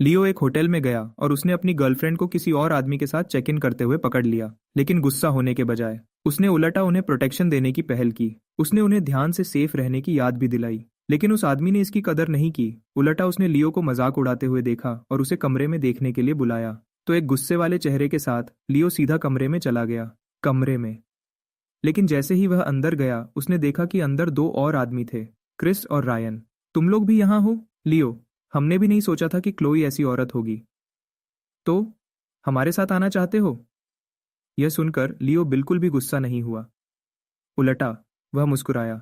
लियो एक होटल में गया और उसने अपनी गर्लफ्रेंड को किसी और आदमी के साथ चेक इन करते हुए पकड़ लिया। लेकिन गुस्सा होने के बजाय उसने उल्टा उन्हें प्रोटेक्शन देने की पहल की। उसने उन्हें ध्यान से सेफ रहने की याद भी दिलाई। लेकिन उस आदमी ने इसकी कदर नहीं की। उल्टा उसने लियो को मजाक उड़ाते हुए देखा और उसे कमरे में देखने के लिए बुलाया। तो एक गुस्से वाले चेहरे के साथ लियो सीधा कमरे में चला गया। कमरे में लेकिन जैसे ही वह अंदर गया उसने देखा कि अंदर दो और आदमी थे, क्रिस और रायन। तुम लोग भी यहाँ हो? लियो, हमने भी नहीं सोचा था कि क्लोई ऐसी औरत होगी। तो हमारे साथ आना चाहते हो? यह सुनकर लियो बिल्कुल भी गुस्सा नहीं हुआ। उल्टा वह मुस्कुराया।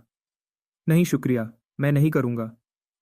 नहीं शुक्रिया, मैं नहीं करूंगा।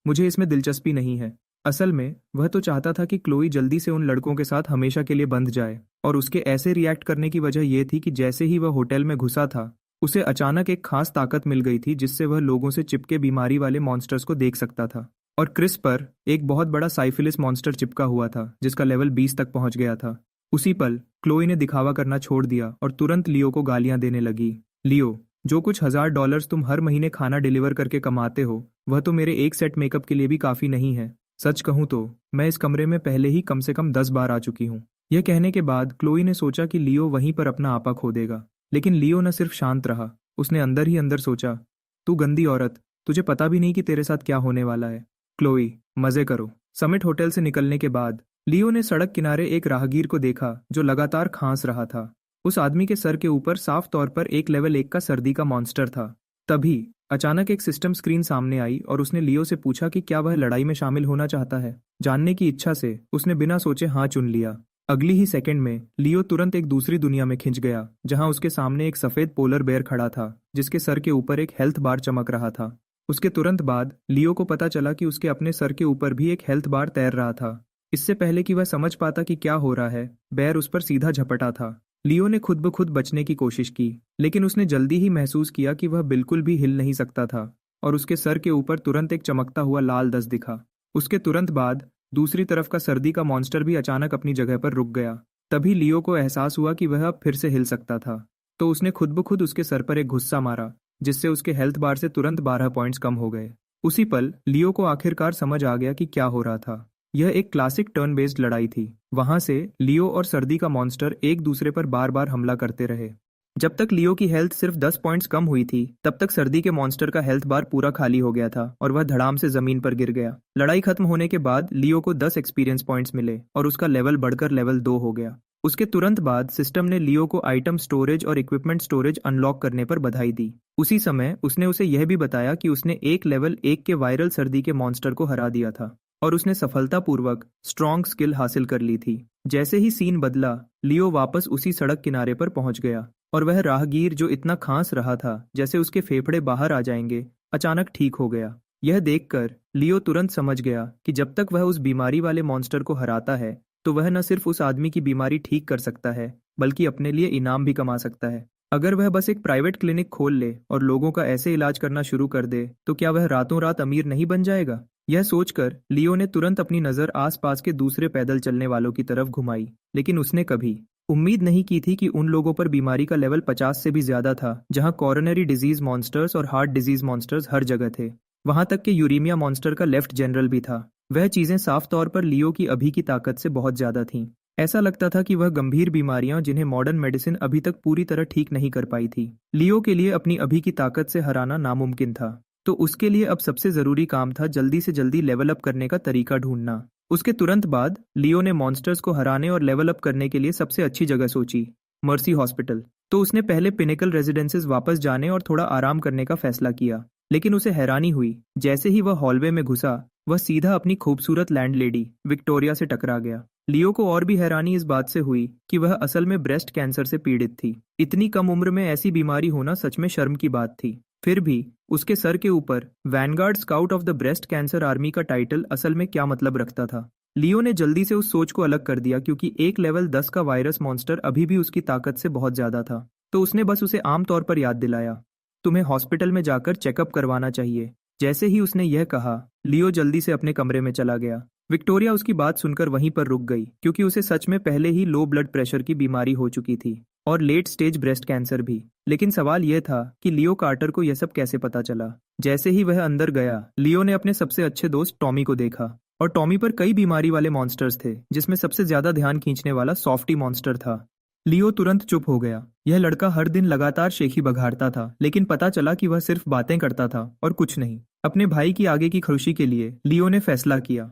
मुझे इसमें दिलचस्पी नहीं है। असल में वह तो चाहता था कि क्लोई जल्दी से उन लड़कों के साथ हमेशा के लिए बंध जाए। और उसके ऐसे रिएक्ट करने की वजह यह थी कि जैसे ही वह होटल में घुसा था उसे अचानक एक खास ताकत मिल गई थी जिससे वह लोगों से चिपके बीमारी वाले मॉन्स्टर्स को देख सकता था। और क्रिस पर एक बहुत बड़ा साइफिलिस मॉन्स्टर चिपका हुआ था जिसका लेवल 20 तक पहुंच गया था। उसी पल क्लोई ने दिखावा करना छोड़ दिया और तुरंत लियो को गालियां देने लगी। लियो, जो कुछ $1000 तुम हर महीने खाना डिलीवर करके कमाते हो वह तो मेरे एक सेट मेकअप के लिए भी काफी नहीं है। सच कहूं तो मैं इस कमरे में पहले ही कम से कम 10 बार आ चुकी हूँ। यह कहने के बाद क्लोई ने सोचा कि लियो वहीं पर अपना आपा खो देगा। लेकिन लियो न सिर्फ शांत रहा, उसने अंदर ही अंदर सोचा, तू गंदी औरत, तुझे पता भी नहीं कि तेरे साथ क्या होने वाला है। क्लोई, मजे करो। समिट होटल से निकलने के बाद लियो ने सड़क किनारे एक राहगीर को देखा जो लगातार खांस रहा था। उस आदमी के सर के ऊपर साफ तौर पर एक लेवल 1 का सर्दी का मॉन्स्टर था। तभी अचानक एक सिस्टम स्क्रीन सामने आई और उसने लियो से पूछा कि क्या वह लड़ाई में शामिल होना चाहता है। जानने की इच्छा से उसने बिना सोचे हाँ चुन लिया। अगली ही सेकंड में लियो तुरंत एक दूसरी दुनिया में खिंच गया जहां उसके सामने एक सफेद पोलर बेयर खड़ा था जिसके सर के ऊपर एक हेल्थ बार चमक रहा था। उसके तुरंत बाद लियो को पता चला कि उसके अपने सर के ऊपर भी एक हेल्थ बार तैर रहा था। इससे पहले कि वह समझ पाता कि क्या हो रहा है, बेयर उस पर सीधा झपटा था। लियो ने खुद ब खुद बचने की कोशिश की, लेकिन उसने जल्दी ही महसूस किया कि वह बिल्कुल भी हिल नहीं सकता था और उसके सर के ऊपर तुरंत एक चमकता हुआ लाल दस्त दिखा। उसके तुरंत बाद दूसरी तरफ का सर्दी का मॉन्स्टर भी अचानक अपनी जगह पर रुक गया। तभी लियो को एहसास हुआ कि वह अब फिर से हिल सकता था। तो उसने खुद ब खुद उसके सर पर एक घुस्सा मारा जिससे उसके हेल्थ बार से तुरंत 12 पॉइंट्स कम हो गए। उसी पल लियो को आखिरकार समझ आ गया कि क्या हो रहा था। यह एक क्लासिक टर्न बेस्ड लड़ाई थी। वहां से लियो और सर्दी का मॉन्स्टर एक दूसरे पर बार बार हमला करते रहे। जब तक लियो की हेल्थ सिर्फ 10 पॉइंट्स कम हुई थी तब तक सर्दी के मॉन्स्टर का हेल्थ बार पूरा खाली हो गया था और वह धड़ाम से जमीन पर गिर गया। लड़ाई खत्म होने के बाद लियो को 10 एक्सपीरियंस पॉइंट्स मिले और उसका लेवल बढ़कर लेवल 2 हो गया। उसके तुरंत बाद सिस्टम ने लियो को आइटम स्टोरेज और इक्विपमेंट स्टोरेज अनलॉक करने पर बधाई दी। उसी समय उसने उसे यह भी बताया कि उसने एक लेवल 1 के वायरल सर्दी के मॉन्स्टर को हरा दिया था और उसने सफलतापूर्वक स्ट्रॉन्ग स्किल हासिल कर ली थी। जैसे ही सीन बदला, लियो वापस उसी सड़क किनारे पर पहुंच गया और वह राहगीर जो इतना खांस रहा था जैसे उसके फेफड़े बाहर आ जाएंगे, अचानक ठीक हो गया। यह देखकर लियो तुरंत समझ गया कि जब तक वह उस बीमारी वाले मॉन्स्टर को हराता है तो वह न सिर्फ उस आदमी की बीमारी ठीक कर सकता है बल्कि अपने लिए इनाम भी कमा सकता है। अगर वह बस एक प्राइवेट क्लिनिक खोल ले और लोगों का ऐसे इलाज करना शुरू कर दे तो क्या वह रातों रात अमीर नहीं बन जाएगा? यह सोचकर लियो ने तुरंत अपनी नजर आसपास के दूसरे पैदल चलने वालों की तरफ घुमाई। लेकिन उसने कभी उम्मीद नहीं की थी कि उन लोगों पर बीमारी का लेवल 50 से भी ज्यादा था जहां कॉरोनरी डिजीज मॉन्स्टर्स और हार्ट डिजीज मॉन्स्टर्स हर जगह थे। वहां तक कि यूरीमिया मॉन्स्टर का लेफ्ट जनरल भी था। वह चीजें साफ तौर पर लियो की अभी की ताकत से बहुत ज्यादा थीं। ऐसा लगता था कि वह गंभीर बीमारियां जिन्हें मॉडर्न मेडिसिन अभी तक पूरी तरह ठीक नहीं कर पाई थी, लियो के लिए अपनी अभी की ताकत से हराना नामुमकिन था। तो उसके लिए अब सबसे जरूरी काम था जल्दी से जल्दी लेवल अप करने का तरीका ढूंढना। उसके तुरंत बाद लियो ने मॉन्स्टर्स को हराने और लेवल अप करने के लिए सबसे अच्छी जगह सोची, मर्सी हॉस्पिटल। तो उसने पहले पिनेकल रेजिडेंसेस वापस जाने और थोड़ा आराम करने का फैसला किया। लेकिन उसे हैरानी हुई, जैसे ही वह हॉलवे में घुसा वह सीधा अपनी खूबसूरत लैंडलेडी विक्टोरिया से टकरा गया। लियो को और भी हैरानी इस बात से हुई कि वह असल में ब्रेस्ट कैंसर से पीड़ित थी। इतनी कम उम्र में ऐसी बीमारी होना सच में शर्म की बात थी। फिर भी उसके सर के ऊपर Vanguard scout of the breast cancer army का टाइटल असल में क्या मतलब रखता था? लियो ने जल्दी से उस सोच को अलग कर दिया क्योंकि एक लेवल 10 का वायरस मॉन्स्टर अभी भी उसकी ताकत से बहुत ज्यादा था। तो उसने बस उसे आमतौर पर याद दिलाया, तुम्हें हॉस्पिटल में जाकर चेकअप करवाना चाहिए। जैसे ही उसने यह कहा, लियो जल्दी से अपने कमरे में चला गया। विक्टोरिया उसकी बात सुनकर वहीं पर रुक गई क्योंकि उसे सच में पहले ही लो ब्लड प्रेशर की बीमारी हो चुकी थी और लेट स्टेज ब्रेस्ट कैंसर भी। लेकिन सवाल यह था कि लियो कार्टर को यह सब कैसे पता चला। जैसे ही वह अंदर गया, लियो ने अपने सबसे अच्छे दोस्त टॉमी को देखा। और टॉमी पर कई बीमारी वाले मॉन्स्टर्स थे, जिसमें सबसे ज्यादा ध्यान खींचने वाला सॉफ्टी मॉन्स्टर था। लियो तुरंत चुप हो गया। यह लड़का हर दिन लगातार शेखी बघाड़ता था, लेकिन पता चला कि वह सिर्फ बातें करता था और कुछ नहीं। अपने भाई की आगे की खुशी के लिए लियो ने फैसला किया,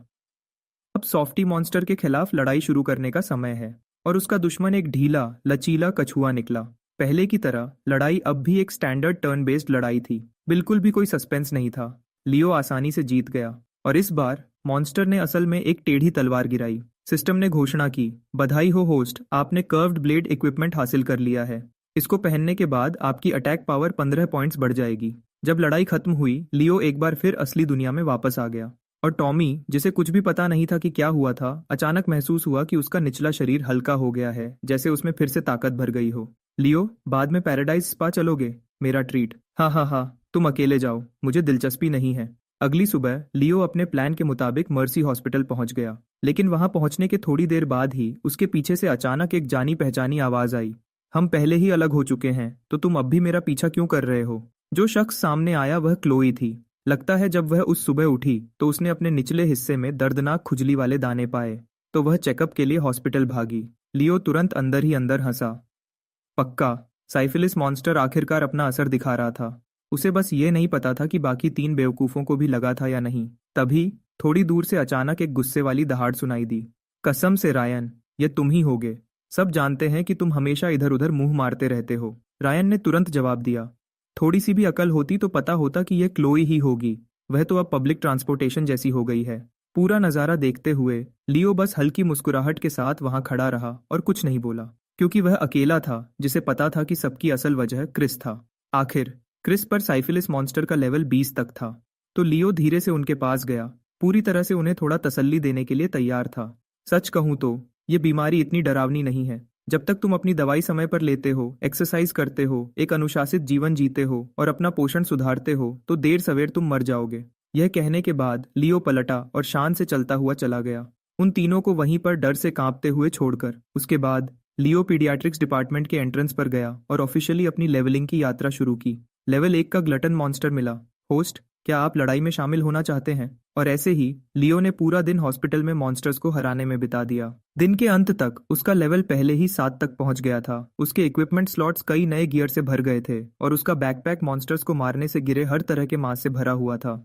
अब सॉफ्टी मॉन्स्टर के खिलाफ लड़ाई शुरू करने का समय है। और उसका दुश्मन एक ढीला लचीला कछुआ निकला। पहले की तरह लड़ाई अब भी एक स्टैंडर्ड टर्न बेस्ड लड़ाई थी। बिल्कुल भी कोई सस्पेंस नहीं था। लियो आसानी से जीत गया। और इस बार मॉन्स्टर ने असल में एक टेढ़ी तलवार गिराई। सिस्टम ने घोषणा की, बधाई हो होस्ट, आपने कर्व्ड ब्लेड इक्विपमेंट हासिल कर लिया है। इसको पहनने के बाद आपकी अटैक पावर 15 पॉइंट्स बढ़ जाएगी। जब लड़ाई खत्म हुई, लियो एक बार फिर असली दुनिया में वापस आ गया। और टॉमी, जिसे कुछ भी पता नहीं था कि क्या हुआ था, अचानक महसूस हुआ कि उसका निचला शरीर हल्का हो गया है, जैसे उसमें फिर से ताकत भर गई हो। लियो, बाद में पैराडाइज स्पा चलोगे? मेरा ट्रीट। हाँ हाँ हाँ, तुम अकेले जाओ, मुझे दिलचस्पी नहीं है। अगली सुबह लियो अपने प्लान के मुताबिक मर्सी हॉस्पिटल पहुंच गया। लेकिन वहां पहुंचने के थोड़ी देर बाद ही उसके पीछे से अचानक एक जानी पहचानी आवाज आई। हम पहले ही अलग हो चुके हैं, तो तुम अब भी मेरा पीछा क्यों कर रहे हो? जो शख्स सामने आया वह क्लोई थी। लगता है जब वह उस सुबह उठी तो उसने अपने निचले हिस्से में दर्दनाक खुजली वाले दाने पाए, तो वह चेकअप के लिए हॉस्पिटल भागी। लियो तुरंत अंदर ही अंदर हंसा। पक्का, साइफिलिस मॉन्स्टर आखिरकार अपना असर दिखा रहा था। उसे बस ये नहीं पता था कि बाकी 3 बेवकूफों को भी लगा था या नहीं। तभी थोड़ी दूर से अचानक एक गुस्से वाली दहाड़ सुनाई दी। कसम से रायन, ये तुम ही होगे। सब जानते हैं कि तुम हमेशा इधर उधर मुंह मारते रहते हो। रायन ने तुरंत जवाब दिया। थोड़ी सी भी अकल होती तो पता होता कि यह क्लोई ही होगी। वह तो अब पब्लिक ट्रांसपोर्टेशन जैसी हो गई है। पूरा नज़ारा देखते हुए लियो बस हल्की मुस्कुराहट के साथ वहां खड़ा रहा और कुछ नहीं बोला, क्योंकि वह अकेला था जिसे पता था कि सबकी असल वजह क्रिस था। आखिर क्रिस पर साइफिलिस मॉन्स्टर का लेवल 20 तक था। तो लियो धीरे से उनके पास गया, पूरी तरह से उन्हें थोड़ा तसल्ली देने के लिए तैयार था। सच कहूं तो ये बीमारी इतनी डरावनी नहीं है। जब तक तुम अपनी दवाई समय पर लेते हो, एक्सरसाइज करते हो, एक अनुशासित जीवन जीते हो और अपना पोषण सुधारते हो, तो देर सवेर तुम मर जाओगे। यह कहने के बाद लियो पलटा और शान से चलता हुआ चला गया, उन तीनों को वहीं पर डर से कांपते हुए छोड़कर। उसके बाद लियो पीडियाट्रिक्स डिपार्टमेंट के एंट्रेंस पर गया और ऑफिशियली अपनी लेवलिंग की यात्रा शुरू की। लेवल 1 का ग्लटन मॉन्स्टर मिला। होस्ट, क्या आप लड़ाई में शामिल होना चाहते हैं? और ऐसे ही लियो ने पूरा दिन हॉस्पिटल में मॉन्स्टर्स को हराने में बिता दिया। दिन के अंत तक उसका लेवल पहले ही 7 तक पहुंच गया था। उसके इक्विपमेंट स्लॉट्स कई नए गियर से भर गए थे और उसका बैकपैक मॉन्स्टर्स को मारने से गिरे हर तरह के मांस से भरा हुआ था।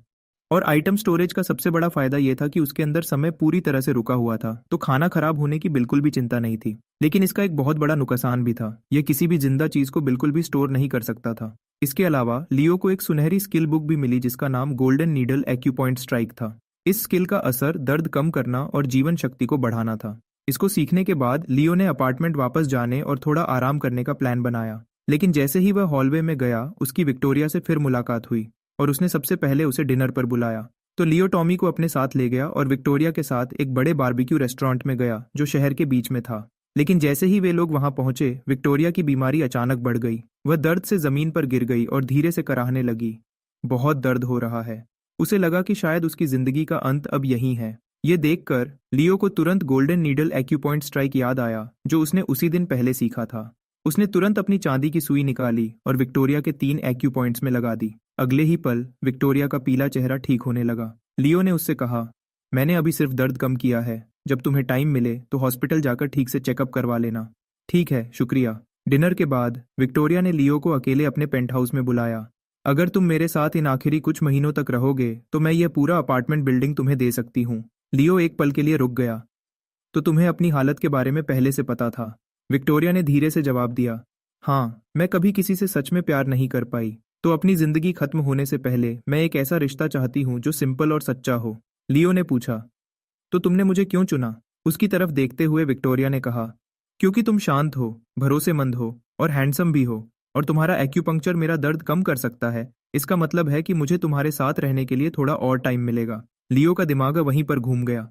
और आइटम स्टोरेज का सबसे बड़ा फायदा यह था कि उसके अंदर समय पूरी तरह से रुका हुआ था, तो खाना खराब होने की बिल्कुल भी चिंता नहीं थी। लेकिन इसका एक बहुत बड़ा नुकसान भी था, यह किसी भी जिंदा चीज को बिल्कुल भी स्टोर नहीं कर सकता था। इसके अलावा लियो को एक सुनहरी स्किल बुक भी मिली जिसका नाम गोल्डन नीडल एक्यूपॉइंट स्ट्राइक था। इस स्किल का असर दर्द कम करना और जीवन शक्ति को बढ़ाना था। इसको सीखने के बाद लियो ने अपार्टमेंट वापस जाने और थोड़ा आराम करने का प्लान बनाया। लेकिन जैसे ही वह हॉलवे में गया, उसकी विक्टोरिया से फिर मुलाकात हुई और उसने सबसे पहले उसे डिनर पर बुलाया। तो लियो टॉमी को अपने साथ ले गया और विक्टोरिया के साथ एक बड़े बारबेक्यू रेस्टोरेंट में गया जो शहर के बीच में था। लेकिन जैसे ही वे लोग वहां पहुंचे, विक्टोरिया की बीमारी अचानक बढ़ गई। वह दर्द से जमीन पर गिर गई और धीरे से कराहने लगी। बहुत दर्द हो रहा है। उसे लगा कि शायद उसकी जिंदगी का अंत अब यहीं है। ये देखकर लियो को तुरंत गोल्डन नीडल एक्यूपॉइंट स्ट्राइक याद आया जो उसने उसी दिन पहले सीखा था। उसने तुरंत अपनी चांदी की सुई निकाली और विक्टोरिया के 3 एक्यू पॉइंट्स में लगा दी। अगले ही पल विक्टोरिया का पीला चेहरा ठीक होने लगा। लियो ने उससे कहा, मैंने अभी सिर्फ दर्द कम किया है। जब तुम्हें टाइम मिले तो हॉस्पिटल जाकर ठीक से चेकअप करवा लेना। ठीक है, शुक्रिया। डिनर के बाद विक्टोरिया ने लियो को अकेले अपने पेंट हाउस में बुलाया। अगर तुम मेरे साथ इन आखिरी कुछ महीनों तक रहोगे तो मैं यह पूरा अपार्टमेंट बिल्डिंग तुम्हें दे सकती हूँ। लियो एक पल के लिए रुक गया। तो तुम्हें अपनी हालत के बारे में पहले से पता था? विक्टोरिया ने धीरे से जवाब दिया, हाँ, मैं कभी किसी से सच में प्यार नहीं कर पाई। तो अपनी जिंदगी खत्म होने से पहले मैं एक ऐसा रिश्ता चाहती हूँ जो सिंपल और सच्चा हो। लियो ने पूछा, तो तुमने मुझे क्यों चुना? उसकी तरफ देखते हुए विक्टोरिया ने कहा, क्योंकि तुम शांत हो, भरोसेमंद हो और हैंडसम भी हो, और तुम्हारा एक्यूपंक्चर मेरा दर्द कम कर सकता है। इसका मतलब है कि मुझे तुम्हारे साथ रहने के लिए थोड़ा और टाइम मिलेगा। लियो का दिमाग वहीं पर घूम गया।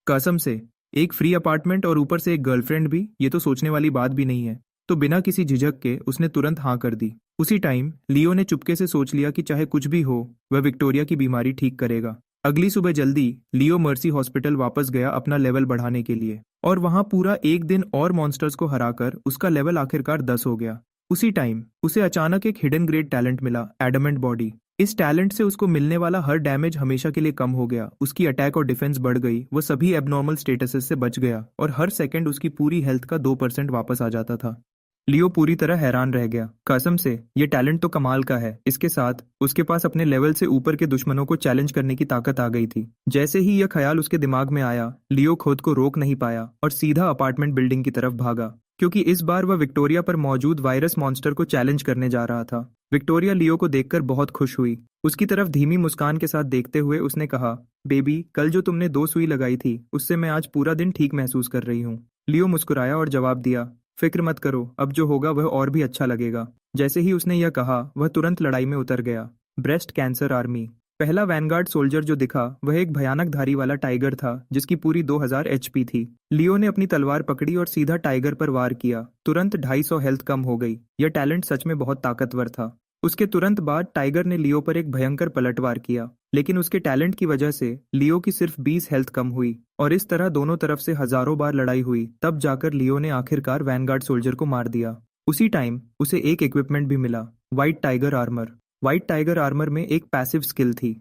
कसम से, एक फ्री अपार्टमेंट और ऊपर से एक गर्लफ्रेंड भी, ये तो सोचने वाली बात भी नहीं है। तो बिना किसी झिझक के उसने तुरंत हाँ कर दी। उसी टाइम लियो ने चुपके से सोच लिया कि चाहे कुछ भी हो, वह विक्टोरिया की बीमारी ठीक करेगा। अगली सुबह जल्दी लियो मर्सी हॉस्पिटल वापस गया अपना लेवल बढ़ाने के लिए, और वहां पूरा एक दिन और मॉन्स्टर्स को हराकर उसका लेवल आखिरकार 10 हो गया। उसी टाइम उसे अचानक एक हिडन ग्रेड टैलेंट मिला, एडमेंट बॉडी। इस टैलेंट से उसको मिलने वाला हर डैमेज हमेशा के लिए कम हो गया, उसकी अटैक और डिफेंस बढ़ गई, वो सभी एबनॉर्मल स्टेटसेस से बच गया और हर सेकंड उसकी पूरी हेल्थ का 2% वापस आ जाता था। लियो पूरी तरह हैरान रह गया। कसम से ये टैलेंट तो कमाल का है। इसके साथ उसके पास अपने लेवल से ऊपर के दुश्मनों को चैलेंज करने की ताकत आ गई थी। जैसे ही यह ख्याल उसके दिमाग में आया, लियो खुद को रोक नहीं पाया और सीधा अपार्टमेंट बिल्डिंग की तरफ भागा, क्योंकि इस बार वह विक्टोरिया पर मौजूद वायरस मॉन्स्टर को चैलेंज करने जा रहा था। विक्टोरिया लियो को देखकर बहुत खुश हुई। उसकी तरफ धीमी मुस्कान के साथ देखते हुए उसने कहा, बेबी, कल जो तुमने 2 सुई लगाई थी उससे मैं आज पूरा दिन ठीक महसूस कर रही हूँ। लियो मुस्कुराया और जवाब दिया, फिक्र मत करो, अब जो होगा वह और भी अच्छा लगेगा। जैसे ही उसने यह कहा, वह तुरंत लड़ाई में उतर गया। Breast cancer army. पहला वैनगार्ड सोल्जर जो दिखा वह एक भयानक धारी वाला टाइगर था जिसकी पूरी 2000 एचपी थी। लियो ने अपनी तलवार पकड़ी और सीधा टाइगर पर वार किया। तुरंत 250 हेल्थ कम हो गई। यह टैलेंट सच में बहुत ताकतवर था। उसके तुरंत बाद टाइगर ने लियो पर एक भयंकर पलटवार किया, लेकिन उसके टैलेंट की वजह से लियो की सिर्फ 20 हेल्थ कम हुई और इस तरह दोनों तरफ से हजारों बार लड़ाई हुई। तब जाकर लियो ने आखिरकार वैनगार्ड सोल्जर को मार दिया। उसी टाइम उसे एक इक्विपमेंट भी मिला, white tiger armour. White tiger armour में एक पैसिव स्किल थी।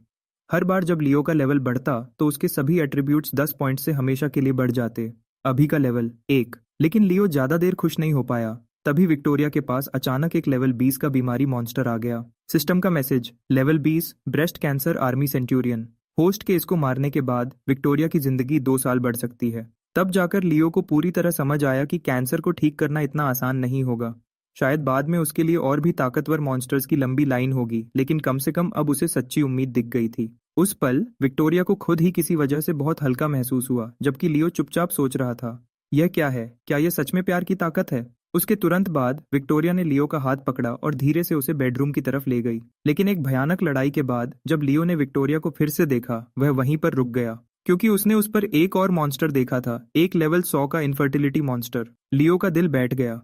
हर बार जब लियो का लेवल बढ़ता तो उसके सभी एट्रीब्यूट्स 10 पॉइंट से हमेशा के लिए बढ़ जाते। अभी का लेवल 1। लेकिन लियो ज्यादा देर खुश नहीं हो पाया। तभी विक्टोरिया के पास अचानक एक लेवल 20 का बीमारी मॉन्स्टर आ गया। सिस्टम का message, level 20 breast cancer army centurion. Host के इसको मारने के बाद विक्टोरिया की जिंदगी 2 साल बढ़ सकती है। तब जाकर लियो को पूरी तरह समझ आया कि कैंसर को ठीक करना इतना आसान नहीं होगा। शायद बाद में उसके लिए और भी ताकतवर मॉन्स्टर्स की लंबी लाइन होगी, लेकिन कम से कम अब उसे सच्ची उम्मीद दिख गई थी। उस पल विक्टोरिया को खुद ही किसी वजह से बहुत हल्का महसूस हुआ, जबकि लियो चुपचाप सोच रहा था, यह क्या है? क्या यह सच में प्यार की ताकत है? उसके तुरंत बाद विक्टोरिया ने लियो का हाथ पकड़ा और धीरे से उसे बेडरूम की तरफ ले गई। लेकिन एक भयानक लड़ाई के बाद जब लियो ने विक्टोरिया को फिर से देखा, वह वहीं पर रुक गया, क्योंकि उसने उस पर एक और मॉन्स्टर देखा था, एक लेवल 100 का इनफर्टिलिटी मॉन्स्टर। लियो का दिल बैठ गया।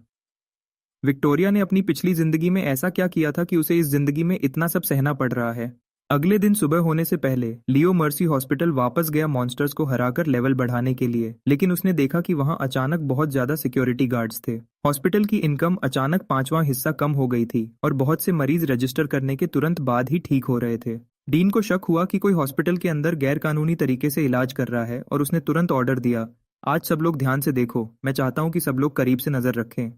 विक्टोरिया ने अपनी पिछली जिंदगी में ऐसा क्या किया था कि उसे इस जिंदगी में इतना सब सहना पड़ रहा है? अगले दिन सुबह होने से पहले लियो मर्सी हॉस्पिटल वापस गया मॉन्स्टर्स को हराकर लेवल बढ़ाने के लिए, लेकिन उसने देखा कि वहां अचानक बहुत ज्यादा सिक्योरिटी गार्ड्स थे। हॉस्पिटल की इनकम अचानक 5वां हिस्सा कम हो गई थी और बहुत से मरीज रजिस्टर करने के तुरंत बाद ही ठीक हो रहे थे। डीन को शक हुआ कि कोई हॉस्पिटल के अंदर गैर कानूनी तरीके से इलाज कर रहा है और उसने तुरंत ऑर्डर दिया, आज सब लोग ध्यान से देखो, मैं चाहता हूँ कि सब लोग करीब से नजर रखें।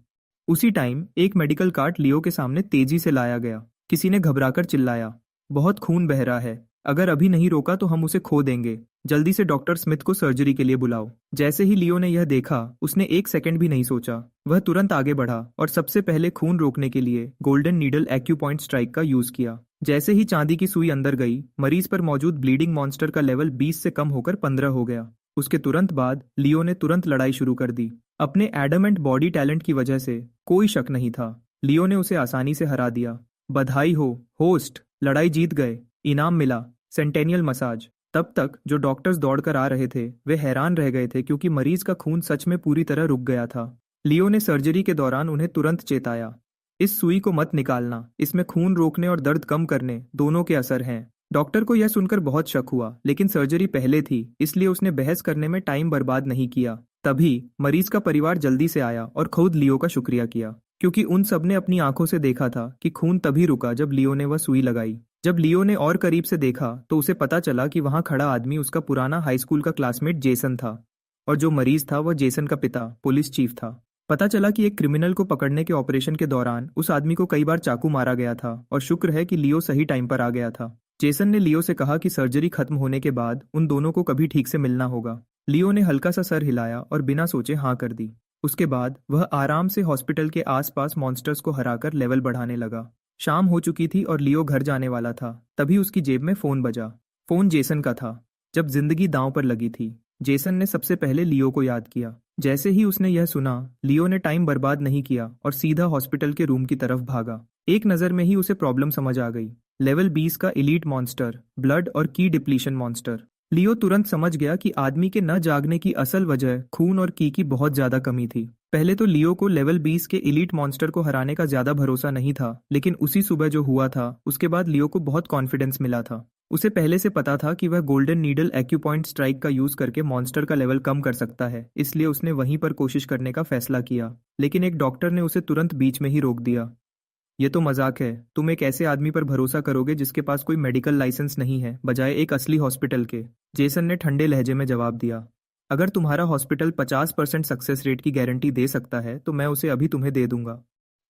उसी टाइम एक मेडिकल कार्ट लियो के सामने तेजी से लाया गया। किसी ने घबराकर चिल्लाया, बहुत खून बह रहा है, अगर अभी नहीं रोका तो हम उसे खो देंगे, जल्दी से डॉक्टर स्मिथ को सर्जरी के लिए बुलाओ। जैसे ही लियो ने यह देखा, उसने एक सेकंड भी नहीं सोचा। वह तुरंत आगे बढ़ा और सबसे पहले खून रोकने के लिए गोल्डन नीडल एक्यूपॉइंट स्ट्राइक का यूज किया। जैसे ही चांदी की सुई अंदर गई, मरीज पर मौजूद ब्लीडिंग मॉन्स्टर का लेवल 20 से कम होकर 15 हो गया। उसके तुरंत बाद लियो ने तुरंत लड़ाई शुरू कर दी। अपने एडमेंट बॉडी टैलेंट की वजह से कोई शक नहीं था, लियो ने उसे आसानी से हरा दिया। बधाई हो होस्ट, लड़ाई जीत गए, इनाम मिला, सेंटेनियल मसाज। तब तक जो डॉक्टर्स दौड़कर आ रहे थे वे हैरान रह गए थे, क्योंकि मरीज का खून सच में पूरी तरह रुक गया था। लियो ने सर्जरी के दौरान उन्हें तुरंत चेताया, इस सुई को मत निकालना, इसमें खून रोकने और दर्द कम करने दोनों के असर हैं। डॉक्टर को यह सुनकर बहुत शक हुआ, लेकिन सर्जरी पहले थी, इसलिए उसने बहस करने में टाइम बर्बाद नहीं किया। तभी मरीज का परिवार जल्दी से आया और खुद लियो का शुक्रिया किया, क्योंकि उन सब ने अपनी आंखों से देखा था कि खून तभी रुका जब लियो ने वह सुई लगाई। जब लियो ने और करीब से देखा तो उसे पता चला कि वहां खड़ा आदमी उसका पुराना हाई स्कूल का क्लासमेट जेसन था, और जो मरीज था वह जेसन का पिता पुलिस चीफ था। पता चला कि एक क्रिमिनल को पकड़ने के ऑपरेशन के दौरान उस आदमी को कई बार चाकू मारा गया था, और शुक्र है कि लियो सही टाइम पर आ गया था। जेसन ने लियो से कहा कि सर्जरी खत्म होने के बाद उन दोनों को कभी ठीक से मिलना होगा। लियो ने हल्का सा सर हिलाया और बिना सोचे हाँ कर दी। उसके बाद वह आराम से हॉस्पिटल के आसपास मॉन्स्टर्स को हराकर लेवल बढ़ाने लगा। शाम हो चुकी थी और लियो घर जाने वाला था। तभी उसकी जेब में फोन बजा। फोन जेसन का था। जब जिंदगी दांव पर लगी थी, जेसन ने सबसे पहले लियो को याद किया। जैसे ही उसने यह सुना, लियो ने टाइम बर्बाद नहीं किया और सीधा हॉस्पिटल के रूम की तरफ भागा। एक नजर में ही उसे प्रॉब्लम समझ आ गई। लेवल 20 का एलीट मॉन्स्टर, ब्लड और की डिप्लीशन मॉन्स्टर। लियो तुरंत समझ गया कि आदमी के न जागने की असल वजह खून और की बहुत ज्यादा कमी थी। पहले तो लियो को लेवल 20 के एलीट मॉन्स्टर को हराने का ज्यादा भरोसा नहीं था, लेकिन उसी सुबह जो हुआ था उसके बाद लियो को बहुत कॉन्फिडेंस मिला था। उसे पहले से पता था कि वह गोल्डन नीडल एक्यूपॉइंट स्ट्राइक का यूज करके मॉन्स्टर का लेवल कम कर सकता है, इसलिए उसने वहीं पर कोशिश करने का फैसला किया। लेकिन एक डॉक्टर ने उसे तुरंत बीच में ही रोक दिया। ये तो मजाक है। तुम एक ऐसे आदमी पर भरोसा करोगे जिसके पास कोई मेडिकल लाइसेंस नहीं है, बजाय एक असली हॉस्पिटल के। जेसन ने ठंडे लहजे में जवाब दिया। अगर तुम्हारा हॉस्पिटल 50% सक्सेस रेट की गारंटी दे सकता है तो मैं उसे अभी तुम्हें दे दूंगा।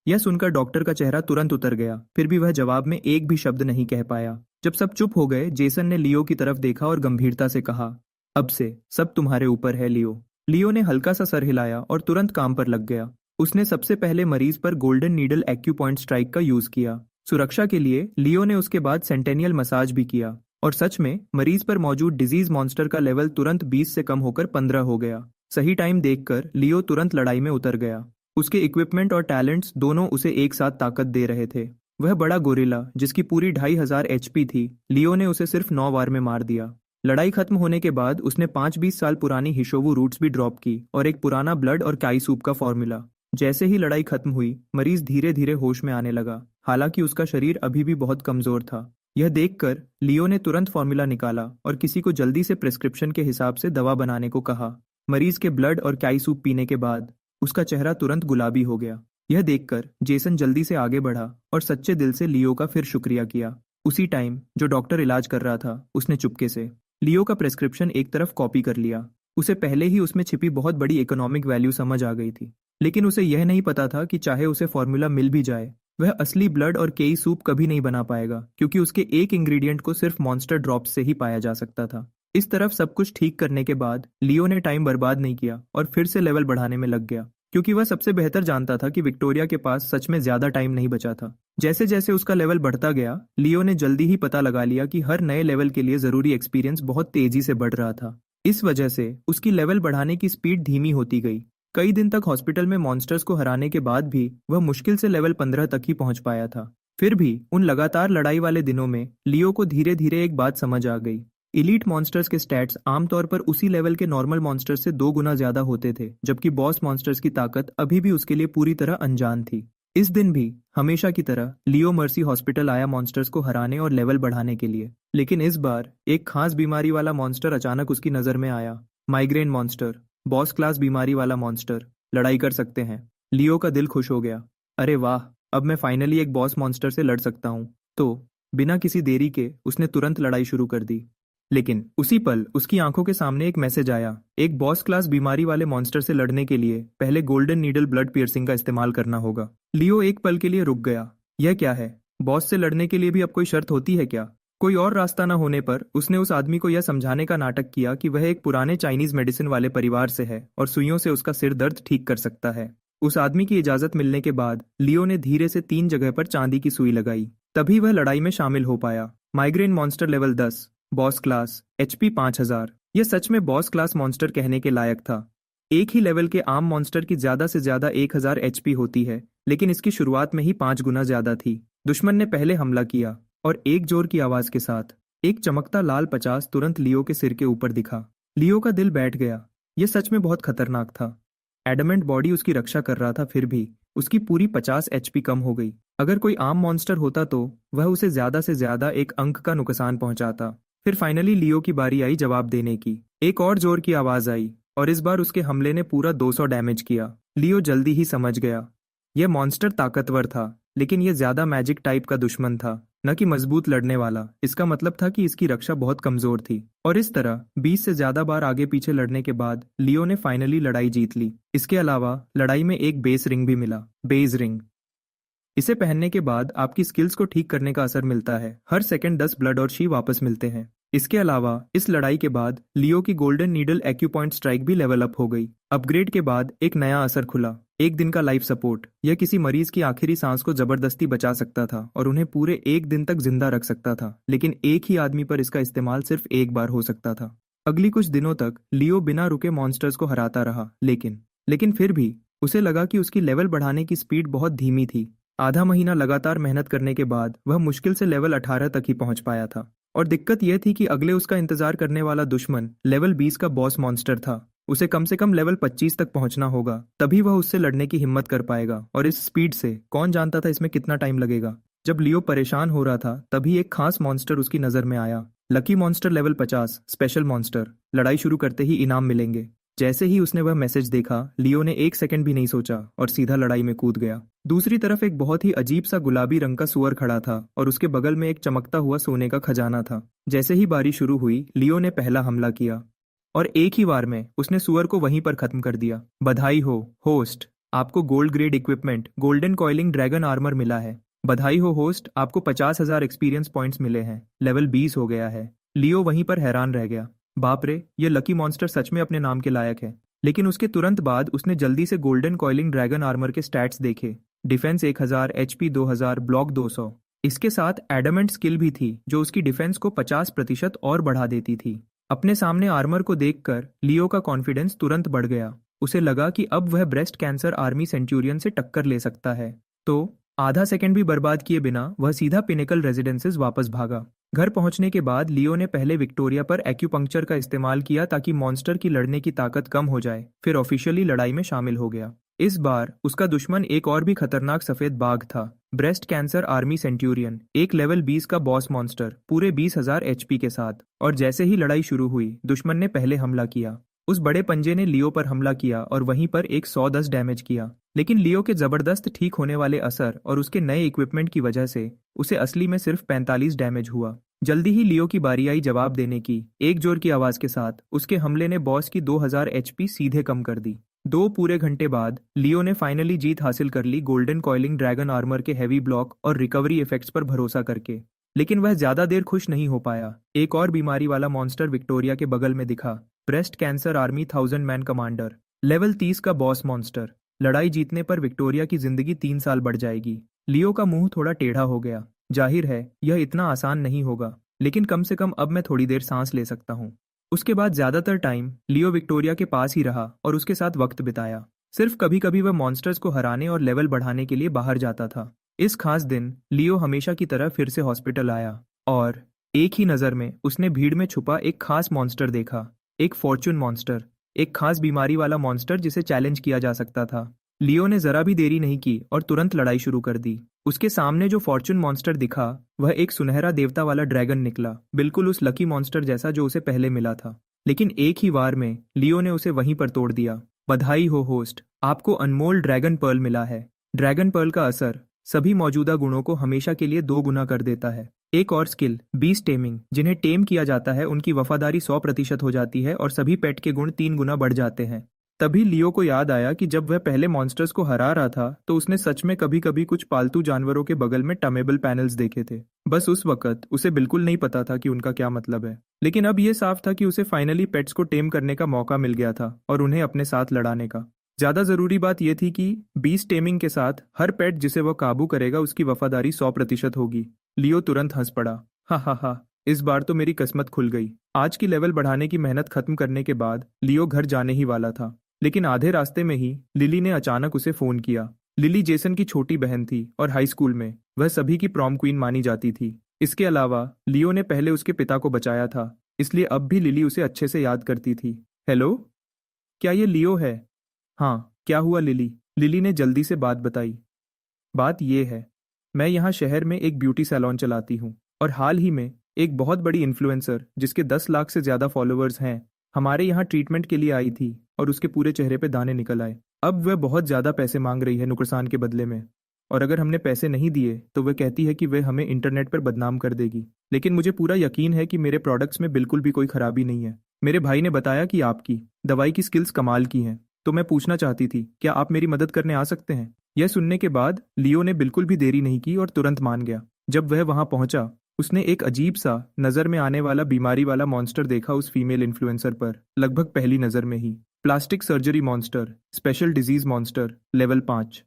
यह सुनकर डॉक्टर का चेहरा तुरंत उतर गया, फिर भी वह जवाब में एक भी शब्द नहीं कह पाया। जब सब चुप हो गए, जेसन ने लियो की तरफ देखा और गंभीरता से कहा, अब से सब तुम्हारे ऊपर है लियो। लियो ने हल्का सा सर हिलाया और तुरंत काम पर लग गया। उसने सबसे पहले मरीज पर गोल्डन नीडल एक्यूपॉइंट स्ट्राइक का यूज किया। सुरक्षा के लिए लियो ने उसके बाद सेंटेनियल मसाज भी किया, और सच में मरीज पर मौजूद डिजीज मॉन्स्टर का लेवल तुरंत 20 से कम होकर 15 हो गया। सही टाइम देखकर लियो तुरंत लड़ाई में उतर गया। उसके इक्विपमेंट और टैलेंट्स दोनों उसे एक साथ ताकत दे रहे थे। वह बड़ा गोरिल्ला जिसकी पूरी 2500 एचपी थी, लियो ने उसे सिर्फ 9 वार में मार दिया। लड़ाई खत्म होने के बाद उसने 5-20 साल पुरानी हिशोवु रूट्स भी ड्रॉप की और एक पुराना ब्लड और काई सूप का फॉर्मूला। जैसे ही लड़ाई खत्म हुई, मरीज धीरे धीरे होश में आने लगा, हालांकि उसका शरीर अभी भी बहुत कमजोर था। यह देखकर लियो ने तुरंत फॉर्मूला निकाला और किसी को जल्दी से प्रिस्क्रिप्शन के हिसाब से दवा बनाने को कहा। मरीज के ब्लड और काई सूप पीने के बाद उसका चेहरा तुरंत गुलाबी हो गया। यह देखकर जेसन जल्दी से आगे बढ़ा और सच्चे दिल से लियो का फिर शुक्रिया किया। उसी टाइम जो डॉक्टर इलाज कर रहा था, उसने चुपके से लियो का प्रिस्क्रिप्शन एक तरफ कॉपी कर लिया। उसे पहले ही उसमें छिपी बहुत बड़ी इकोनॉमिक वैल्यू समझ आ गई थी, लेकिन उसे यह नहीं पता था कि चाहे उसे फॉर्मूला मिल भी जाए, वह असली ब्लड और केई सूप कभी नहीं बना पाएगा, क्योंकि उसके एक इंग्रेडिएंट को सिर्फ मॉन्स्टर ड्रॉप्स से ही पाया जा सकता था। इस तरफ सब कुछ ठीक करने के बाद लियो ने टाइम बर्बाद नहीं किया और फिर से लेवल बढ़ाने में लग गया, क्योंकि वह सबसे बेहतर जानता था कि विक्टोरिया के पास सच में ज्यादा टाइम नहीं बचा था। जैसे जैसे उसका लेवल बढ़ता गया, लियो ने जल्दी ही पता लगा लिया कि हर नए लेवल के लिए जरूरी एक्सपीरियंस बहुत तेजी से बढ़ रहा था। इस वजह से उसकी लेवल बढ़ाने की स्पीड धीमी होती गई। कई दिन तक हॉस्पिटल में मॉन्स्टर्स को हराने के बाद भी वह मुश्किल से लेवल 15 तक ही पहुंच पाया था। फिर भी उन लगातार लड़ाई वाले दिनों में लियो को धीरे धीरे एक बात समझ आ गई। इलीट मॉन्स्टर्स के स्टैट्स आमतौर पर उसी लेवल के नॉर्मल मॉन्स्टर्स से 2 गुना ज्यादा होते थे, जबकि बॉस मॉन्स्टर्स की ताकत अभी भी उसके लिए पूरी तरह अनजान थी। इस दिन भी हमेशा की तरह लियो मर्सी हॉस्पिटल आया मॉन्स्टर्स को हराने और लेवल बढ़ाने के लिए। लेकिन इस बार एक खास बीमारी वाला मॉन्स्टर अचानक उसकी नजर में आया। माइग्रेन मॉन्स्टर, बॉस क्लास बीमारी वाला मॉन्स्टर। लड़ाई कर सकते हैं। लियो का दिल खुश हो गया। अरे वाह, अब मैं फाइनली एक बॉस मॉन्स्टर से लड़ सकता हूँ। तो बिना किसी देरी के उसने तुरंत लड़ाई शुरू कर दी। लेकिन उसी पल उसकी आंखों के सामने एक मैसेज आया। एक बॉस क्लास बीमारी वाले मॉन्स्टर से लड़ने के लिए पहले गोल्डन नीडल ब्लड पियर्सिंग का इस्तेमाल करना होगा। लियो एक पल के लिए रुक गया। यह क्या है? बॉस से लड़ने के लिए भी अब कोई शर्त होती है क्या? कोई और रास्ता न होने पर उसने उस आदमी को यह समझाने का नाटक किया कि वह एक पुराने चाइनीज मेडिसिन वाले परिवार से है और सुइयों से उसका सिर दर्द ठीक कर सकता है। उस आदमी की इजाजत मिलने के बाद लियो ने धीरे से 3 जगह पर चांदी की सुई लगाई। तभी वह लड़ाई में शामिल हो पाया। Migraine monster level 10, boss class, HP 5000। यह सच में बॉस क्लास मॉन्स्टर कहने के लायक था। एक ही लेवल के आम मॉन्स्टर की ज्यादा से ज्यादा 1000 एचपी होती है, लेकिन इसकी शुरुआत में ही 5 गुना ज्यादा थी। दुश्मन ने पहले हमला किया और एक जोर की आवाज के साथ एक चमकता लाल 50 तुरंत लियो के सिर के ऊपर दिखा। लियो का दिल बैठ गया। यह सच में बहुत खतरनाक था। एडमेंट बॉडी उसकी रक्षा कर रहा था, फिर भी उसकी पूरी 50 एचपी कम हो गई। अगर कोई आम मॉन्स्टर होता तो वह उसे ज्यादा से ज्यादा एक अंक का नुकसान पहुंचाता। फिर फाइनली लियो की बारी आई जवाब देने की। एक और जोर की आवाज आई और इस बार उसके हमले ने पूरा 200 डैमेज किया। लियो जल्दी ही समझ गया। यह मॉन्स्टर ताकतवर था, लेकिन यह ज्यादा मैजिक टाइप का दुश्मन था, न कि मजबूत लड़ने वाला। इसका मतलब था कि इसकी रक्षा बहुत कमजोर थी। और इस तरह 20 से ज्यादा बार आगे पीछे लड़ने के बाद लियो ने फाइनली लड़ाई जीत ली। इसके अलावा लड़ाई में एक बेस रिंग भी मिला, बेस रिंग। इसे पहनने के बाद आपकी स्किल्स को ठीक करने का असर मिलता है। हर सेकंड 10 ब्लड और शी वापस मिलते हैं। इसके अलावा इस लड़ाई के बाद लियो की गोल्डन नीडल एक्यूपॉइंट स्ट्राइक भी लेवल अप हो गई। अपग्रेड के बाद एक नया असर खुला, 1 दिन का लाइफ सपोर्ट। यह किसी मरीज की आखिरी सांस को जबरदस्ती बचा सकता था और उन्हें पूरे 1 दिन तक जिंदा रख सकता था, लेकिन एक ही आदमी पर इसका इस्तेमाल सिर्फ एक बार हो सकता था। अगली कुछ दिनों तक लियो बिना रुके मॉन्स्टर्स को हराता रहा, लेकिन फिर भी उसे लगा कि उसकी लेवल बढ़ाने की स्पीड बहुत धीमी थी। आधा महीना लगातार मेहनत करने के बाद वह मुश्किल से लेवल 18 तक ही पहुंच पाया था। और दिक्कत यह थी कि अगले उसका इंतजार करने वाला दुश्मन लेवल 20 का बॉस मॉन्स्टर था। उसे कम से कम लेवल 25 तक पहुंचना होगा, तभी वह उससे लड़ने की हिम्मत कर पाएगा। और इस स्पीड से कौन जानता था इसमें कितना टाइम लगेगा। जब लियो परेशान हो रहा था, तभी एक खास मॉन्स्टर उसकी नजर में आया। Lucky monster level 50, special monster. लड़ाई शुरू करते ही इनाम मिलेंगे। जैसे ही उसने वह मैसेज देखा, लियो ने एक सेकंड भी नहीं सोचा और सीधा लड़ाई में कूद गया। दूसरी तरफ एक बहुत ही अजीब सा गुलाबी रंग का सुअर खड़ा था और उसके बगल में एक चमकता हुआ सोने का खजाना था। जैसे ही बारी शुरू हुई, लियो ने पहला हमला किया और एक ही वार में उसने सुअर को वहीं पर खत्म कर दिया। बधाई हो होस्ट, आपको gold grade equipment golden coiling dragon armour मिला है। बधाई हो होस्ट, आपको 50,000 एक्सपीरियंस पॉइंट्स मिले हैं। लेवल 20 हो गया है। लियो वहीं पर हैरान रह गया। बाप रे, ये लकी मॉन्स्टर सच में अपने नाम के लायक है। लेकिन उसके तुरंत बाद उसने जल्दी से गोल्डन कॉइलिंग ड्रैगन आर्मर के स्टैट्स देखे। Defence 1000, HP 2000, block 200। इसके साथ एडमेंट स्किल भी थी जो उसकी डिफेंस को 50% और बढ़ा देती थी। अपने सामने आर्मर को देखकर लियो का कॉन्फिडेंस तुरंत बढ़ गया। उसे लगा कि अब वह ब्रेस्ट कैंसर आर्मी सेंचुरियन से टक्कर ले सकता है। तो आधा सेकंड भी बर्बाद किए बिना वह सीधा पिनेकल रेजिडेंसेस वापस भागा। घर पहुंचने के बाद लियो ने पहले विक्टोरिया पर एक्यूपंक्चर का इस्तेमाल किया ताकि मॉन्स्टर की लड़ने की ताकत कम हो जाए, फिर ऑफिशियली लड़ाई में शामिल हो गया। इस बार उसका दुश्मन एक और भी खतरनाक सफेद बाघ था, ब्रेस्ट कैंसर आर्मी सेंट्यूरियन, एक लेवल 20 का बॉस मॉन्स्टर, पूरे 20,000 एचपी के साथ। और जैसे ही लड़ाई शुरू हुई, दुश्मन ने पहले हमला किया। उस बड़े पंजे ने लियो पर हमला किया और वहीं पर एक 110 डैमेज किया। लेकिन लियो के जबरदस्त ठीक होने वाले असर और उसके नए इक्विपमेंट की वजह से उसे असली में सिर्फ 45 डैमेज हुआ। जल्दी ही लियो की बारी आई जवाब देने की। एक जोर की आवाज के साथ उसके हमले ने बॉस की 2000 एचपी सीधे कम कर दी। 2 पूरे घंटे बाद लियो ने फाइनली जीत हासिल कर ली गोल्डन कॉइलिंग ड्रैगन आर्मर के हैवी ब्लॉक और रिकवरी इफेक्ट्स पर भरोसा करके। लेकिन वह ज्यादा देर खुश नहीं हो पाया। एक और बीमारी वाला मॉन्स्टर विक्टोरिया के बगल में दिखा, breast cancer army 1000 man commander, level 30 का बॉस मॉन्स्टर। लड़ाई जीतने पर विक्टोरिया की जिंदगी 3 साल बढ़ जाएगी। लियो का मुंह थोड़ा टेढ़ा हो गया। जाहिर है यह इतना आसान नहीं होगा, लेकिन कम से कम अब मैं थोड़ी देर सांस ले सकता हूँ। उसके बाद ज्यादातर टाइम लियो विक्टोरिया के पास ही रहा और उसके साथ वक्त बिताया। सिर्फ कभी कभी वह मॉन्स्टर्स को हराने और लेवल बढ़ाने के लिए बाहर जाता था। इस खास दिन लियो हमेशा की तरह फिर से हॉस्पिटल आया और एक ही नज़र में उसने भीड़ में छुपा एक खास मॉन्स्टर देखा, एक फॉर्चून मॉन्स्टर, एक खास बीमारी वाला मॉन्स्टर जिसे चैलेंज किया जा सकता था। लियो ने जरा भी देरी नहीं की और तुरंत लड़ाई शुरू कर दी। उसके सामने जो फॉर्चून मॉन्स्टर दिखा वह एक सुनहरा देवता वाला ड्रैगन निकला, बिल्कुल उस लकी मॉन्स्टर जैसा जो उसे पहले मिला था। लेकिन एक ही वार में लियो ने उसे वहीं पर तोड़ दिया। बधाई हो होस्ट, आपको अनमोल ड्रैगन पर्ल मिला है। ड्रैगन पर्ल का असर सभी मौजूदा गुणों को हमेशा के लिए 2 गुना कर देता है। एक और स्किल बीस्ट टेमिंग, जिन्हें टेम किया जाता है उनकी वफादारी 100% हो जाती है और सभी पेट के गुण 3 गुना बढ़ जाते हैं। तभी लियो को याद आया कि जब वह पहले मॉन्स्टर्स को हरा रहा था तो उसने सच में कभी कभी कुछ पालतू जानवरों के बगल में टमेबल पैनल्स देखे थे। बस उस वक्त उसे बिल्कुल नहीं पता था कि उनका क्या मतलब है। लेकिन अब यह साफ था कि उसे फाइनली पेट्स को टेम करने का मौका मिल गया था और उन्हें अपने साथ लड़ाने का। ज्यादा जरूरी बात यह थी कि बीस्ट टेमिंग के साथ हर पेट जिसे वह काबू करेगा उसकी वफादारी 100% होगी। लियो तुरंत हंस पड़ा। हा हा हा, इस बार तो मेरी किस्मत खुल गई। आज की लेवल बढ़ाने की मेहनत खत्म करने के बाद लियो घर जाने ही वाला था, लेकिन आधे रास्ते में ही लिली ने अचानक उसे फोन किया। लिली जेसन की छोटी बहन थी और हाई स्कूल में वह सभी की प्रॉम क्वीन मानी जाती थी। इसके अलावा लियो ने पहले उसके पिता को बचाया था, इसलिए अब भी लिली उसे अच्छे से याद करती थी। हेलो, क्या ये लियो है? हाँ, क्या हुआ लिली? लिली ने जल्दी से बात बताई। बात ये है, मैं यहाँ शहर में एक ब्यूटी सैलून चलाती हूँ और हाल ही में एक बहुत बड़ी इन्फ्लुएंसर जिसके 10 लाख से ज्यादा फॉलोअर्स हैं हमारे यहाँ ट्रीटमेंट के लिए आई थी और उसके पूरे चेहरे पे दाने निकल आए। अब वह बहुत ज्यादा पैसे मांग रही है नुकसान के बदले में, और अगर हमने पैसे नहीं दिए तो वह कहती है कि वह हमें इंटरनेट पर बदनाम कर देगी। लेकिन मुझे पूरा यकीन है कि मेरे प्रोडक्ट्स में बिल्कुल भी कोई खराबी नहीं है। मेरे भाई ने बताया कि आपकी दवाई की स्किल्स कमाल की हैं, तो मैं पूछना चाहती थी क्या आप मेरी मदद करने आ सकते हैं? यह सुनने के बाद लियो ने बिल्कुल भी देरी नहीं की और तुरंत मान गया। जब वह वहां पहुंचा उसने एक अजीब सा नजर में आने वाला बीमारी वाला मॉन्स्टर देखा उस फीमेल इन्फ्लुएंसर पर, लगभग पहली नजर में ही। Plastic surgery monster, special disease monster, level 5।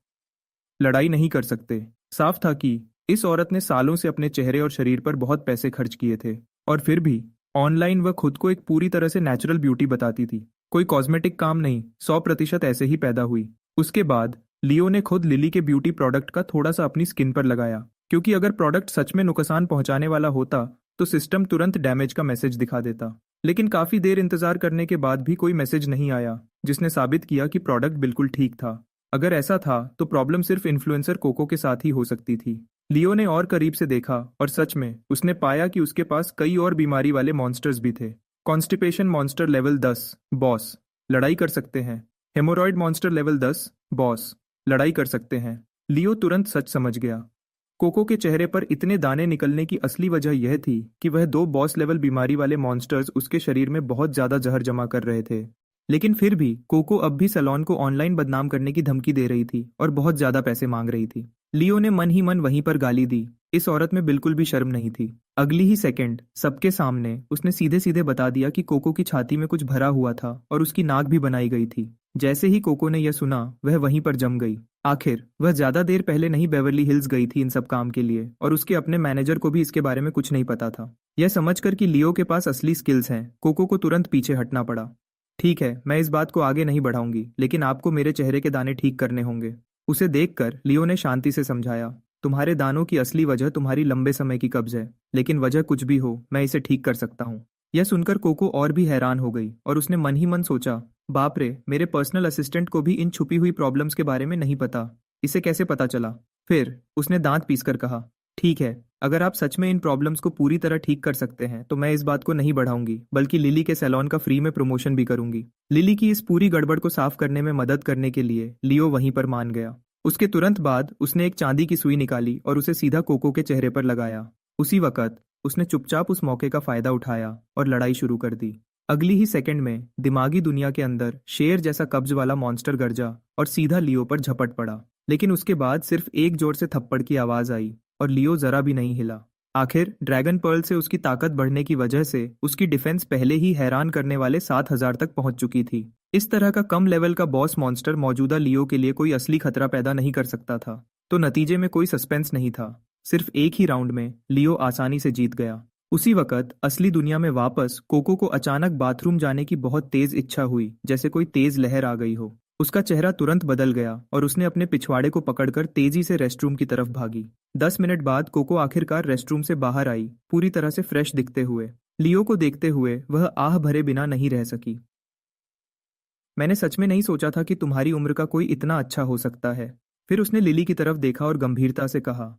लड़ाई नहीं कर सकते। साफ था कि इस औरत ने सालों से अपने चेहरे और शरीर पर बहुत पैसे खर्च किए थे और फिर भी ऑनलाइन वह खुद को एक पूरी तरह से नेचुरल ब्यूटी बताती थी। कोई कॉस्मेटिक काम नहीं, 100% ऐसे ही पैदा हुई। उसके बाद लियो ने खुद लिली के ब्यूटी प्रोडक्ट का थोड़ा सा अपनी स्किन पर लगाया, क्योंकि अगर प्रोडक्ट सच में नुकसान पहुंचाने वाला होता तो सिस्टम तुरंत डैमेज का मैसेज दिखा देता। लेकिन काफी देर इंतजार करने के बाद भी कोई मैसेज नहीं आया, जिसने साबित किया कि प्रोडक्ट बिल्कुल ठीक था। अगर ऐसा था तो प्रॉब्लम सिर्फ इन्फ्लुएंसर कोको के साथ ही हो सकती थी। लियो ने और करीब से देखा और सच में उसने पाया कि उसके पास कई और बीमारी वाले मॉन्स्टर्स भी थे। कॉन्स्टिपेशन मॉन्स्टर लेवल 10, बॉस, लड़ाई कर सकते हैं। हेमोरॉइड मॉन्स्टर लेवल 10, बॉस। लड़ाई कर सकते हैं। लियो तुरंत सच समझ गया। कोको के चेहरे पर इतने दाने निकलने की असली वजह यह थी कि वह दो बॉस लेवल बीमारी वाले मॉन्स्टर्स उसके शरीर में बहुत ज्यादा जहर जमा कर रहे थे। लेकिन फिर भी कोको अब भी सैलॉन को ऑनलाइन बदनाम करने की धमकी दे रही थी और बहुत ज्यादा पैसे मांग रही थी। लियो ने मन ही मन वहीं पर गाली दी। इस औरत में बिल्कुल भी शर्म नहीं थी। अगली ही सेकंड सबके सामने उसने सीधे सीधे बता दिया कि कोको की छाती में कुछ भरा हुआ था और उसकी नाक भी बनाई गई थी। जैसे ही कोको ने यह सुना वह वहीं पर जम गई। आखिर वह ज्यादा देर पहले नहीं बेवर्ली हिल्स गई थी इन सब काम के लिए, और उसके अपने मैनेजर को भी इसके बारे में कुछ नहीं पता था। यह समझकर कि लियो के पास असली स्किल्स हैं, कोको को तुरंत पीछे हटना पड़ा। ठीक है, मैं इस बात को आगे नहीं बढ़ाऊंगी, लेकिन आपको मेरे चेहरे के दाने ठीक करने होंगे। उसे देखकर लियो ने शांति से समझाया, तुम्हारे दानों की असली वजह तुम्हारी लंबे समय की कब्ज है, लेकिन वजह कुछ भी हो मैं इसे ठीक कर सकता हूँ। यह सुनकर कोको और भी हैरान हो गई और उसने मन ही मन सोचा, बाप रे, मेरे पर्सनल असिस्टेंट को भी इन छुपी हुई प्रॉब्लम्स के बारे में नहीं पता। इसे कैसे पता चला? फिर उसने दांत पीसकर कहा, ठीक है, अगर आप सच में इन प्रॉब्लम्स को पूरी तरह ठीक कर सकते हैं तो मैं इस बात को नहीं बढ़ाऊंगी, बल्कि लिली के सैलून का फ्री में प्रमोशन भी करूंगी। लिली की इस पूरी गड़बड़ को साफ करने में मदद करने के लिए लियो वहीं पर मान गया। उसके तुरंत बाद उसने एक चांदी की सुई निकाली और उसे सीधा कोको के चेहरे पर लगाया। उसी वक्त उसने चुपचाप उस मौके का फायदा उठाया और लड़ाई शुरू कर दी। अगली ही सेकंड में दिमागी दुनिया के अंदर शेर जैसा कब्ज वाला मॉन्स्टर गरजा और सीधा लियो पर झपट पड़ा। लेकिन उसके बाद सिर्फ एक जोर से थप्पड़ की आवाज आई और लियो जरा भी नहीं हिला। आखिर ड्रैगन पर्ल से उसकी ताकत बढ़ने की वजह से उसकी डिफेंस पहले ही हैरान करने वाले 7,000 तक पहुंच चुकी थी। इस तरह का कम लेवल का बॉस मॉन्स्टर मौजूदा लियो के लिए कोई असली खतरा पैदा नहीं कर सकता था, तो नतीजे में कोई सस्पेंस नहीं था। सिर्फ एक ही राउंड में लियो आसानी से जीत गया। उसी वक्त असली दुनिया में वापस कोको को अचानक बाथरूम जाने की बहुत तेज इच्छा हुई, जैसे कोई तेज लहर आ गई हो। उसका चेहरा तुरंत बदल गया और उसने अपने पिछवाड़े को पकड़कर तेजी से रेस्टरूम की तरफ भागी। 10 मिनट बाद कोको आखिरकार रेस्टरूम से बाहर आई, पूरी तरह से फ्रेश दिखते हुए। लियो को देखते हुए वह आह भरे बिना नहीं रह सकी। मैंने सच में नहीं सोचा था कि तुम्हारी उम्र का कोई इतना अच्छा हो सकता है। फिर उसने लिली की तरफ देखा और गंभीरता से कहा,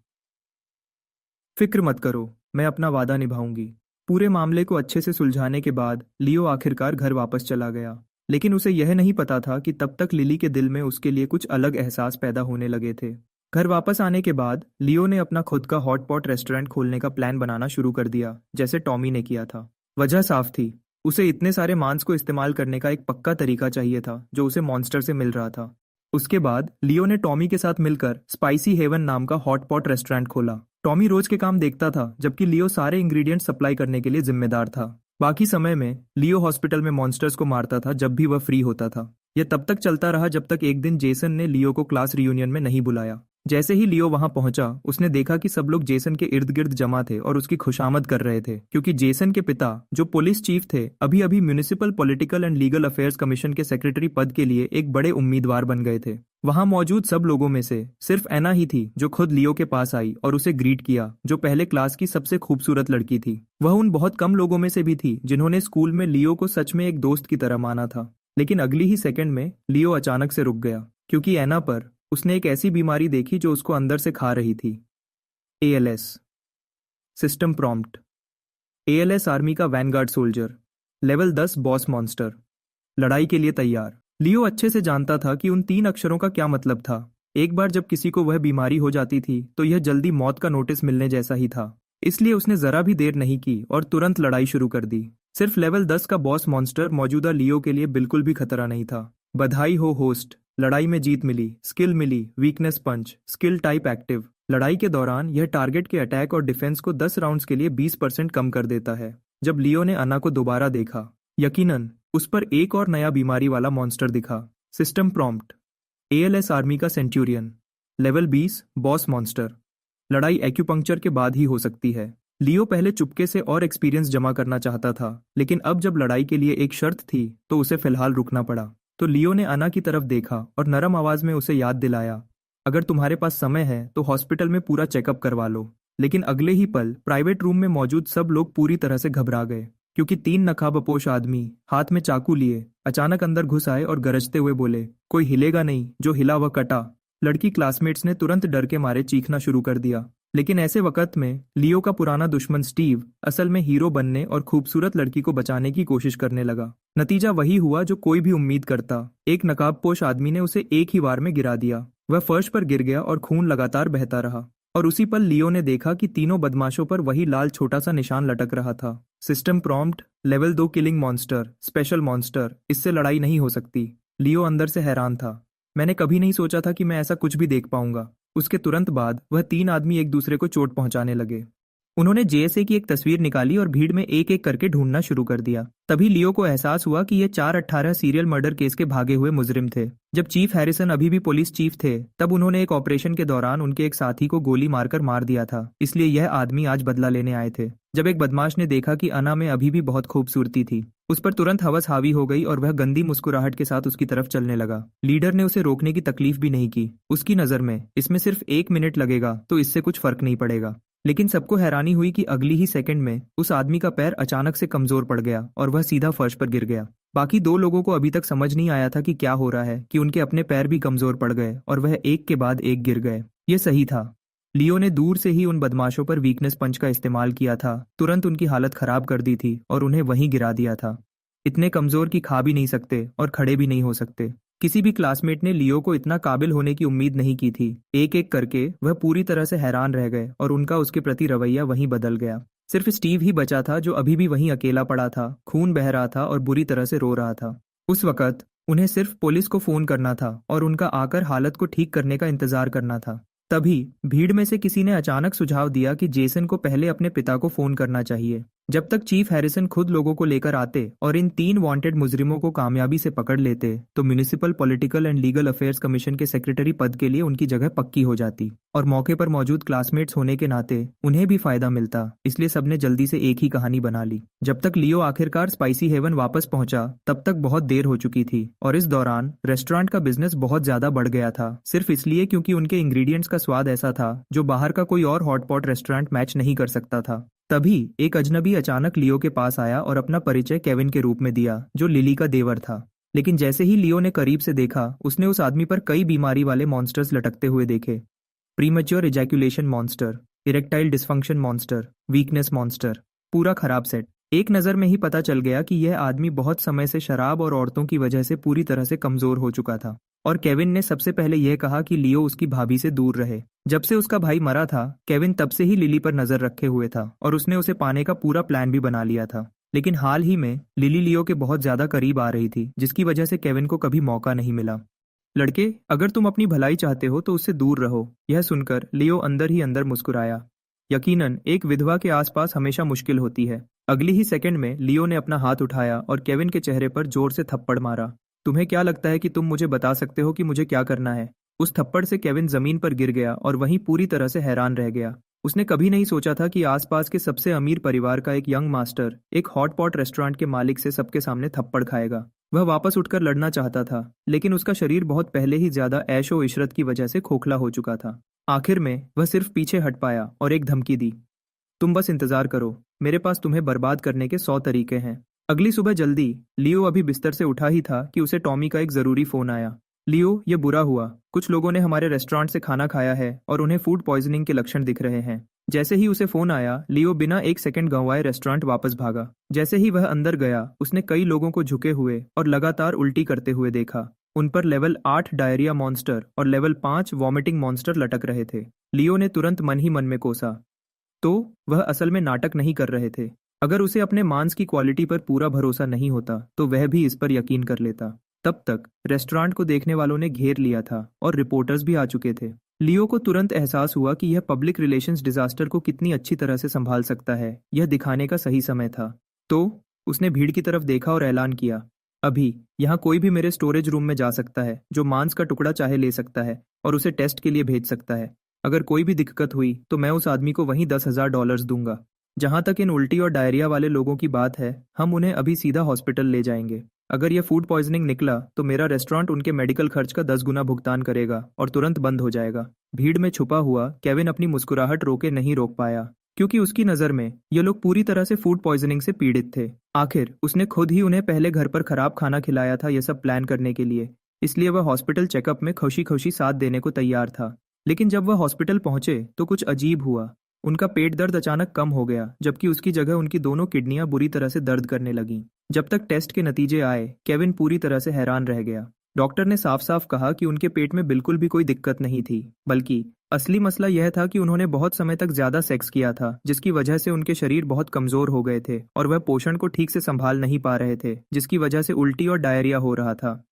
फिक्र मत करो, मैं अपना वादा निभाऊंगी। पूरे मामले को अच्छे से सुलझाने के बाद लियो आखिरकार घर वापस चला गया। लेकिन उसे यह नहीं पता था कि तब तक लिली के दिल में उसके लिए कुछ अलग एहसास पैदा होने लगे थे। घर वापस आने के बाद लियो ने अपना खुद का हॉटपॉट रेस्टोरेंट खोलने का प्लान बनाना शुरू कर दिया, जैसे टॉमी ने किया था। वजह साफ थी, उसे इतने सारे मांस को इस्तेमाल करने का एक पक्का तरीका चाहिए था जो उसे मॉन्स्टर से मिल रहा था। उसके बाद लियो ने टॉमी के साथ मिलकर स्पाइसी हेवन नाम का हॉटपॉट रेस्टोरेंट खोला। टॉमी रोज के काम देखता था, जबकि लियो सारे इंग्रेडिएंट सप्लाई करने के लिए जिम्मेदार था। बाकी समय में लियो हॉस्पिटल में मॉन्स्टर्स को मारता था जब भी वह फ्री होता था। यह तब तक चलता रहा जब तक एक दिन जेसन ने लियो को क्लास रियूनियन में नहीं बुलाया। जैसे ही लियो वहां पहुंचा, उसने देखा कि सब लोग जेसन के इर्द गिर्द जमा थे और उसकी खुशामद कर रहे थे, क्योंकि जेसन के पिता, जो पुलिस चीफ थे, अभी अभी municipal political and legal affairs commission के सेक्रेटरी पद के लिए एक बड़े उम्मीदवार बन गए थे। वहां मौजूद सब लोगों में से सिर्फ एना ही थी जो खुद लियो के पास आई और उसे ग्रीट किया, जो पहले क्लास की सबसे खूबसूरत लड़की थी। वह उन बहुत कम लोगों में से भी थी जिन्होंने स्कूल में लियो को सच में एक दोस्त की तरह माना था। लेकिन अगली ही सेकंड में लियो अचानक से रुक गया, क्योंकि एना पर उसने एक ऐसी बीमारी देखी जो उसको अंदर से खा रही थी। ALS, system prompt. ALS army का vanguard soldier, level 10 boss monster, लड़ाई के लिए तैयार। लियो अच्छे से जानता था कि उन 3 अक्षरों का क्या मतलब था। एक बार जब किसी को वह बीमारी हो जाती थी तो यह जल्दी मौत का नोटिस मिलने जैसा ही था। इसलिए उसने जरा भी देर नहीं की और तुरंत लड़ाई शुरू कर दी। सिर्फ लेवल 10 का बॉस मॉन्स्टर मौजूदा लियो के लिए बिल्कुल भी खतरा नहीं था। बधाई हो होस्ट, लड़ाई में जीत मिली, स्किल मिली, वीकनेस पंच, स्किल टाइप एक्टिव। लड़ाई के दौरान यह टारगेट के अटैक और डिफेंस को 10 राउंड्स के लिए 20% कम कर देता है। जब लियो ने अन्ना को दोबारा देखा, यकीनन उस पर एक और नया बीमारी वाला मॉन्स्टर दिखा। सिस्टम प्रॉम्प्ट, ALS आर्मी का सेंचुरियन, लेवल 20 बॉस मॉन्स्टर। लड़ाई एक्यूपंक्चर के बाद ही हो सकती है। लियो पहले चुपके से और एक्सपीरियंस जमा करना चाहता था, लेकिन अब जब लड़ाई के लिए एक शर्त थी तो उसे फिलहाल रुकना पड़ा। तो लियो ने अन्ना की तरफ देखा और नरम आवाज में उसे याद दिलाया, अगर तुम्हारे पास समय है तो हॉस्पिटल में पूरा चेकअप करवा लो। लेकिन अगले ही पल प्राइवेट रूम में मौजूद सब लोग पूरी तरह से घबरा गए, क्योंकि 3 नकाबपोश आदमी हाथ में चाकू लिए अचानक अंदर घुस आए और गरजते हुए बोले, कोई हिलेगा नहीं, जो हिला वह कटा। लड़की क्लासमेट्स ने तुरंत डर के मारे चीखना शुरू कर दिया। लेकिन ऐसे वक्त में लियो का पुराना दुश्मन स्टीव असल में हीरो बनने और खूबसूरत लड़की को बचाने की कोशिश करने लगा। नतीजा वही हुआ जो कोई भी उम्मीद करता। एक नकाबपोश आदमी ने उसे एक ही वार में गिरा दिया। वह फर्श पर गिर गया और खून लगातार बहता रहा। और उसी पल लियो ने देखा कि तीनों बदमाशों पर वही लाल छोटा सा निशान लटक रहा था। System prompt, level 2 killing monster, special monster, इससे लड़ाई नहीं हो सकती। लियो अंदर से हैरान था। मैंने कभी नहीं सोचा था कि मैं ऐसा कुछ भी देख पाऊंगा। उसके तुरंत बाद वह तीन आदमी एक दूसरे को चोट पहुंचाने लगे। उन्होंने जेएसए की एक तस्वीर निकाली और भीड़ में एक एक करके ढूंढना शुरू कर दिया। तभी लियो को एहसास हुआ कि ये 418 सीरियल मर्डर केस के भागे हुए मुजरिम थे। जब चीफ हैरिसन अभी भी पुलिस चीफ थे, तब उन्होंने एक ऑपरेशन के दौरान उनके एक साथी को गोली मारकर मार दिया था। इसलिए यह आदमी आज बदला लेने आए थे। जब एक बदमाश ने देखा कि अना में अभी भी बहुत खूबसूरती थी, उस पर तुरंत हवस हावी हो गई और वह गंदी मुस्कुराहट के साथ उसकी तरफ चलने लगा। लीडर ने उसे रोकने की तकलीफ भी नहीं की। उसकी नजर में इसमें सिर्फ 1 मिनट लगेगा तो इससे कुछ फर्क नहीं पड़ेगा। लेकिन सबको हैरानी हुई कि अगली ही सेकंड में उस आदमी का पैर अचानक से कमजोर पड़ गया और वह सीधा फर्श पर गिर गया। बाकी दो लोगों को अभी तक समझ नहीं आया था कि क्या हो रहा है कि उनके अपने पैर भी कमजोर पड़ गए और वह एक के बाद एक गिर गए। यह सही था। लियो ने दूर से ही उन बदमाशों पर वीकनेस पंच का इस्तेमाल किया था, तुरंत उनकी हालत खराब कर दी थी और उन्हें वहीं गिरा दिया था। इतने कमजोर कि खा भी नहीं सकते और खड़े भी नहीं हो सकते। किसी भी क्लासमेट ने लियो को इतना काबिल होने की उम्मीद नहीं की थी। एक एक करके वह पूरी तरह से हैरान रह गए और उनका उसके प्रति रवैया वहीं बदल गया। सिर्फ स्टीव ही बचा था जो अभी भी वहीं अकेला पड़ा था, खून बह रहा था और बुरी तरह से रो रहा था। उस वक्त उन्हें सिर्फ पुलिस को फोन करना था और उनका आकर हालत को ठीक करने का इंतजार करना था। तभी भीड़ में से किसी ने अचानक सुझाव दिया कि जेसन को पहले अपने पिता को फोन करना चाहिए। जब तक चीफ हैरिसन खुद लोगों को लेकर आते और इन 3 वांटेड मुजरिमों को कामयाबी से पकड़ लेते, तो municipal political and legal affairs commission के सेक्रेटरी पद के लिए उनकी जगह पक्की हो जाती और मौके पर मौजूद क्लासमेट्स होने के नाते उन्हें भी फायदा मिलता। इसलिए सबने जल्दी से एक ही कहानी बना ली। जब तक लियो आखिरकार स्पाइसी हेवन वापस पहुंचा, तब तक बहुत देर हो चुकी थी और इस दौरान रेस्टोरेंट का बिजनेस बहुत ज्यादा बढ़ गया था, सिर्फ इसलिए क्योंकि उनके इंग्रेडिएंट्स का स्वाद ऐसा था जो बाहर का कोई और हॉटपॉट रेस्टोरेंट मैच नहीं कर सकता था। तभी एक अजनबी अचानक लियो के पास आया और अपना परिचय केविन के रूप में दिया, जो लिली का देवर था। लेकिन जैसे ही लियो ने करीब से देखा, उसने उस आदमी पर कई बीमारी वाले मॉन्स्टर्स लटकते हुए देखे। Premature ejaculation monster, erectile dysfunction monster, weakness monster, पूरा खराब सेट। एक नज़र में ही पता चल गया कि यह आदमी बहुत समय से शराब और औरतों की वजह से पूरी तरह से कमजोर हो चुका था। और केविन ने सबसे पहले यह कहा कि लियो उसकी भाभी से दूर रहे। जब से उसका भाई मरा था, केविन तब से ही लिली पर नजर रखे हुए था और उसने उसे पाने का पूरा प्लान भी बना लिया था। लेकिन हाल ही में लिली लियो के बहुत ज्यादा करीब आ रही थी, जिसकी वजह से केविन को कभी मौका नहीं मिला। लड़के, अगर तुम अपनी भलाई चाहते हो तो उससे दूर रहो। यह सुनकर लियो अंदर ही अंदर मुस्कुराया। यकीनन एक विधवा के आसपास हमेशा मुश्किल होती है। अगली ही सेकंड में लियो ने अपना हाथ उठाया और केविन के चेहरे पर जोर से थप्पड़ मारा। तुम्हें क्या लगता है कि तुम मुझे बता सकते हो कि मुझे क्या करना है? उस थप्पड़ से केविन जमीन पर गिर गया और वहीं पूरी तरह से हैरान रह गया। उसने कभी नहीं सोचा था कि आसपास के सबसे अमीर परिवार का एक यंग मास्टर एक हॉटपॉट रेस्टोरेंट के मालिक से सबके सामने थप्पड़ खाएगा। वह वापस उठकर लड़ना चाहता था, लेकिन उसका शरीर बहुत पहले ही ज्यादा ऐशो इशरत की वजह से खोखला हो चुका था। आखिर में वह सिर्फ पीछे हट पाया और एक धमकी दी, तुम बस इंतजार करो, मेरे पास तुम्हें बर्बाद करने के 100 तरीके हैं। अगली सुबह जल्दी लियो अभी बिस्तर से उठा ही था कि उसे टॉमी का एक जरूरी फोन आया। लियो, ये बुरा हुआ, कुछ लोगों ने हमारे रेस्टोरेंट से खाना खाया है और उन्हें फूड पॉइजनिंग के लक्षण दिख रहे हैं। जैसे ही उसे फोन आया, लियो बिना एक सेकंड गंवाए रेस्टोरेंट वापस भागा। जैसे ही वह अंदर गया, उसने कई लोगों को झुके हुए और लगातार उल्टी करते हुए देखा। उन पर लेवल 8 डायरिया मॉन्स्टर और लेवल 5 वॉमिटिंग मॉन्स्टर लटक रहे थे। लियो ने तुरंत मन ही मन में कोसा, तो वह असल में नाटक नहीं कर रहे थे। अगर उसे अपने मांस की क्वालिटी पर पूरा भरोसा नहीं होता तो वह भी इस पर यकीन कर लेता। तब तक रेस्टोरेंट को देखने वालों ने घेर लिया था और रिपोर्टर्स भी आ चुके थे। लियो को तुरंत एहसास हुआ कि यह पब्लिक रिलेशंस डिजास्टर को कितनी अच्छी तरह से संभाल सकता है, यह दिखाने का सही समय था। तो उसने भीड़ की तरफ देखा और ऐलान किया, अभी यहाँ कोई भी मेरे स्टोरेज रूम में जा सकता है, जो मांस का टुकड़ा चाहे ले सकता है और उसे टेस्ट के लिए भेज सकता है। अगर कोई भी दिक्कत हुई तो मैं उस आदमी को वहीं $10,000 दूंगा। जहां तक इन उल्टी और डायरिया वाले लोगों की बात है, हम उन्हें अभी सीधा हॉस्पिटल ले जाएंगे। अगर यह फूड पॉइजनिंग निकला तो मेरा रेस्टोरेंट उनके मेडिकल खर्च का 10 गुना भुगतान करेगा और तुरंत बंद हो जाएगा। भीड़ में छुपा हुआ केविन अपनी मुस्कुराहट रोके नहीं रोक पाया, क्योंकि उसकी नजर में ये लोग पूरी तरह से फूड पॉइजनिंग से पीड़ित थे। आखिर उसने खुद ही उन्हें पहले घर पर खराब खाना खिलाया था यह सब प्लान करने के लिए, इसलिए वह हॉस्पिटल चेकअप में खुशी खुशी साथ देने को तैयार था। लेकिन जब वह हॉस्पिटल पहुंचे तो कुछ अजीब हुआ। उनका पेट दर्द अचानक कम हो गया, जबकि उसकी जगह उनकी दोनों किडनियां बुरी तरह से दर्द करने लगीं। जब तक टेस्ट के नतीजे आए, केविन पूरी तरह से हैरान रह गया। डॉक्टर ने साफ साफ कहा कि उनके पेट में बिल्कुल भी कोई दिक्कत नहीं थी, बल्कि असली मसला यह था कि उन्होंने बहुत समय तक ज्यादा सेक्स किया था, जिसकी वजह से उनके शरीर बहुत कमजोर हो गए थे और वह पोषण को ठीक से संभाल नहीं पा रहे थे, जिसकी वजह से उल्टी और डायरिया हो रहा था।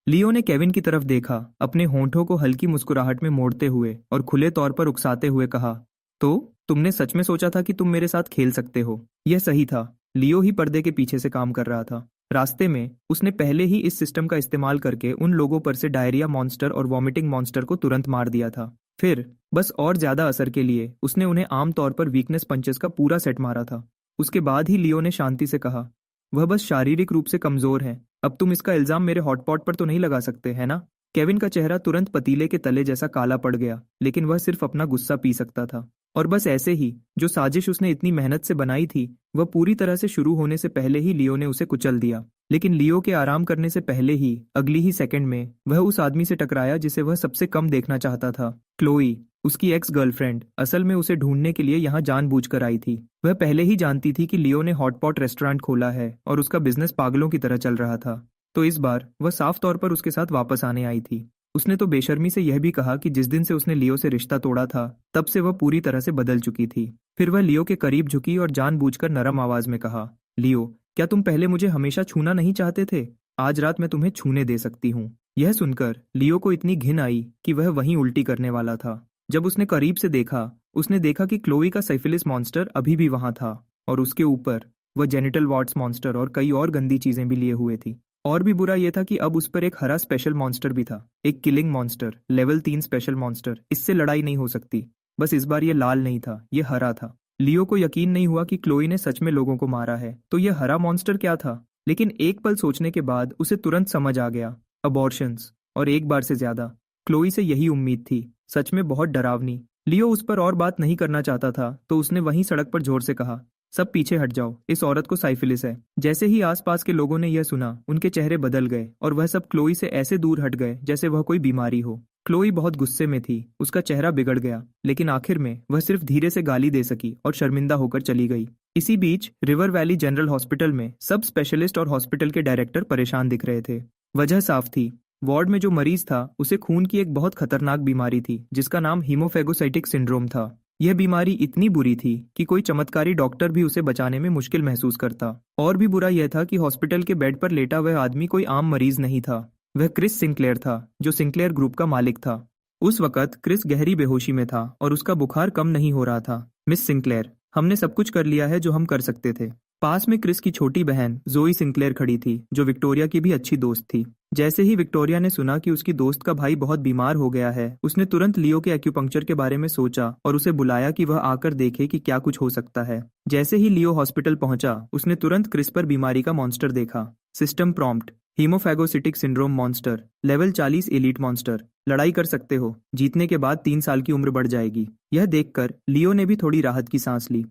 लियो ने केविन की तरफ देखा, अपने होंठों को हल्की मुस्कुराहट में मोड़ते हुए और खुले तौर पर उकसाते हुए कहा, तो तुमने सच में सोचा था कि तुम मेरे साथ खेल सकते हो? यह सही था। लियो ही पर्दे के पीछे से काम कर रहा था। रास्ते में उसने पहले ही इस सिस्टम का इस्तेमाल करके उन लोगों पर से डायरिया मॉन्स्टर और वॉमिटिंग मॉन्स्टर को तुरंत मार दिया था। फिर बस और ज्यादा असर के लिए उसने उन्हें आम तौर पर वीकनेस पंचेस का पूरा सेट मारा था। उसके बाद ही लियो ने शांति से कहा, वह बस शारीरिक रूप से कमजोर है। अब तुम इसका इल्जाम मेरे हॉटपॉट पर तो नहीं लगा सकते, है ना? केविन का चेहरा तुरंत पतीले के तले जैसा काला पड़ गया, लेकिन वह सिर्फ अपना गुस्सा पी सकता था। और बस ऐसे ही जो साजिश उसने इतनी मेहनत से बनाई थी, वह पूरी तरह से शुरू होने से पहले ही लियो ने उसे कुचल दिया। लेकिन लियो के आराम करने से पहले ही अगली ही सेकंड में वह उस आदमी से टकराया जिसे वह सबसे कम देखना चाहता था। क्लोई, उसकी एक्स गर्लफ्रेंड, असल में उसे ढूंढने के लिए यहाँ जानबूझकर आई थी। वह पहले ही जानती थी कि लियो ने हॉटपॉट रेस्टोरेंट खोला है और उसका बिजनेस पागलों की तरह चल रहा था, तो इस बार वह साफ तौर पर उसके साथ वापस आने आई थी। उसने तो बेशर्मी से यह भी कहा कि जिस दिन से उसने लियो से रिश्ता तोड़ा था, तब से वह पूरी तरह से बदल चुकी थी। फिर वह लियो के करीब झुकी और जानबूझकर नरम आवाज में कहा, लियो, क्या तुम पहले मुझे हमेशा छूना नहीं चाहते थे? आज रात मैं तुम्हें छूने दे सकती हूँ। यह सुनकर लियो को इतनी घिन आई कि वह वहीं उल्टी करने वाला था। जब उसने करीब से देखा, उसने देखा कि क्लोई का सिफिलिस मॉन्स्टर अभी भी वहां था और उसके ऊपर वह जेनिटल वार्ड्स मॉन्स्टर और कई और गंदी चीजें भी लिए हुए थी। और भी बुरा यह था कि अब उस पर एक हरा स्पेशल मॉन्स्टर भी था, एक killing monster, level 3 special monster. इससे लड़ाई नहीं हो सकती। बस इस बार यह लाल नहीं था, यह हरा था। लियो को यकीन नहीं हुआ कि क्लोई ने सच में लोगों को मारा है। तो यह हरा मॉन्स्टर क्या था? लेकिन एक पल सोचने के बाद उसे तुरंत समझ आ गया, अबॉर्शंस। और एक बार से ज्यादा। क्लोई से यही उम्मीद थी। सच में बहुत डरावनी। लियो उस पर और बात नहीं करना चाहता था, तो उसने वहीं सड़क पर जोर से कहा, सब पीछे हट जाओ, इस औरत को साइफिलिस है। जैसे ही आसपास के लोगों ने यह सुना, उनके चेहरे बदल गए और वह सब क्लोई से ऐसे दूर हट गए जैसे वह कोई बीमारी हो। क्लोई बहुत गुस्से में थी, उसका चेहरा बिगड़ गया, लेकिन आखिर में वह सिर्फ धीरे से गाली दे सकी और शर्मिंदा होकर चली गई। इसी बीच रिवर वैली जनरल हॉस्पिटल में सब स्पेशलिस्ट और हॉस्पिटल के डायरेक्टर परेशान दिख रहे थे। वजह साफ थी, वार्ड में जो मरीज था उसे खून की एक बहुत खतरनाक बीमारी थी, जिसका नाम हीमोफेगोसाइटिक सिंड्रोम था। यह बीमारी इतनी बुरी थी कि कोई चमत्कारी डॉक्टर भी उसे बचाने में मुश्किल महसूस करता। और भी बुरा यह था कि हॉस्पिटल के बेड पर लेटा वह आदमी कोई आम मरीज नहीं था। वह क्रिस सिंक्लेयर था, जो सिंक्लेयर ग्रुप का मालिक था। उस वक्त क्रिस गहरी बेहोशी में था और उसका बुखार कम नहीं हो रहा था। मिस सिंक्लेयर, हमने सब कुछ कर लिया है जो हम कर सकते थे। पास में क्रिस की छोटी बहन जोई सिंक्लेयर खड़ी थी, जो विक्टोरिया की भी अच्छी दोस्त थी। जैसे ही विक्टोरिया ने सुना कि उसकी दोस्त का भाई बहुत बीमार हो गया है, उसने तुरंत लियो के एक्यूपंक्चर के बारे में सोचा और उसे बुलाया कि वह आकर देखे कि क्या कुछ हो सकता है। जैसे ही लियो हॉस्पिटल पहुंचा, उसने तुरंत क्रिस पर बीमारी का मॉन्स्टर देखा। System prompt, haemophagocytic syndrome monster, level 40 elite monster. लड़ाई कर सकते हो, जीतने के बाद 3 साल की उम्र बढ़ जाएगी। यह देखकर लियो ने भी थोड़ी राहत की सांस ली।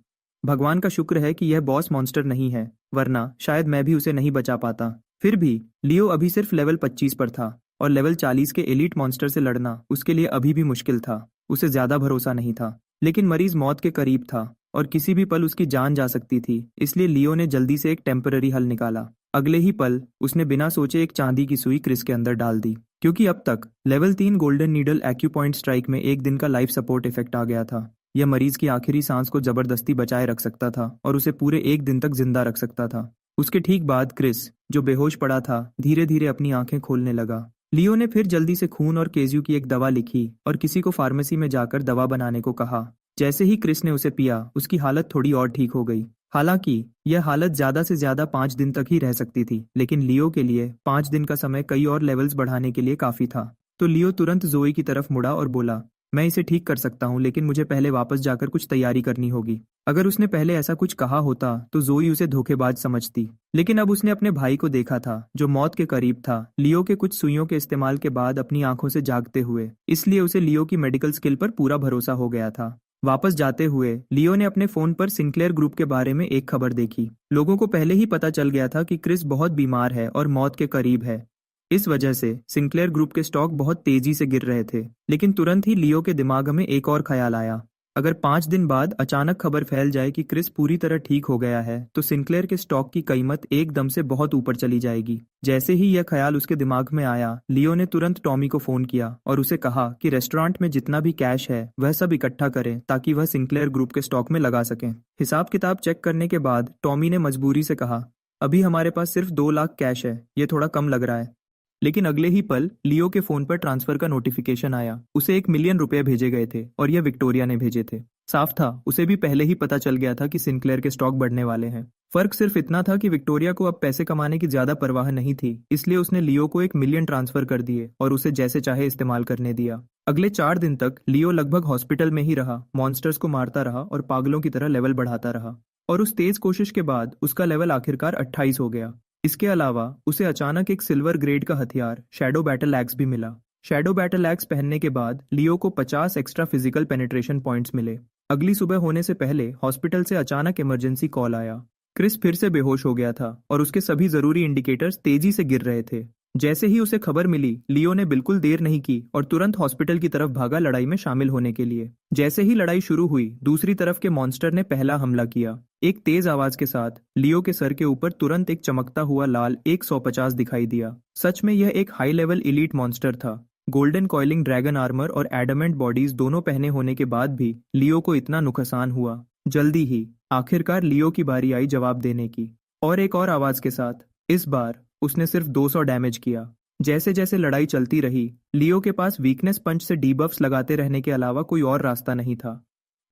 भगवान का शुक्र है कि यह बॉस मॉन्स्टर नहीं है, वरना शायद मैं भी उसे नहीं बचा पाता। फिर भी लियो अभी सिर्फ लेवल 25 पर था और लेवल 40 के एलीट मॉन्स्टर से लड़ना उसके लिए अभी भी मुश्किल था। उसे ज्यादा भरोसा नहीं था, लेकिन मरीज मौत के करीब था और किसी भी पल उसकी जान जा सकती थी, इसलिए लियो ने जल्दी से एक टेम्पररी हल निकाला। अगले ही पल उसने बिना सोचे एक चांदी की सुई क्रिस के अंदर डाल दी, क्योंकि अब तक level 3 golden needle acupoint strike में 1 दिन का लाइफ सपोर्ट इफेक्ट आ गया था। यह मरीज की आखिरी सांस को जबरदस्ती बचाए रख सकता था और उसे पूरे 1 दिन तक जिंदा रख सकता था। उसके ठीक बाद क्रिस, जो बेहोश पड़ा था, धीरे धीरे अपनी आंखें खोलने लगा। लियो ने फिर जल्दी से खून और केज्यू की एक दवा लिखी और किसी को फार्मेसी में जाकर दवा बनाने को कहा। जैसे ही क्रिस ने उसे पिया, उसकी हालत थोड़ी और ठीक हो गई। हालांकि यह हालत ज्यादा से ज्यादा 5 दिन तक ही रह सकती थी, लेकिन लियो के लिए 5 दिन का समय कई और लेवल्स बढ़ाने के लिए काफी था। तो लियो तुरंत जोई की तरफ मुड़ा और बोला, मैं इसे ठीक कर सकता हूँ, लेकिन मुझे पहले वापस जाकर कुछ तैयारी करनी होगी। अगर उसने पहले ऐसा कुछ कहा होता तो जोई उसे धोखेबाज समझती, लेकिन अब उसने अपने भाई को देखा था, जो मौत के करीब था, लियो के कुछ सुइयों के इस्तेमाल के बाद अपनी आंखों से जागते हुए। इसलिए उसे लियो की मेडिकल स्किल पर पूरा भरोसा हो गया था। वापस जाते हुए लियो ने अपने फोन पर सिंक्लेयर ग्रुप के बारे में एक खबर देखी। लोगों को पहले ही पता चल गया था कि क्रिस बहुत बीमार है और मौत के करीब है। इस वजह से सिंक्लेयर ग्रुप के स्टॉक बहुत तेजी से गिर रहे थे। लेकिन तुरंत ही लियो के दिमाग में एक और ख्याल आया। अगर 5 दिन बाद अचानक खबर फैल जाए कि क्रिस पूरी तरह ठीक हो गया है तो सिंक्लेयर के स्टॉक की कीमत एकदम से बहुत ऊपर चली जाएगी। जैसे ही यह ख्याल उसके दिमाग में आया, लियो ने तुरंत टॉमी को फोन किया और उसे कहा कि रेस्टोरेंट में जितना भी कैश है वह सब इकट्ठा करें ताकि वह सिंक्लेयर ग्रुप के स्टॉक में लगा सकें। हिसाब किताब चेक करने के बाद टॉमी ने मजबूरी से कहा, अभी हमारे पास सिर्फ 2 लाख कैश है, ये थोड़ा कम लग रहा है। लेकिन अगले ही पल लियो के फोन पर ट्रांसफर का नोटिफिकेशन आया। उसे 1 मिलियन रुपए भेजे गए थे और यह विक्टोरिया ने भेजे थे। साफ था, उसे भी पहले ही पता चल गया था कि सिंक्लेयर के स्टॉक बढ़ने वाले हैं। फर्क सिर्फ इतना था कि विक्टोरिया को अब पैसे कमाने की ज्यादा परवाह नहीं थी, इसलिए उसने लियो को 1 मिलियन ट्रांसफर कर दिए और उसे जैसे चाहे इस्तेमाल करने दिया। अगले 4 दिन तक लियो लगभग हॉस्पिटल में ही रहा, मॉन्स्टर्स को मारता रहा और पागलों की तरह लेवल बढ़ाता रहा। और उस तेज कोशिश के बाद उसका लेवल आखिरकार 28 हो गया। इसके अलावा उसे अचानक एक सिल्वर ग्रेड का हथियार शैडो बैटल एक्स भी मिला। शैडो बैटल एक्स पहनने के बाद लियो को 50 एक्स्ट्रा फिजिकल पेनिट्रेशन पॉइंट्स मिले। अगली सुबह होने से पहले हॉस्पिटल से अचानक इमरजेंसी कॉल आया। क्रिस फिर से बेहोश हो गया था और उसके सभी जरूरी इंडिकेटर्स तेजी से गिर रहे थे। जैसे ही उसे खबर मिली, लियो ने बिल्कुल देर नहीं की और तुरंत हॉस्पिटल की तरफ भागा लड़ाई में शामिल होने के लिए। जैसे ही लड़ाई शुरू हुई, दूसरी तरफ के मॉन्स्टर ने पहला हमला किया। एक तेज आवाज के साथ लियो के सर के ऊपर तुरंत एक चमकता हुआ लाल 150 दिखाई दिया। सच में यह एक हाई लेवल इलीट मॉन्स्टर था। गोल्डन कॉइलिंग ड्रैगन आर्मर और एडमेंट बॉडीज दोनों पहने होने के बाद भी लियो को इतना नुकसान हुआ। जल्दी ही आखिरकार लियो की बारी आई जवाब देने की, और एक और आवाज के साथ। इस बार उसने सिर्फ 200 डैमेज किया। जैसे जैसे लड़ाई चलती रही, लियो के पास वीकनेस पंच से डीबफ्स लगाते रहने के अलावा कोई और रास्ता नहीं था।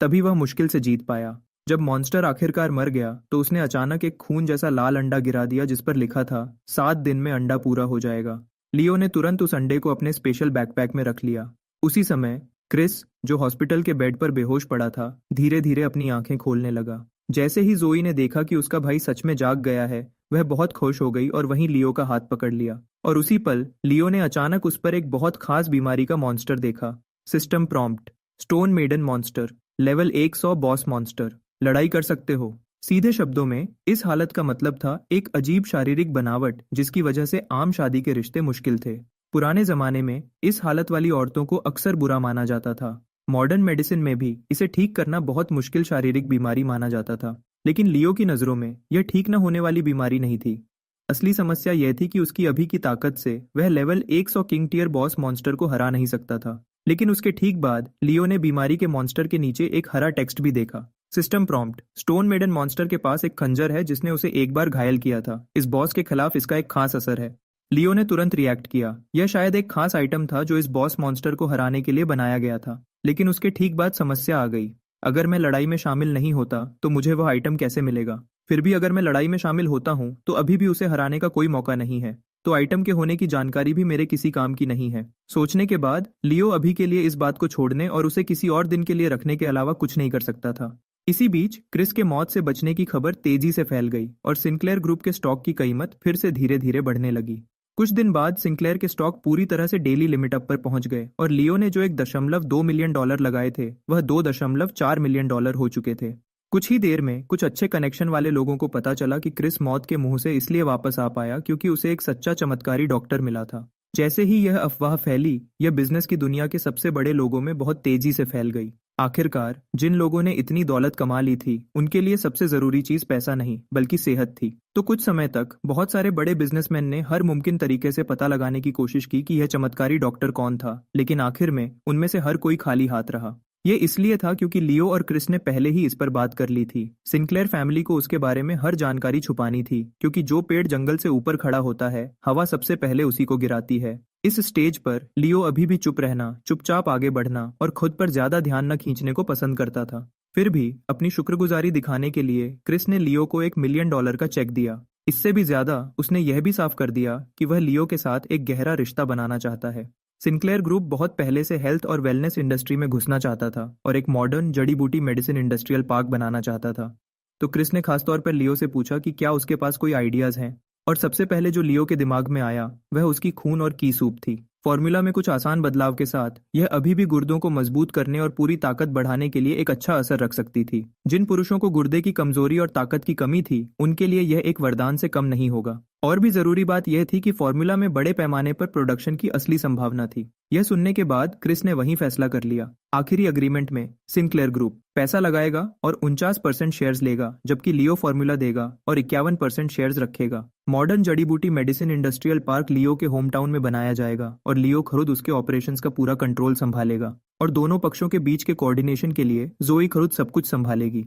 तभी वह मुश्किल से जीत पाया। जब मॉन्स्टर आखिरकार मर गया तो उसने अचानक एक खून जैसा लाल अंडा गिरा दिया जिस पर लिखा था, 7 दिन में अंडा पूरा हो जाएगा। लियो ने तुरंत उस अंडे को अपने स्पेशल बैकपैक में रख लिया। उसी समय क्रिस, जो हॉस्पिटल के बेड पर बेहोश पड़ा था, धीरे धीरे अपनी आंखें खोलने लगा। जैसे ही जोई ने देखा कि उसका भाई सच में जाग गया है, वह बहुत खुश हो गई और वहीं लियो का हाथ पकड़ लिया। और उसी पल लियो ने अचानक उस पर एक बहुत खास बीमारी का मॉन्स्टर देखा। System prompt, stone maiden monster, level 100 boss monster. लड़ाई कर सकते हो। सीधे शब्दों में इस हालत का मतलब था एक अजीब शारीरिक बनावट जिसकी वजह से आम शादी के रिश्ते मुश्किल थे। पुराने जमाने में इस हालत वाली औरतों को अक्सर बुरा माना जाता था। मॉडर्न मेडिसिन में भी इसे ठीक करना बहुत मुश्किल शारीरिक बीमारी माना जाता था। लेकिन लियो की नजरों में यह ठीक न होने वाली बीमारी नहीं थी। असली समस्या यह थी कि उसकी अभी की ताकत से वह level 100 king tier boss monster को हरा नहीं सकता था। लेकिन उसके ठीक बाद लियो ने बीमारी के मॉन्स्टर के नीचे एक हरा टेक्स्ट भी देखा। System prompt, stone maiden monster के पास एक खंजर है जिसने उसे एक बार घायल किया था। इस बॉस के खिलाफ इसका एक खास असर है। लियो ने तुरंत रिएक्ट किया। यह शायद एक खास आइटम था जो इस बॉस मॉन्स्टर को हराने के लिए बनाया गया था। लेकिन उसके ठीक बाद समस्या आ गई। अगर मैं लड़ाई में शामिल नहीं होता तो मुझे वह आइटम कैसे मिलेगा? फिर भी अगर मैं लड़ाई में शामिल होता हूँ तो अभी भी उसे हराने का कोई मौका नहीं है। तो आइटम के होने की जानकारी भी मेरे किसी काम की नहीं है। सोचने के बाद लियो अभी के लिए इस बात को छोड़ने और उसे किसी और दिन के लिए रखने के अलावा कुछ नहीं कर सकता था। इसी बीच क्रिस के मौत से बचने की खबर तेजी से फैल गई और सिंक्लेयर ग्रुप के स्टॉक की कीमत फिर से धीरे धीरे बढ़ने लगी। कुछ दिन बाद सिंक्लेयर के स्टॉक पूरी तरह से डेली लिमिट अप पर पहुंच गए और लियो ने जो $1.2 मिलियन लगाए थे वह $2.4 मिलियन हो चुके थे। कुछ ही देर में कुछ अच्छे कनेक्शन वाले लोगों को पता चला कि क्रिस मौत के मुंह से इसलिए वापस आ पाया क्योंकि उसे एक सच्चा चमत्कारी डॉक्टर मिला था। जैसे ही यह अफवाह फैली, यह बिजनेस की दुनिया के सबसे बड़े लोगों में बहुत तेजी से फैल गई। आखिरकार जिन लोगों ने इतनी दौलत कमा ली थी उनके लिए सबसे जरूरी चीज पैसा नहीं बल्कि सेहत थी। तो कुछ समय तक बहुत सारे बड़े बिजनेसमैन ने हर मुमकिन तरीके से पता लगाने की कोशिश की कि यह चमत्कारी डॉक्टर कौन था, लेकिन आखिर में उनमें से हर कोई खाली हाथ रहा। ये इसलिए था क्योंकि लियो और क्रिस ने पहले ही इस पर बात कर ली थी। सिंक्लेयर फैमिली को उसके बारे में हर जानकारी छुपानी थी क्योंकि जो पेड़ जंगल से ऊपर खड़ा होता है, हवा सबसे पहले उसी को गिराती है। इस स्टेज पर लियो अभी भी चुप रहना, चुपचाप आगे बढ़ना और खुद पर ज्यादा ध्यान न खींचने को पसंद करता था। फिर भी अपनी शुक्रगुजारी दिखाने के लिए क्रिस ने लियो को $1 मिलियन का चेक दिया। इससे भी ज्यादा उसने यह भी साफ कर दिया कि वह लियो के साथ एक गहरा रिश्ता बनाना चाहता है। सिंक्लेयर ग्रुप बहुत पहले से हेल्थ और वेलनेस इंडस्ट्री में घुसना चाहता था और एक मॉडर्न जड़ी बूटी मेडिसिन इंडस्ट्रियल पार्क बनाना चाहता था। तो क्रिस ने खासतौर पर लियो से पूछा कि क्या उसके पास कोई आइडियाज हैं, और सबसे पहले जो लियो के दिमाग में आया वह उसकी खून और की सूप थी। फॉर्मूला में कुछ आसान बदलाव के साथ यह अभी भी गुर्दों को मजबूत करने और पूरी ताकत बढ़ाने के लिए एक अच्छा असर रख सकती थी। जिन पुरुषों को गुर्दे की कमजोरी और ताकत की कमी थी, उनके लिए यह एक वरदान से कम नहीं होगा। और भी जरूरी बात यह थी कि फॉर्मूला में बड़े पैमाने पर प्रोडक्शन की असली संभावना थी। यह सुनने के बाद क्रिस ने वहीं फैसला कर लिया। आखिरी अग्रीमेंट में सिंक्लेयर ग्रुप पैसा लगाएगा और 49% शेयर्स लेगा, जबकि लियो फॉर्मूला देगा और 51% शेयर्स रखेगा। मॉडर्न जड़ी बूटी मेडिसिन इंडस्ट्रियल पार्क लियो के होम टाउन में बनाया जाएगा और लियो खुद उसके ऑपरेशंस का पूरा कंट्रोल संभालेगा। और दोनों पक्षों के बीच के कोऑर्डिनेशन के लिए जोई खुद सब कुछ संभालेगी।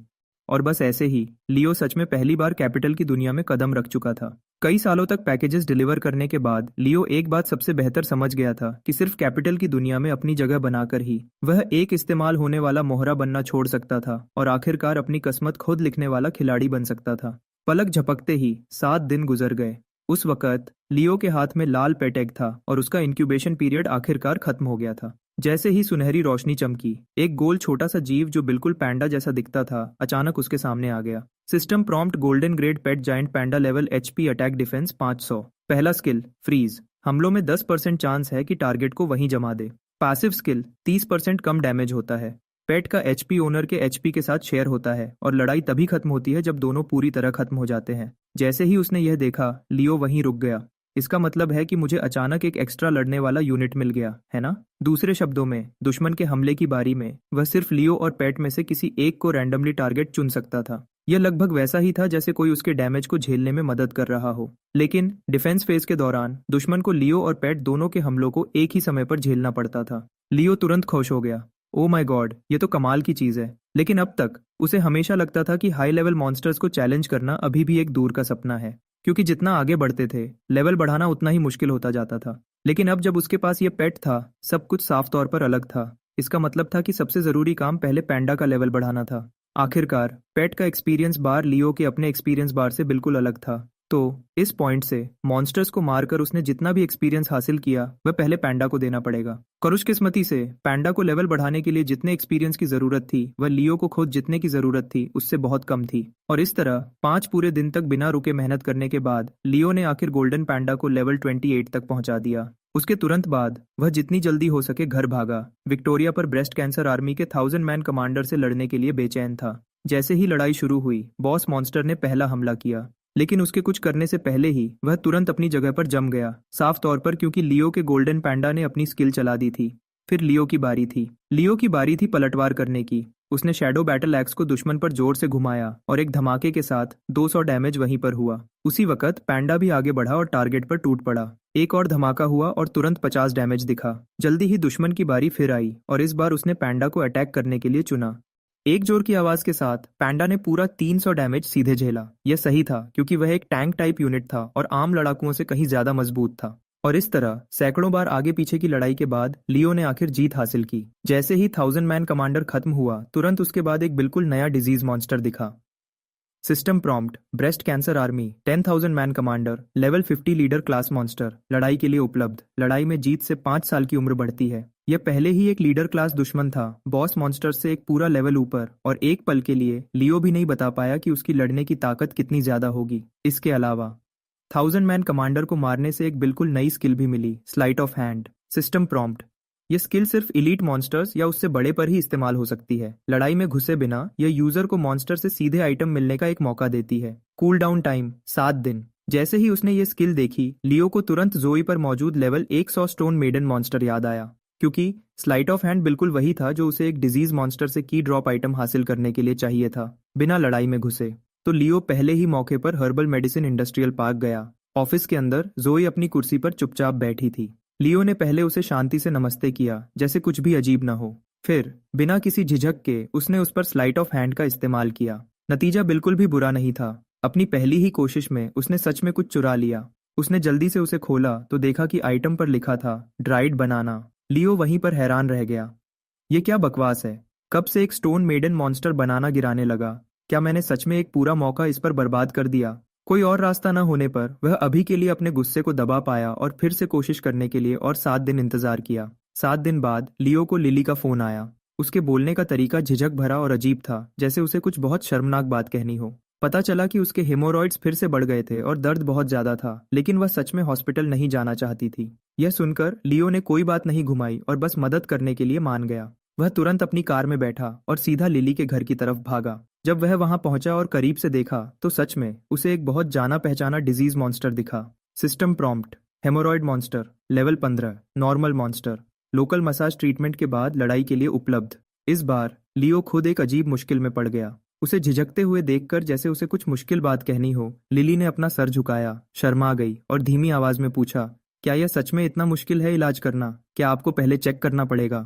और बस ऐसे ही लियो सच में पहली बार कैपिटल की दुनिया में कदम रख चुका था। कई सालों तक पैकेजेस डिलीवर करने के बाद लियो एक बात सबसे बेहतर समझ गया था कि सिर्फ कैपिटल की दुनिया में अपनी जगह बनाकर ही वह एक इस्तेमाल होने वाला मोहरा बनना छोड़ सकता था और आखिरकार अपनी किस्मत खुद लिखने वाला खिलाड़ी बन सकता था। पलक झपकते ही 7 दिन गुजर गए। उस वक्त लियो के हाथ में लाल पेटेग था और उसका इंक्यूबेशन पीरियड आखिरकार खत्म हो गया था। जैसे ही सुनहरी रोशनी चमकी, एक गोल छोटा सा जीव जो बिल्कुल पैंडा जैसा दिखता था अचानक उसके सामने आ गया। सिस्टम प्रॉम्प्ट गोल्डन ग्रेड पेट जाइंट पैंडा लेवल HP अटैक डिफेंस 500। पहला स्किल फ्रीज, हमलों में 10% चांस है कि टारगेट को वहीं जमा दे। पैसिव स्किल 30% कम डैमेज होता है। पेट का HP ओनर के HP के साथ शेयर होता है और लड़ाई तभी खत्म होती है जब दोनों पूरी तरह खत्म हो जाते हैं। जैसे ही उसने यह देखा, लियो वहीं रुक गया। इसका मतलब है कि मुझे अचानक एक एक्स्ट्रा लड़ने वाला यूनिट मिल गया है ना। दूसरे शब्दों में, दुश्मन के हमले की बारी में वह सिर्फ लियो और पेट में से किसी एक को रैंडमली टारगेट चुन सकता था। यह लगभग वैसा ही था जैसे कोई उसके डैमेज को झेलने में मदद कर रहा हो। लेकिन डिफेंस फेज के दौरान दुश्मन को लियो और पेट दोनों के हमलों को एक ही समय पर झेलना पड़ता था। लियो तुरंत खुश हो गया। ओ माय गॉड, ये तो कमाल की चीज है। लेकिन अब तक उसे हमेशा लगता था कि हाई लेवल मॉन्स्टर्स को चैलेंज करना अभी भी एक दूर का सपना है, क्योंकि जितना आगे बढ़ते थे लेवल बढ़ाना उतना ही मुश्किल होता जाता था। लेकिन अब जब उसके पास ये पेट था, सब कुछ साफ तौर पर अलग था। इसका मतलब था कि सबसे जरूरी काम पहले पैंडा का लेवल बढ़ाना था। आखिरकार पेट का एक्सपीरियंस बार लियो के अपने एक्सपीरियंस बार से बिल्कुल अलग था। तो इस पॉइंट से मॉन्स्टर्स को मारकर उसने जितना भी एक्सपीरियंस हासिल किया वह पहले पैंडा को देना पड़ेगा। खुशकिस्मती से पैंडा को लेवल बढ़ाने के लिए जितने एक्सपीरियंस की जरूरत थी वह लियो को खुद जितने की जरूरत थी उससे बहुत कम थी। और इस तरह 5 पूरे दिन तक बिना रुके मेहनत करने के बाद लियो ने आखिर गोल्डन पैंडा को लेवल 28 तक पहुंचा दिया। उसके तुरंत बाद वह जितनी जल्दी हो सके घर भागा। विक्टोरिया पर ब्रेस्ट कैंसर आर्मी के 1000 मैन कमांडर से लड़ने के लिए बेचैन था। जैसे ही लड़ाई शुरू हुई, बॉस मॉन्स्टर ने पहला हमला किया, लेकिन उसके कुछ करने से पहले ही वह तुरंत अपनी जगह पर जम गया, साफ तौर पर क्योंकि लियो के गोल्डन पैंडा ने अपनी स्किल चला दी थी। फिर लियो की बारी थी। लियो की बारी थी पलटवार करने की। उसने शैडो बैटल एक्स को दुश्मन पर जोर से घुमाया और एक धमाके के साथ 200 डैमेज वहीं पर हुआ। उसी वक्त पैंडा भी आगे बढ़ा और टारगेट पर टूट पड़ा। एक और धमाका हुआ और तुरंत 50 डैमेज दिखा। जल्दी ही दुश्मन की बारी फिर आई और इस बार उसने पैंडा को अटैक करने के लिए चुना। एक जोर की आवाज के साथ पैंडा ने पूरा 300 डैमेज सीधे झेला। यह सही था क्योंकि वह एक टैंक टाइप यूनिट था और आम लड़ाकुओं से कहीं ज्यादा मजबूत था। और इस तरह सैकड़ों बार आगे पीछे की लड़ाई के बाद लियो ने आखिर जीत हासिल की। जैसे ही 1000 मैन कमांडर खत्म हुआ, तुरंत उसके बाद एक बिल्कुल नया डिजीज मॉन्स्टर दिखा। System prompt breast cancer army 10,000 man commander level 50 leader class monster लड़ाई के लिए उपलब्ध। लड़ाई में जीत से 5 साल की उम्र बढ़ती है। यह पहले ही एक लीडर क्लास दुश्मन था, बॉस मॉन्स्टर से एक पूरा लेवल ऊपर, और एक पल के लिए लियो भी नहीं बता पाया कि उसकी लड़ने की ताकत कितनी ज्यादा होगी। इसके अलावा 1000 मैन कमांडर को मारने से एक बिल्कुल नई स्किल भी मिली, sleight of hand. System prompt, यह स्किल सिर्फ इलीट मॉन्स्टर्स या उससे बड़े पर ही इस्तेमाल हो सकती है। लड़ाई में घुसे बिना यह यूजर को मॉन्स्टर से सीधे आइटम मिलने का एक मौका देती है। कूल डाउन टाइम 7 दिन। जैसे ही उसने ये स्किल देखी, लियो को तुरंत जोई पर मौजूद लेवल 100 स्टोन मेडन मॉन्स्टर याद आया, क्योंकि स्लाइट ऑफ हैंड बिल्कुल वही था जो उसे एक डिजीज मॉन्स्टर से की ड्रॉप आइटम हासिल करने के लिए चाहिए था, बिना लड़ाई में घुसे। तो लियो पहले ही मौके पर हर्बल मेडिसिन इंडस्ट्रियल पार्क गया। ऑफिस के अंदर जोई अपनी कुर्सी पर चुपचाप बैठी थी। लियो ने पहले उसे शांति से नमस्ते किया, जैसे कुछ भी अजीब ना हो। फिर बिना किसी झिझक के उसने उस पर स्लाइट ऑफ हैंड का इस्तेमाल किया। नतीजा बिल्कुल भी बुरा नहीं था। अपनी पहली ही कोशिश में उसने सच में कुछ चुरा लिया। उसने जल्दी से उसे खोला तो देखा कि आइटम पर लिखा था ड्राइड बनाना। लियो वहीं पर हैरान रह गया। ये क्या बकवास है? कब से एक स्टोन मेडन मॉन्स्टर बनाना गिराने लगा? क्या मैंने सच में एक पूरा मौका इस पर बर्बाद कर दिया? कोई और रास्ता न होने पर वह अभी के लिए अपने गुस्से को दबा पाया और फिर से कोशिश करने के लिए और 7 दिन इंतजार किया। 7 दिन बाद लियो को लिली का फोन आया। उसके बोलने का तरीका झिझक भरा और अजीब था, जैसे उसे कुछ बहुत शर्मनाक बात कहनी हो। पता चला कि उसके हेमोरॉइड्स फिर से बढ़ गए थे और दर्द बहुत ज्यादा था, लेकिन वह सच में हॉस्पिटल नहीं जाना चाहती थी। यह सुनकर लियो ने कोई बात नहीं घुमाई और बस मदद करने के लिए मान गया। वह तुरंत अपनी कार में बैठा और सीधा लिली के घर की तरफ भागा। जब वह वहां पहुंचा और करीब से देखा तो सच में उसे एक बहुत जाना पहचाना डिजीज मॉन्स्टर दिखा। System prompt: haemorrhoid monster, level 15, normal monster, local massage treatment के बाद लड़ाई के लिए उपलब्ध। इस बार लियो खुद एक अजीब मुश्किल में पड़ गया। उसे झिझकते हुए देखकर जैसे उसे कुछ मुश्किल बात कहनी हो, लिली ने अपना सर झुकाया, शर्मा गई और धीमी आवाज में पूछा, क्या यह सच में इतना मुश्किल है इलाज करना? क्या आपको पहले चेक करना पड़ेगा?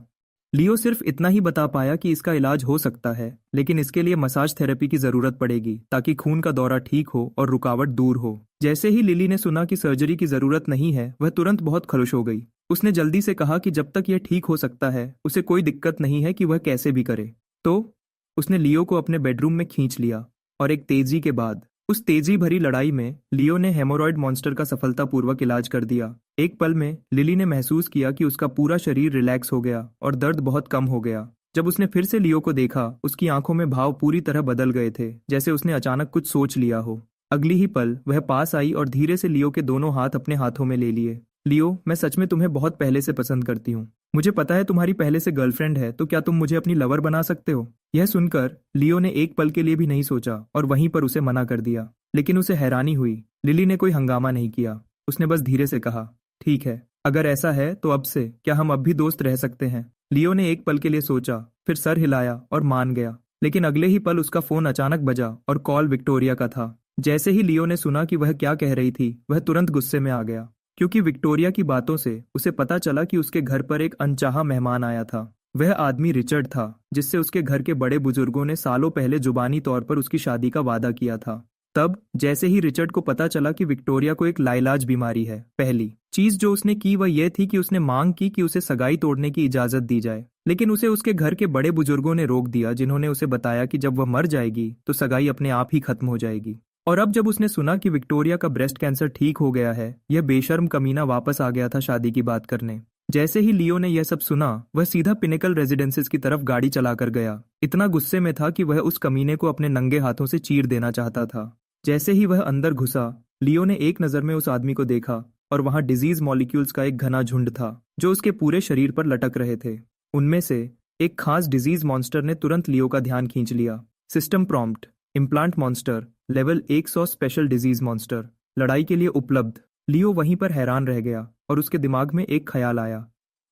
लियो सिर्फ इतना ही बता पाया कि इसका इलाज हो सकता है, लेकिन इसके लिए मसाज थेरेपी की जरूरत पड़ेगी ताकि खून का दौरा ठीक हो और रुकावट दूर हो। जैसे ही लिली ने सुना कि सर्जरी की जरूरत नहीं है, वह तुरंत बहुत खुश हो गई। उसने जल्दी से कहा कि जब तक यह ठीक हो सकता है उसे कोई दिक्कत नहीं है कि वह कैसे भी करे। तो उसने लियो को अपने बेडरूम में खींच लिया और एक तेजी के बाद उस तेजी भरी लड़ाई में लियो ने हेमोरॉइड मॉन्स्टर का सफलतापूर्वक इलाज कर दिया। एक पल में लिली ने महसूस किया कि उसका पूरा शरीर रिलैक्स हो गया और दर्द बहुत कम हो गया। जब उसने फिर से लियो को देखा, उसकी आंखों में भाव पूरी तरह बदल गए थे, जैसे उसने अचानक कुछ सोच लिया हो। अगली ही पल वह पास आई और धीरे से लियो के दोनों हाथ अपने हाथों में ले लिए। लियो, मैं सच में तुम्हें बहुत पहले से पसंद करती हूँ। मुझे पता है तुम्हारी पहले से गर्लफ्रेंड है, तो क्या तुम मुझे अपनी लवर बना सकते हो? यह सुनकर लियो ने एक पल के लिए भी नहीं सोचा और वहीं पर उसे मना कर दिया। लेकिन उसे हैरानी हुई, लिली ने कोई हंगामा नहीं किया। उसने बस धीरे से कहा, ठीक है, अगर ऐसा है तो अब से क्या हम अब भी दोस्त रह सकते हैं? लियो ने एक पल के लिए सोचा, फिर सर हिलाया और मान गया। लेकिन अगले ही पल उसका फोन अचानक बजा और कॉल विक्टोरिया का था। जैसे ही लियो ने सुना कि वह क्या कह रही थी, वह तुरंत गुस्से में आ गया, क्योंकि विक्टोरिया की बातों से उसे पता चला कि उसके घर पर एक अनचाहा मेहमान आया था। वह आदमी रिचर्ड था, जिससे उसके घर के बड़े बुजुर्गों ने सालों पहले जुबानी तौर पर उसकी शादी का वादा किया था। तब जैसे ही रिचर्ड को पता चला कि विक्टोरिया को एक लाइलाज बीमारी है, पहली चीज जो उसने की वह यह थी कि उसने मांग की कि उसे सगाई तोड़ने की इजाजत दी जाए। लेकिन उसे उसके घर के बड़े बुजुर्गों ने रोक दिया, जिन्होंने उसे बताया कि जब वह मर जाएगी तो सगाई अपने आप ही खत्म हो जाएगी। और अब जब उसने सुना कि विक्टोरिया का ब्रेस्ट कैंसर ठीक हो गया है, यह बेशर्म कमीना वापस आ गया था शादी की बात करने। जैसे ही लियो ने यह सब सुना, वह सीधा पिनेकल रेजिडेंसेस की तरफ गाड़ी चलाकर गया। इतना गुस्से में था कि वह उस कमीने को अपने नंगे हाथों से चीर देना चाहता था। जैसे ही वह अंदर घुसा, लियो ने एक नजर में उस आदमी को देखा और वहां डिजीज मॉलिक्यूल्स का एक घना झुंड था जो उसके पूरे शरीर पर लटक रहे थे। उनमें से एक खास डिजीज मॉन्स्टर ने तुरंत लियो का ध्यान खींच लिया। System prompt: implant monster, level 100, special disease monster, लड़ाई के लिए उपलब्ध। लियो वहीं पर हैरान रह गया और उसके दिमाग में एक ख्याल आया,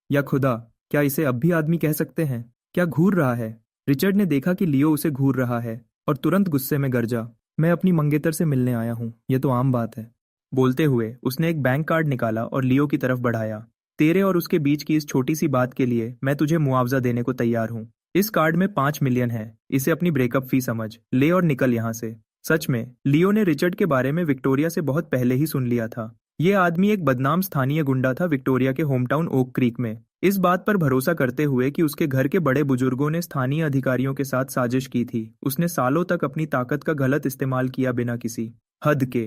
या खुदा, क्या इसे अब भी आदमी कह सकते हैं? क्या घूर रहा है? रिचर्ड ने देखा कि लियो उसे घूर रहा है और तुरंत गुस्से में गरजा, मैं अपनी मंगेतर से मिलने आया हूँ, यह तो आम बात है। बोलते हुए उसने एक बैंक कार्ड निकाला और लियो की तरफ बढ़ाया। तेरे और उसके बीच की इस छोटी सी बात के लिए मैं तुझे मुआवजा देने को तैयार हूँ। इस कार्ड में 5 मिलियन है, इसे अपनी ब्रेकअप फी समझ, ले और निकल यहाँ से। सच में लियो ने रिचर्ड के बारे में विक्टोरिया से बहुत पहले ही सुन लिया था। यह आदमी एक बदनाम स्थानीय गुंडा था विक्टोरिया के होमटाउन ओक क्रीक में। इस बात पर भरोसा करते हुए कि उसके घर के बड़े बुजुर्गों ने स्थानीय अधिकारियों के साथ साजिश की थी, उसने सालों तक अपनी ताकत का गलत इस्तेमाल किया बिना किसी हद के।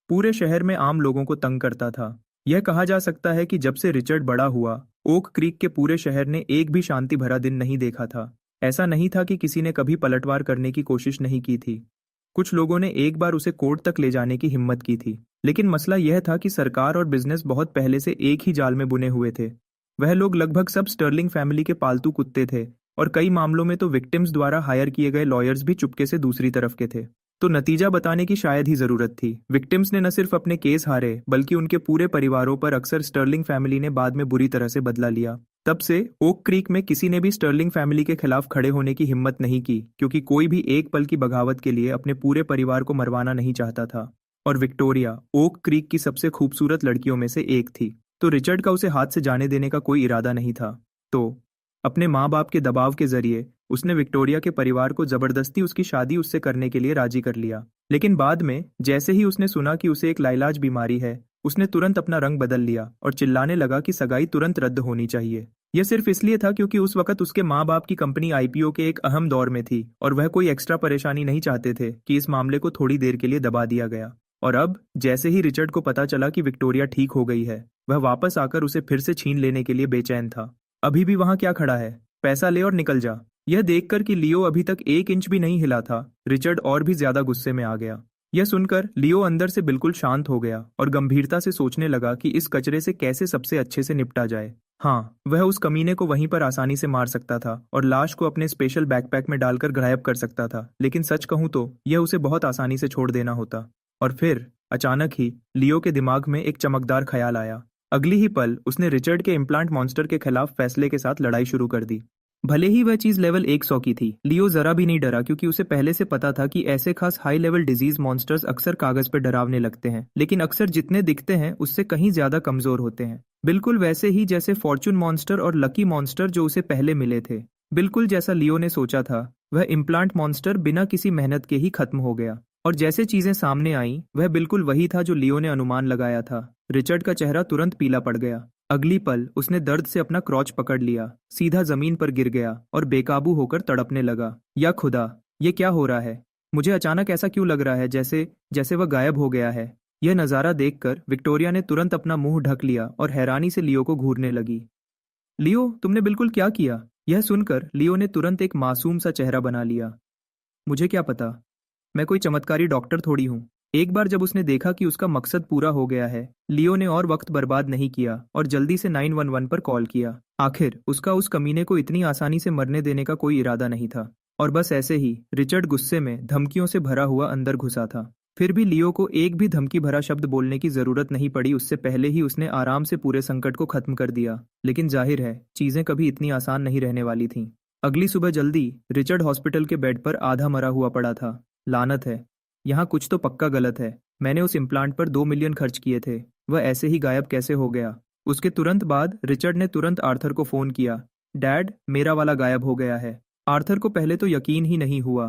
पूरे शहर में आम लोगों को तंग करता था। यह कहा जा सकता है कि जब से रिचर्ड बड़ा हुआ, ओक क्रीक के पूरे शहर ने एक भी शांति भरा दिन नहीं देखा था। ऐसा नहीं था कि किसी ने कभी पलटवार करने की कोशिश नहीं की थी। कुछ लोगों ने एक बार उसे कोर्ट तक ले जाने की हिम्मत की थी, लेकिन मसला यह था कि सरकार और बिजनेस बहुत पहले से एक ही जाल में बुने हुए थे। वह लोग लगभग सब स्टर्लिंग फैमिली के पालतू कुत्ते थे और कई मामलों में तो विक्टिम्स द्वारा हायर किए गए लॉयर्स भी चुपके से दूसरी तरफ के थे। तो नतीजा बताने की शायद ही जरूरत थी। विक्टिम्स ने न सिर्फ अपने केस हारे, बल्कि उनके पूरे परिवारों पर अक्सर स्टर्लिंग फैमिली ने बाद में बुरी तरह से बदला लिया। तब से ओक क्रीक में किसी ने भी स्टर्लिंग फैमिली के खिलाफ खड़े होने की हिम्मत नहीं की, क्योंकि कोई भी एक पल की बगावत के लिए अपने पूरे परिवार को मरवाना नहीं चाहता था। और विक्टोरिया ओक क्रीक की सबसे खूबसूरत लड़कियों में से एक थी, तो रिचर्ड का उसे हाथ से जाने देने का कोई इरादा नहीं था। तो अपने माँ बाप के दबाव के जरिए उसने विक्टोरिया के परिवार को जबरदस्ती उसकी शादी उससे करने के लिए राजी कर लिया। लेकिन बाद में जैसे ही उसने सुना कि उसे एक लाइलाज बीमारी है, उसने तुरंत अपना रंग बदल लिया और चिल्लाने लगा कि सगाई तुरंत रद्द होनी चाहिए। यह सिर्फ इसलिए था क्योंकि उस वक्त उसके माँ बाप की कंपनी आईपीओ के एक अहम दौर में थी और वह कोई एक्स्ट्रा परेशानी नहीं चाहते थे कि इस मामले को थोड़ी देर के लिए दबा दिया गया। और अब जैसे ही रिचर्ड को पता चला कि विक्टोरिया ठीक हो गई है, वह वापस आकर उसे फिर से छीन लेने के लिए बेचैन था। अभी भी वहां क्या खड़ा है? पैसा ले और निकल जा। यह देखकर कि लियो अभी तक 1 इंच भी नहीं हिला था, रिचर्ड और भी ज्यादा गुस्से में आ गया। यह सुनकर लियो अंदर से बिल्कुल शांत हो गया और गंभीरता से सोचने लगा कि इस कचरे से कैसे सबसे अच्छे से निपटा जाए। हाँ, वह उस कमीने को वहीं पर आसानी से मार सकता था और लाश को अपने स्पेशल बैकपैक में डालकर गायब कर सकता था, लेकिन सच कहूं तो यह उसे बहुत आसानी से छोड़ देना होता। और फिर अचानक ही लियो के दिमाग में एक चमकदार ख्याल आया। अगली ही पल उसने रिचर्ड के इम्प्लांट मॉन्स्टर के खिलाफ फैसले के साथ लड़ाई शुरू कर दी। भले ही वह चीज लेवल 100 की थी, लियो जरा भी नहीं डरा, क्योंकि उसे पहले से पता था कि ऐसे खास हाई लेवल डिजीज मॉन्स्टर्स अक्सर कागज पर डरावने लगते हैं, लेकिन अक्सर जितने दिखते हैं उससे कहीं ज्यादा कमजोर होते हैं। बिल्कुल वैसे ही जैसे फॉर्चून मॉन्स्टर और लकी मॉन्स्टर जो उसे पहले मिले थे। बिल्कुल जैसा लियो ने सोचा था, वह इम्प्लांट मॉन्स्टर बिना किसी मेहनत के ही खत्म हो गया। और जैसे चीजें सामने आईं, वह बिल्कुल वही था जो लियो ने अनुमान लगाया था। रिचर्ड का चेहरा तुरंत पीला पड़ गया। अगली पल उसने दर्द से अपना क्रॉच पकड़ लिया, सीधा जमीन पर गिर गया और बेकाबू होकर तड़पने लगा। या खुदा, ये क्या हो रहा है? मुझे अचानक ऐसा क्यों लग रहा है जैसे जैसे वह गायब हो गया है। यह नज़ारा देखकर विक्टोरिया ने तुरंत अपना मुंह ढक लिया और हैरानी से लियो को घूरने लगी। लियो, तुमने बिल्कुल क्या किया? यह सुनकर लियो ने तुरंत एक मासूम सा चेहरा बना लिया। मुझे क्या पता, मैं कोई चमत्कारी डॉक्टर थोड़ी हूँ। एक बार जब उसने देखा कि उसका मकसद पूरा हो गया है, लियो ने और वक्त बर्बाद नहीं किया और जल्दी से 911 पर कॉल किया। आखिर उसका उस कमीने को इतनी आसानी से मरने देने का कोई इरादा नहीं था। और बस ऐसे ही रिचर्ड गुस्से में धमकियों से भरा हुआ अंदर घुसा था। फिर भी लियो को एक भी धमकी भरा शब्द बोलने की जरूरत नहीं पड़ी, उससे पहले ही उसने आराम से पूरे संकट को खत्म कर दिया। लेकिन जाहिर है चीजें कभी इतनी आसान नहीं रहने वाली थीं। अगली सुबह जल्दी रिचर्ड हॉस्पिटल के बेड पर आधा मरा हुआ पड़ा था। लानत है, यहाँ कुछ तो पक्का गलत है। मैंने उस इम्प्लांट पर 2 मिलियन खर्च किए थे, वह ऐसे ही गायब कैसे हो गया? उसके तुरंत बाद रिचर्ड ने तुरंत आर्थर को फोन किया। डैड, मेरा वाला गायब हो गया है। आर्थर को पहले तो यकीन ही नहीं हुआ।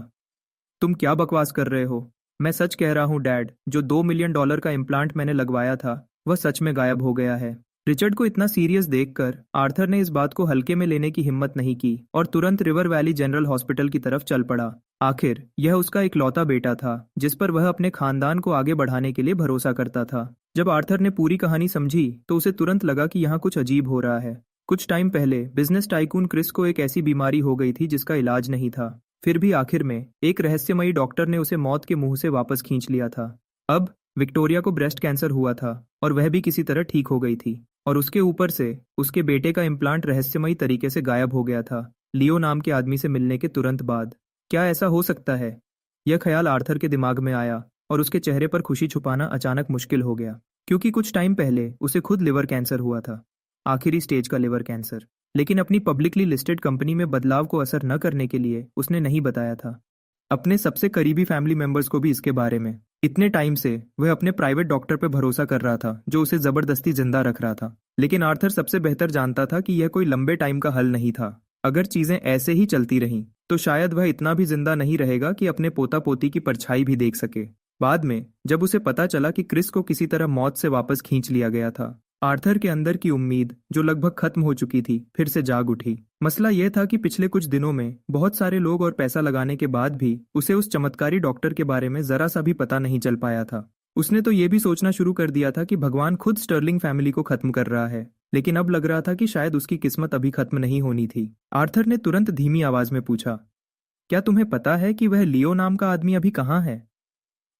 तुम क्या बकवास कर रहे हो? मैं सच कह रहा हूँ डैड, जो $2 मिलियन का इम्प्लांट मैंने लगवाया था वह सच में गायब हो गया है। रिचर्ड को इतना सीरियस देखकर आर्थर ने इस बात को हल्के में लेने की हिम्मत नहीं की और तुरंत रिवर वैली जनरल हॉस्पिटल की तरफ चल पड़ा। आखिर यह उसका इकलौता बेटा था जिस पर वह अपने खानदान को आगे बढ़ाने के लिए भरोसा करता था। जब आर्थर ने पूरी कहानी समझी तो उसे तुरंत लगा कि यहाँ कुछ अजीब हो रहा है। कुछ टाइम पहले बिजनेस टाइकून क्रिस को एक ऐसी बीमारी हो गई थी जिसका इलाज नहीं था। फिर भी आखिर में एक रहस्यमयी डॉक्टर ने उसे मौत के मुंह से वापस खींच लिया था। अब विक्टोरिया को ब्रेस्ट कैंसर हुआ था और वह भी किसी तरह ठीक हो गई थी। और उसके ऊपर से उसके बेटे का इम्प्लांट रहस्यमयी तरीके से गायब हो गया था, लियो नाम के आदमी से मिलने के तुरंत बाद। क्या ऐसा हो सकता है? यह ख्याल आर्थर के दिमाग में आया और उसके चेहरे पर खुशी छुपाना अचानक मुश्किल हो गया, क्योंकि कुछ टाइम पहले उसे खुद लिवर कैंसर हुआ था, आखिरी स्टेज का लिवर कैंसर। लेकिन अपनी पब्लिकली लिस्टेड कंपनी में बदलाव को असर न करने के लिए उसने नहीं बताया था अपने सबसे करीबी फैमिली मेंबर्स को भी इसके बारे में। इतने टाइम से वह अपने प्राइवेट डॉक्टर पर भरोसा कर रहा था जो उसे जबरदस्ती जिंदा रख रहा था। लेकिन आर्थर सबसे बेहतर जानता था कि यह कोई लंबे टाइम का हल नहीं था। अगर चीजें ऐसे ही चलती रहीं तो शायद वह इतना भी जिंदा नहीं रहेगा कि अपने पोता पोती की परछाई भी देख सके। बाद में जब उसे पता चला कि क्रिस को किसी तरह मौत से वापस खींच लिया गया था, आर्थर के अंदर की उम्मीद जो लगभग खत्म हो चुकी थी फिर से जाग उठी। मसला यह था कि पिछले कुछ दिनों में बहुत सारे लोग और पैसा लगाने के बाद भी उसे उस चमत्कारी डॉक्टर के बारे में जरा सा भी पता नहीं चल पाया था। उसने तो ये भी सोचना शुरू कर दिया था कि भगवान खुद स्टर्लिंग फैमिली को खत्म कर रहा है, लेकिन अब लग रहा था कि शायद उसकी किस्मत अभी खत्म नहीं होनी थी। आर्थर ने तुरंत धीमी आवाज में पूछा, क्या तुम्हें पता है कि वह लियो नाम का आदमी अभी कहाँ है?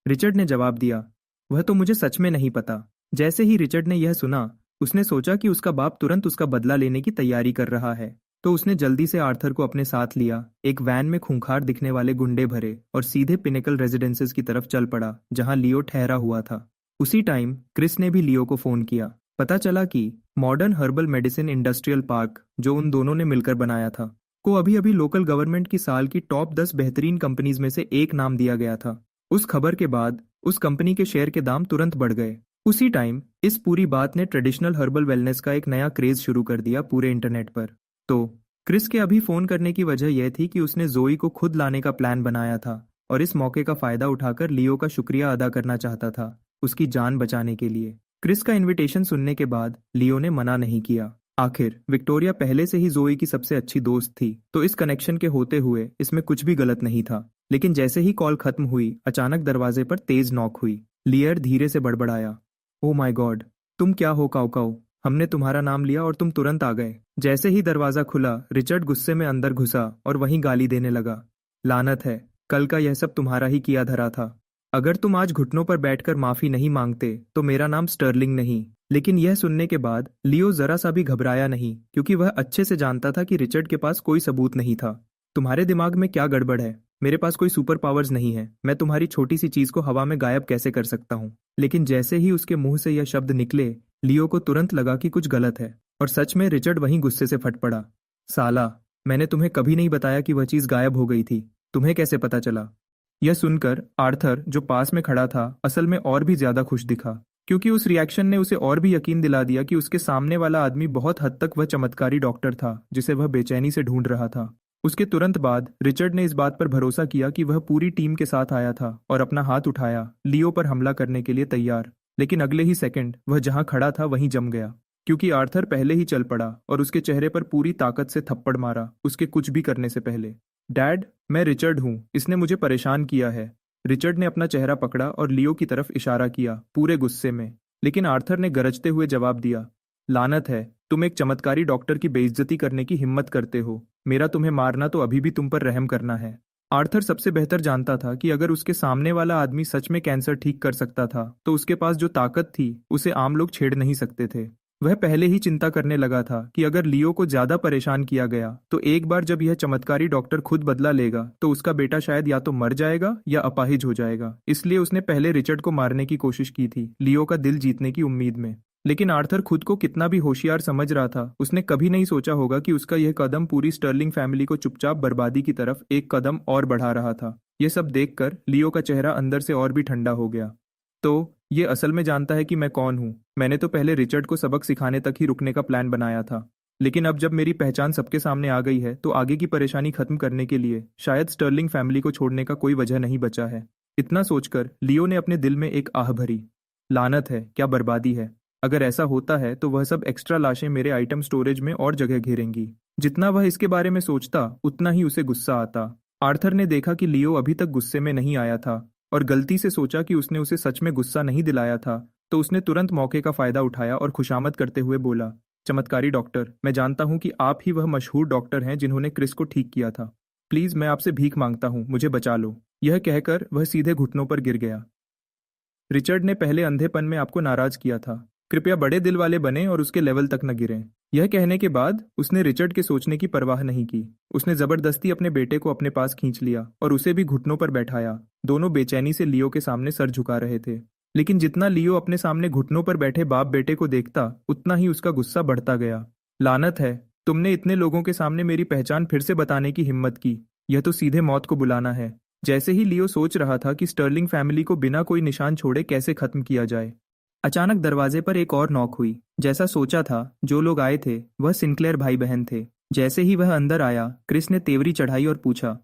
रिचर्ड ने जवाब दिया, वह तो मुझे सच में नहीं पता। जैसे ही रिचर्ड ने यह सुना, उसने सोचा कि उसका बाप तुरंत उसका बदला लेने की तैयारी कर रहा है, तो उसने जल्दी से आर्थर को अपने साथ लिया, एक वैन में खूंखार दिखने वाले गुंडे भरे और सीधे पिनेकल रेजिडेंसेस की तरफ चल पड़ा जहां लियो ठहरा हुआ था। उसी टाइम क्रिस ने भी लियो को फोन किया। पता चला कि modern herbal medicine industrial park, जो उन दोनों ने मिलकर बनाया था, को अभी अभी लोकल गवर्नमेंट की साल की टॉप 10 बेहतरीन कंपनीज में से एक नाम दिया गया था। उस खबर के बाद उस कंपनी के शेयर के दाम तुरंत बढ़ गए। उसी टाइम इस पूरी बात ने ट्रेडिशनल हर्बल वेलनेस का एक नया क्रेज शुरू कर दिया पूरे इंटरनेट पर। तो क्रिस के अभी फोन करने की वजह यह थी कि उसने जोई को खुद लाने का प्लान बनाया था और इस मौके का फायदा उठाकर लियो का शुक्रिया अदा करना चाहता था, उसकी जान बचाने के लिए। क्रिस का इनविटेशन सुनने के बाद लियो ने मना नहीं किया। आखिर विक्टोरिया पहले से ही जोई की सबसे अच्छी दोस्त थी, तो इस कनेक्शन के होते हुए इसमें कुछ भी गलत नहीं था। लेकिन जैसे ही कॉल खत्म हुई, अचानक दरवाजे पर तेज नॉक हुई। लियर धीरे से बड़बड़ाया, ओ माय गॉड, तुम क्या हो काऊ काऊ? हमने तुम्हारा नाम लिया और तुम तुरंत आ गए। जैसे ही दरवाजा खुला, रिचर्ड गुस्से में अंदर घुसा और वहीं गाली देने लगा। लानत है, कल का यह सब तुम्हारा ही किया धरा था। अगर तुम आज घुटनों पर बैठकर माफी नहीं मांगते तो मेरा नाम स्टर्लिंग नहीं। लेकिन यह सुनने के बाद लियो जरा सा भी घबराया नहीं, क्योंकि वह अच्छे से जानता था कि रिचर्ड के पास कोई सबूत नहीं था। तुम्हारे दिमाग में क्या गड़बड़ है? मेरे पास कोई सुपर पावर्स नहीं है, मैं तुम्हारी छोटी सी चीज को हवा में गायब कैसे कर सकता हूँ? लेकिन जैसे ही उसके मुंह से यह शब्द निकले, लियो को तुरंत लगा कि कुछ गलत है। और सच में रिचर्ड वहीं गुस्से से फट पड़ा। साला, मैंने तुम्हें कभी नहीं बताया कि वह चीज गायब हो गई थी। तुम्हें कैसे पता चला? यह सुनकर आर्थर, जो पास में खड़ा था, असल में और भी ज्यादा खुश दिखा, क्योंकि उस रिएक्शन ने उसे और भी यकीन दिला दिया कि उसके सामने वाला आदमी बहुत हद तक वह चमत्कारी डॉक्टर था जिसे वह बेचैनी से ढूंढ रहा था। उसके तुरंत बाद रिचर्ड ने इस बात पर भरोसा किया कि वह पूरी टीम के साथ आया था और अपना हाथ उठाया, लियो पर हमला करने के लिए तैयार। लेकिन अगले ही सेकंड वह जहां खड़ा था वहीं जम गया, क्योंकि आर्थर पहले ही चल पड़ा और उसके चेहरे पर पूरी ताकत से थप्पड़ मारा, उसके कुछ भी करने से पहले। डैड, मैं रिचर्ड हूँ, इसने मुझे परेशान किया है। रिचर्ड ने अपना चेहरा पकड़ा और लियो की तरफ इशारा किया, पूरे गुस्से में। लेकिन आर्थर ने गरजते हुए जवाब दिया, लानत है, तुम एक चमत्कारी डॉक्टर की बेइज्जती करने की हिम्मत करते हो। मेरा तुम्हें मारना तो अभी भी तुम पर रहम करना है। आर्थर सबसे बेहतर जानता था कि अगर उसके सामने वाला आदमी सच में कैंसर ठीक कर सकता था तो उसके पास जो ताकत थी उसे आम लोग छेड़ नहीं सकते थे। वह पहले ही चिंता करने लगा था कि अगर लियो को ज्यादा परेशान किया गया तो एक बार जब यह चमत्कारी डॉक्टर खुद बदला लेगा तो उसका बेटा शायद या तो मर जाएगा या अपाहिज हो जाएगा। इसलिए उसने पहले रिचर्ड को मारने की कोशिश की थी, लियो का दिल जीतने की उम्मीद में। लेकिन आर्थर खुद को कितना भी होशियार समझ रहा था, उसने कभी नहीं सोचा होगा कि उसका यह कदम पूरी स्टर्लिंग फैमिली को चुपचाप बर्बादी की तरफ एक कदम और बढ़ा रहा था। यह सब देखकर लियो का चेहरा अंदर से और भी ठंडा हो गया। तो ये असल में जानता है कि मैं कौन हूँ। मैंने तो पहले रिचर्ड को सबक सिखाने तक ही रुकने का प्लान बनाया था, लेकिन अब जब मेरी पहचान सबके सामने आ गई है तो आगे की परेशानी खत्म करने के लिए शायद स्टर्लिंग फैमिली को छोड़ने का कोई वजह नहीं बचा है। इतना सोचकर लियो ने अपने दिल में एक आह भरी। लानत है, क्या बर्बादी है। अगर ऐसा होता है तो वह सब एक्स्ट्रा लाशें मेरे आइटम स्टोरेज में और जगह घेरेंगी। जितना वह इसके बारे में सोचता उतना ही उसे गुस्सा आता। आर्थर ने देखा कि लियो अभी तक गुस्से में नहीं आया था और गलती से सोचा कि उसने उसे सच में गुस्सा नहीं दिलाया था, तो उसने तुरंत मौके का फायदा उठाया और खुशामद करते हुए बोला, चमत्कारी डॉक्टर, मैं जानता हूं कि आप ही वह मशहूर डॉक्टर हैं जिन्होंने क्रिस को ठीक किया था। प्लीज मैं आपसे भीख मांगता हूं, मुझे बचा लो। यह कहकर वह सीधे घुटनों पर गिर गया। रिचर्ड ने पहले अंधेपन में आपको नाराज किया था, कृपया बड़े दिल वाले बने और उसके लेवल तक न गिरें। यह कहने के बाद उसने रिचर्ड के सोचने की परवाह नहीं की। उसने जबरदस्ती अपने बेटे को अपने पास खींच लिया और उसे भी घुटनों पर बैठाया। दोनों बेचैनी से लियो के सामने सर झुका रहे थे, लेकिन जितना लियो अपने सामने घुटनों पर बैठे बाप बेटे को देखता उतना ही उसका गुस्सा बढ़ता गया। लानत है, तुमने इतने लोगों के सामने मेरी पहचान फिर से बताने की हिम्मत की। यह तो सीधे मौत को बुलाना है। जैसे ही लियो सोच रहा था कि स्टर्लिंग फैमिली को बिना कोई निशान छोड़े कैसे खत्म किया जाए, अचानक दरवाजे पर एक और नॉक हुई। जैसा सोचा था, जो लोग आए थे वह सिंक्लेयर भाई बहन थे। जैसे ही वह अंदर आया, क्रिस ने तेवरी चढ़ाई और पूछा,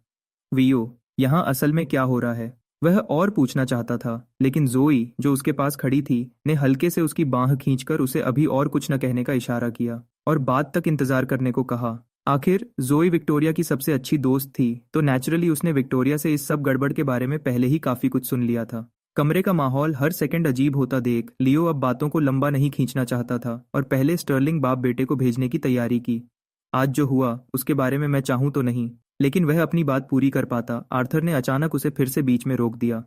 वियो, यहाँ असल में क्या हो रहा है? वह और पूछना चाहता था, लेकिन जोई, जो उसके पास खड़ी थी, ने हल्के से उसकी बांह खींचकर उसे अभी और कुछ न कहने का इशारा किया और बाद तक इंतजार करने को कहा। आखिर जोई विक्टोरिया की सबसे अच्छी दोस्त थी, तो नेचुरली उसने विक्टोरिया से इस सब गड़बड़ के बारे में पहले ही काफी कुछ सुन लिया था। कमरे का माहौल हर सेकंड अजीब होता देख लियो अब बातों को लंबा नहीं खींचना चाहता था और पहले स्टर्लिंग बाप बेटे को भेजने की तैयारी की। आज जो हुआ उसके बारे में मैं चाहूं तो नहीं, लेकिन वह अपनी बात पूरी कर पाता। आर्थर ने अचानक उसे फिर से बीच में रोक दिया।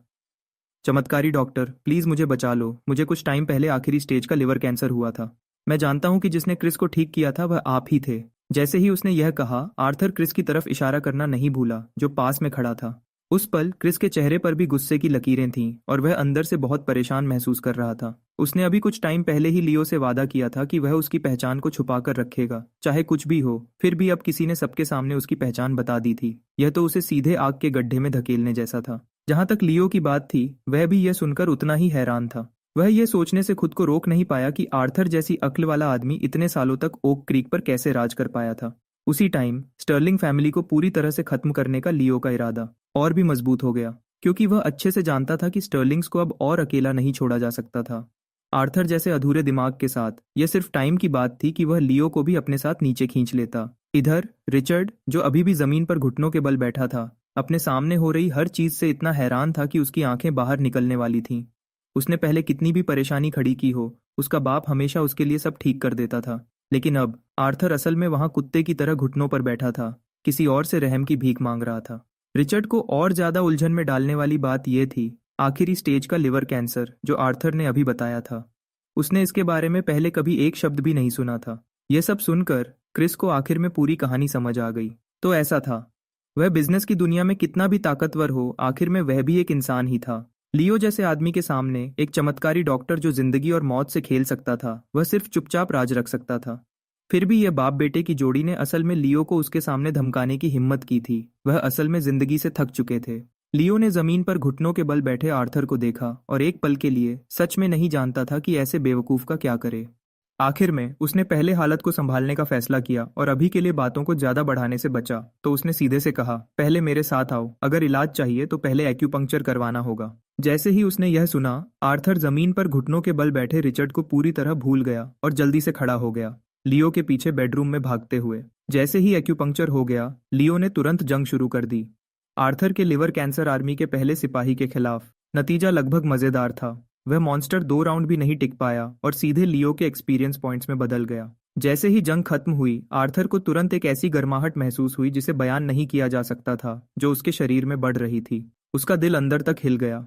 चमत्कारी डॉक्टर, प्लीज मुझे बचा लो। मुझे कुछ टाइम पहले आखिरी स्टेज का लिवर कैंसर हुआ था। मैं जानता हूं कि जिसने क्रिस को ठीक किया था वह आप ही थे। जैसे ही उसने यह कहा, आर्थर क्रिस की तरफ इशारा करना नहीं भूला, जो पास में खड़ा था। उस पल क्रिस के चेहरे पर भी गुस्से की लकीरें थीं और वह अंदर से बहुत परेशान महसूस कर रहा था। उसने अभी कुछ टाइम पहले ही लियो से वादा किया था कि वह उसकी पहचान को छुपा कर रखेगा, चाहे कुछ भी हो। फिर भी अब किसी ने सबके सामने उसकी पहचान बता दी थी। यह तो उसे सीधे आग के गड्ढे में धकेलने जैसा था। जहां तक लियो की बात थी, वह भी यह सुनकर उतना ही हैरान था। वह यह सोचने से खुद को रोक नहीं पाया कि आर्थर जैसी अक्ल वाला आदमी इतने सालों तक ओक क्रीक पर कैसे राज कर पाया था। उसी टाइम स्टर्लिंग फैमिली को पूरी तरह से खत्म करने का लियो का इरादा और भी मजबूत हो गया, क्योंकि वह अच्छे से जानता था कि स्टर्लिंग्स को अब और अकेला नहीं छोड़ा जा सकता था। आर्थर जैसे अधूरे दिमाग के साथ यह सिर्फ टाइम की बात थी कि वह लियो को भी अपने साथ नीचे खींच लेता। इधर रिचर्ड, जो अभी भी जमीन पर घुटनों के बल बैठा था, अपने सामने हो रही हर चीज से इतना हैरान था कि उसकी आंखें बाहर निकलने वाली थीं। उसने पहले कितनी भी परेशानी खड़ी की हो, उसका बाप हमेशा उसके लिए सब ठीक कर देता था। लेकिन अब आर्थर असल में वहां कुत्ते की तरह घुटनों पर बैठा था, किसी और से रहम की भीख मांग रहा था। रिचर्ड को और ज्यादा उलझन में डालने वाली बात यह थी आखिरी स्टेज का लिवर कैंसर जो आर्थर ने अभी बताया था। उसने इसके बारे में पहले कभी एक शब्द भी नहीं सुना था। यह सब सुनकर क्रिस को आखिर में पूरी कहानी समझ आ गई। तो ऐसा था, वह बिजनेस की दुनिया में कितना भी ताकतवर हो, आखिर में वह भी एक इंसान ही था। लियो जैसे आदमी के सामने एक चमत्कारी डॉक्टर जो जिंदगी और मौत से खेल सकता था, वह सिर्फ चुपचाप राज रख सकता था। फिर भी यह बाप बेटे की जोड़ी ने असल में लियो को उसके सामने धमकाने की हिम्मत की थी। वह असल में जिंदगी से थक चुके थे। लियो ने जमीन पर घुटनों के बल बैठे आर्थर को देखा और एक पल के लिए सच में नहीं जानता था कि ऐसे बेवकूफ का क्या करे। आखिर में उसने पहले हालत को संभालने का फैसला किया और अभी के लिए बातों को ज्यादा बढ़ाने से बचा। तो उसने सीधे से कहा, पहले मेरे साथ आओ, अगर इलाज चाहिए तो पहले एक्यूपंक्चर करवाना होगा। जैसे ही उसने यह सुना, आर्थर जमीन पर घुटनों के बल बैठे रिचर्ड को पूरी तरह भूल गया और जल्दी से खड़ा हो गया, लियो के पीछे बेडरूम में भागते हुए। जैसे ही एक्यूपंक्चर हो गया, लियो ने तुरंत जंग शुरू कर दी आर्थर के लिवर कैंसर आर्मी के पहले सिपाही के खिलाफ। नतीजा लगभग मजेदार था। वह मॉन्स्टर 2 राउंड भी नहीं टिक पाया और सीधे लियो के एक्सपीरियंस पॉइंट्स में बदल गया। जैसे ही जंग खत्म हुई, आर्थर को तुरंत एक ऐसी गर्माहट महसूस हुई जिसे बयान नहीं किया जा सकता था, जो उसके शरीर में बढ़ रही थी। उसका दिल अंदर तक हिल गया।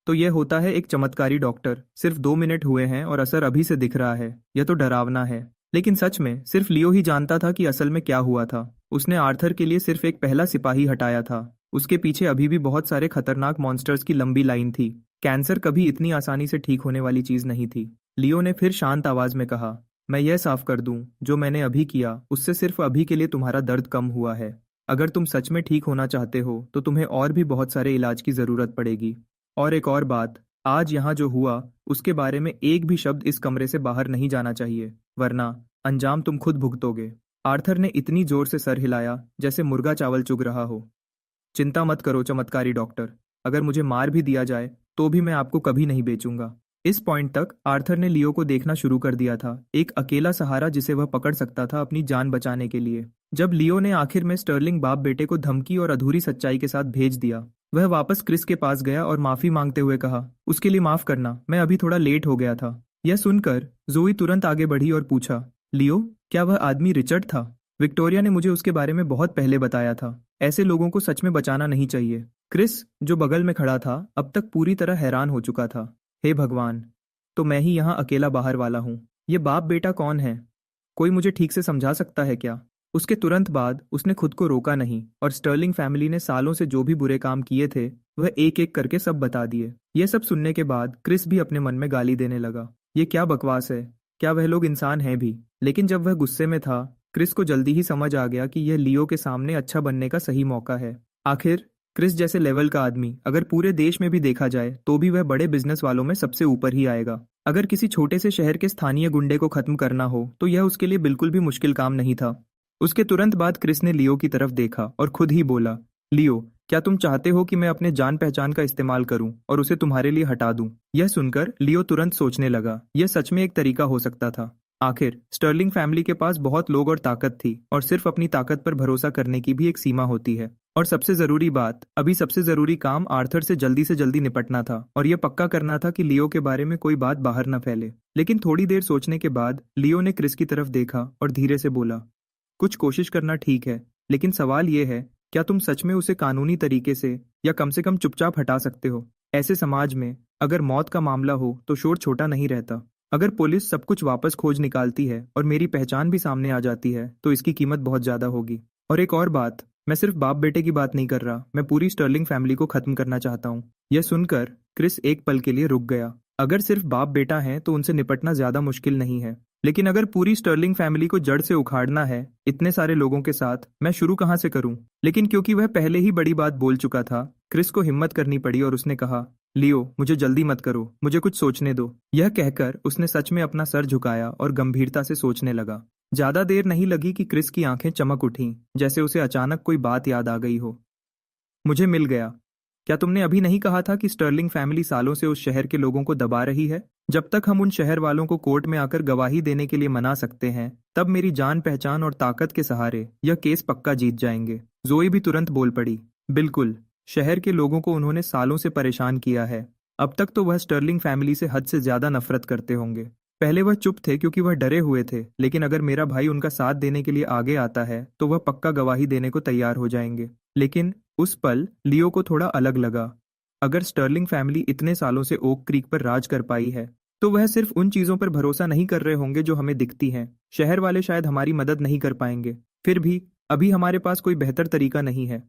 तो यह होता है एक चमत्कारी डॉक्टर। सिर्फ 2 मिनट हुए हैं और असर अभी से दिख रहा है। यह तो डरावना है। लेकिन सच में सिर्फ लियो ही जानता था कि असल में क्या हुआ था। उसने आर्थर के लिए सिर्फ एक पहला सिपाही हटाया था। उसके पीछे अभी भी बहुत सारे खतरनाक मॉन्स्टर्स की लंबी लाइन थी। कैंसर कभी इतनी आसानी से ठीक होने वाली चीज नहीं थी। लियो ने फिर शांत आवाज में कहा, मैं यह साफ कर दूं, जो मैंने अभी किया उससे सिर्फ अभी के लिए तुम्हारा दर्द कम हुआ है। अगर तुम सच में ठीक होना चाहते हो तो तुम्हें और भी बहुत सारे इलाज की जरूरत पड़ेगी। और एक और बात, आज यहाँ जो हुआ उसके बारे में एक भी शब्द इस कमरे से बाहर नहीं जाना चाहिए, वरना अंजाम तुम खुद भुगतोगे। आर्थर ने इतनी जोर से सर हिलाया जैसे मुर्गा चावल चुग रहा हो। चिंता मत करो चमत्कारी डॉक्टर, अगर मुझे मार भी दिया जाए तो भी मैं आपको कभी नहीं बेचूंगा। इस पॉइंट तक आर्थर ने लियो को देखना शुरू कर दिया था, एक अकेला सहारा जिसे वह पकड़ सकता था अपनी जान बचाने के लिए। जब लियो ने आखिर में स्टर्लिंग बाप बेटे को धमकी और अधूरी सच्चाई के साथ भेज दिया, वह वापस क्रिस के पास गया और माफी मांगते हुए कहा, उसके लिए माफ करना, मैं अभी थोड़ा लेट हो गया था। यह सुनकर जोई तुरंत आगे बढ़ी और पूछा, लियो, क्या वह आदमी रिचर्ड था? विक्टोरिया ने मुझे उसके बारे में बहुत पहले बताया था। ऐसे लोगों को सच में बचाना नहीं चाहिए। क्रिस, जो बगल में खड़ा था, अब तक पूरी तरह हैरान हो चुका था। हे भगवान, तो मैं ही यहाँ अकेला बाहर वाला हूँ। ये बाप बेटा कौन है? कोई मुझे ठीक से समझा सकता है क्या? उसके तुरंत बाद उसने खुद को रोका नहीं और स्टर्लिंग फैमिली ने सालों से जो भी बुरे काम किए थे वह एक एक करके सब बता दिए। ये सब सुनने के बाद क्रिस भी अपने मन में गाली देने लगा। ये क्या बकवास है? क्या वह लोग इंसान हैं भी? लेकिन जब वह गुस्से में था, क्रिस को जल्दी ही समझ आ गया कि यह लियो के सामने अच्छा बनने का सही मौका है। आखिर क्रिस जैसे लेवल का आदमी अगर पूरे देश में भी देखा जाए तो भी वह बड़े बिजनेस वालों में सबसे ऊपर ही आएगा। अगर किसी छोटे से शहर के स्थानीय गुंडे को खत्म करना हो तो यह उसके लिए बिल्कुल भी मुश्किल काम नहीं था। उसके तुरंत बाद क्रिस ने लियो की तरफ देखा और खुद ही बोला, लियो, क्या तुम चाहते हो कि मैं अपने जान पहचान का इस्तेमाल करूं और उसे तुम्हारे लिए हटा दूं? यह सुनकर लियो तुरंत सोचने लगा, यह सच में एक तरीका हो सकता था। आखिर स्टर्लिंग फैमिली के पास बहुत लोग और ताकत थी और सिर्फ अपनी ताकत पर भरोसा करने की भी एक सीमा होती है। और सबसे जरूरी बात, अभी सबसे जरूरी काम आर्थर से जल्दी निपटना था और यह पक्का करना था कि लियो के बारे में कोई बात बाहर न फैले। लेकिन थोड़ी देर सोचने के बाद लियो ने क्रिस की तरफ देखा और धीरे से बोला, कुछ कोशिश करना ठीक है, लेकिन सवाल यह है, क्या तुम सच में उसे कानूनी तरीके से या कम से कम चुपचाप हटा सकते हो? ऐसे समाज में अगर मौत का मामला हो तो शोर छोटा नहीं रहता। अगर पुलिस सब कुछ वापस खोज निकालती है और मेरी पहचान भी सामने आ जाती है तो इसकी कीमत बहुत ज्यादा होगी। और एक और बात, मैं सिर्फ बाप बेटे की बात नहीं कर रहा, मैं पूरी स्टर्लिंग फैमिली को खत्म करना चाहता हूँ। यह सुनकर क्रिस एक पल के लिए रुक गया। अगर सिर्फ बाप बेटा है तो उनसे निपटना ज्यादा मुश्किल नहीं है, लेकिन अगर पूरी स्टर्लिंग फैमिली को जड़ से उखाड़ना है इतने सारे लोगों के साथ, मैं शुरू कहां से करूं? लेकिन क्योंकि वह पहले ही बड़ी बात बोल चुका था, क्रिस को हिम्मत करनी पड़ी और उसने कहा, लियो, मुझे जल्दी मत करो, मुझे कुछ सोचने दो। यह कहकर उसने सच में अपना सर झुकाया और गंभीरता से सोचने लगा। ज्यादा देर नहीं लगी कि क्रिस की आंखें चमक उठीं, जैसे उसे अचानक कोई बात याद आ गई हो। मुझे मिल गया। क्या तुमने अभी नहीं कहा था कि स्टर्लिंग फैमिली सालों से उस शहर के लोगों को दबा रही है? जब तक हम उन शहर वालों को कोर्ट में आकर गवाही देने के लिए मना सकते हैं, तब मेरी जान पहचान और ताकत के सहारे यह केस पक्का जीत जाएंगे। जोई भी तुरंत बोल पड़ी, बिल्कुल, शहर के लोगों को उन्होंने सालों से परेशान किया है। अब तक तो वह स्टर्लिंग फैमिली से हद से ज्यादा नफरत करते होंगे। पहले वह चुप थे क्योंकि वह डरे हुए थे, लेकिन अगर मेरा भाई उनका साथ देने के लिए आगे आता है तो वह पक्का गवाही देने को तैयार हो जाएंगे। लेकिन उस पल लियो को थोड़ा अलग लगा। अगर स्टर्लिंग फैमिली इतने सालों से ओक क्रीक पर राज कर पाई है तो वह सिर्फ उन चीजों पर भरोसा नहीं कर रहे होंगे जो हमें दिखती हैं। शहर वाले शायद हमारी मदद नहीं कर पाएंगे, फिर भी अभी हमारे पास कोई बेहतर तरीका नहीं है।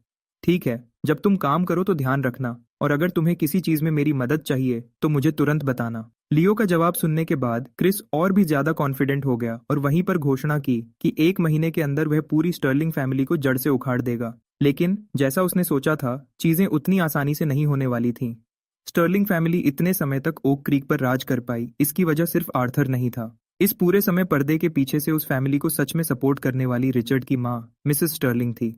ठीक है, जब तुम काम करो तो ध्यान रखना, और अगर तुम्हें किसी चीज में मेरी मदद चाहिए तो मुझे तुरंत बताना। लियो का जवाब सुनने के बाद क्रिस और भी ज्यादा कॉन्फिडेंट हो गया और वहीं पर घोषणा की कि 1 महीने के अंदर वह पूरी स्टर्लिंग फैमिली को जड़ से उखाड़ देगा। लेकिन जैसा उसने सोचा था, चीजें उतनी आसानी से नहीं होने वाली थीं। स्टर्लिंग फैमिली इतने समय तक ओक क्रीक पर राज कर पाई, इसकी वजह सिर्फ आर्थर नहीं था। इस पूरे समय पर्दे के पीछे से उस फैमिली को सच में सपोर्ट करने वाली रिचर्ड की माँ मिसेस स्टर्लिंग थी।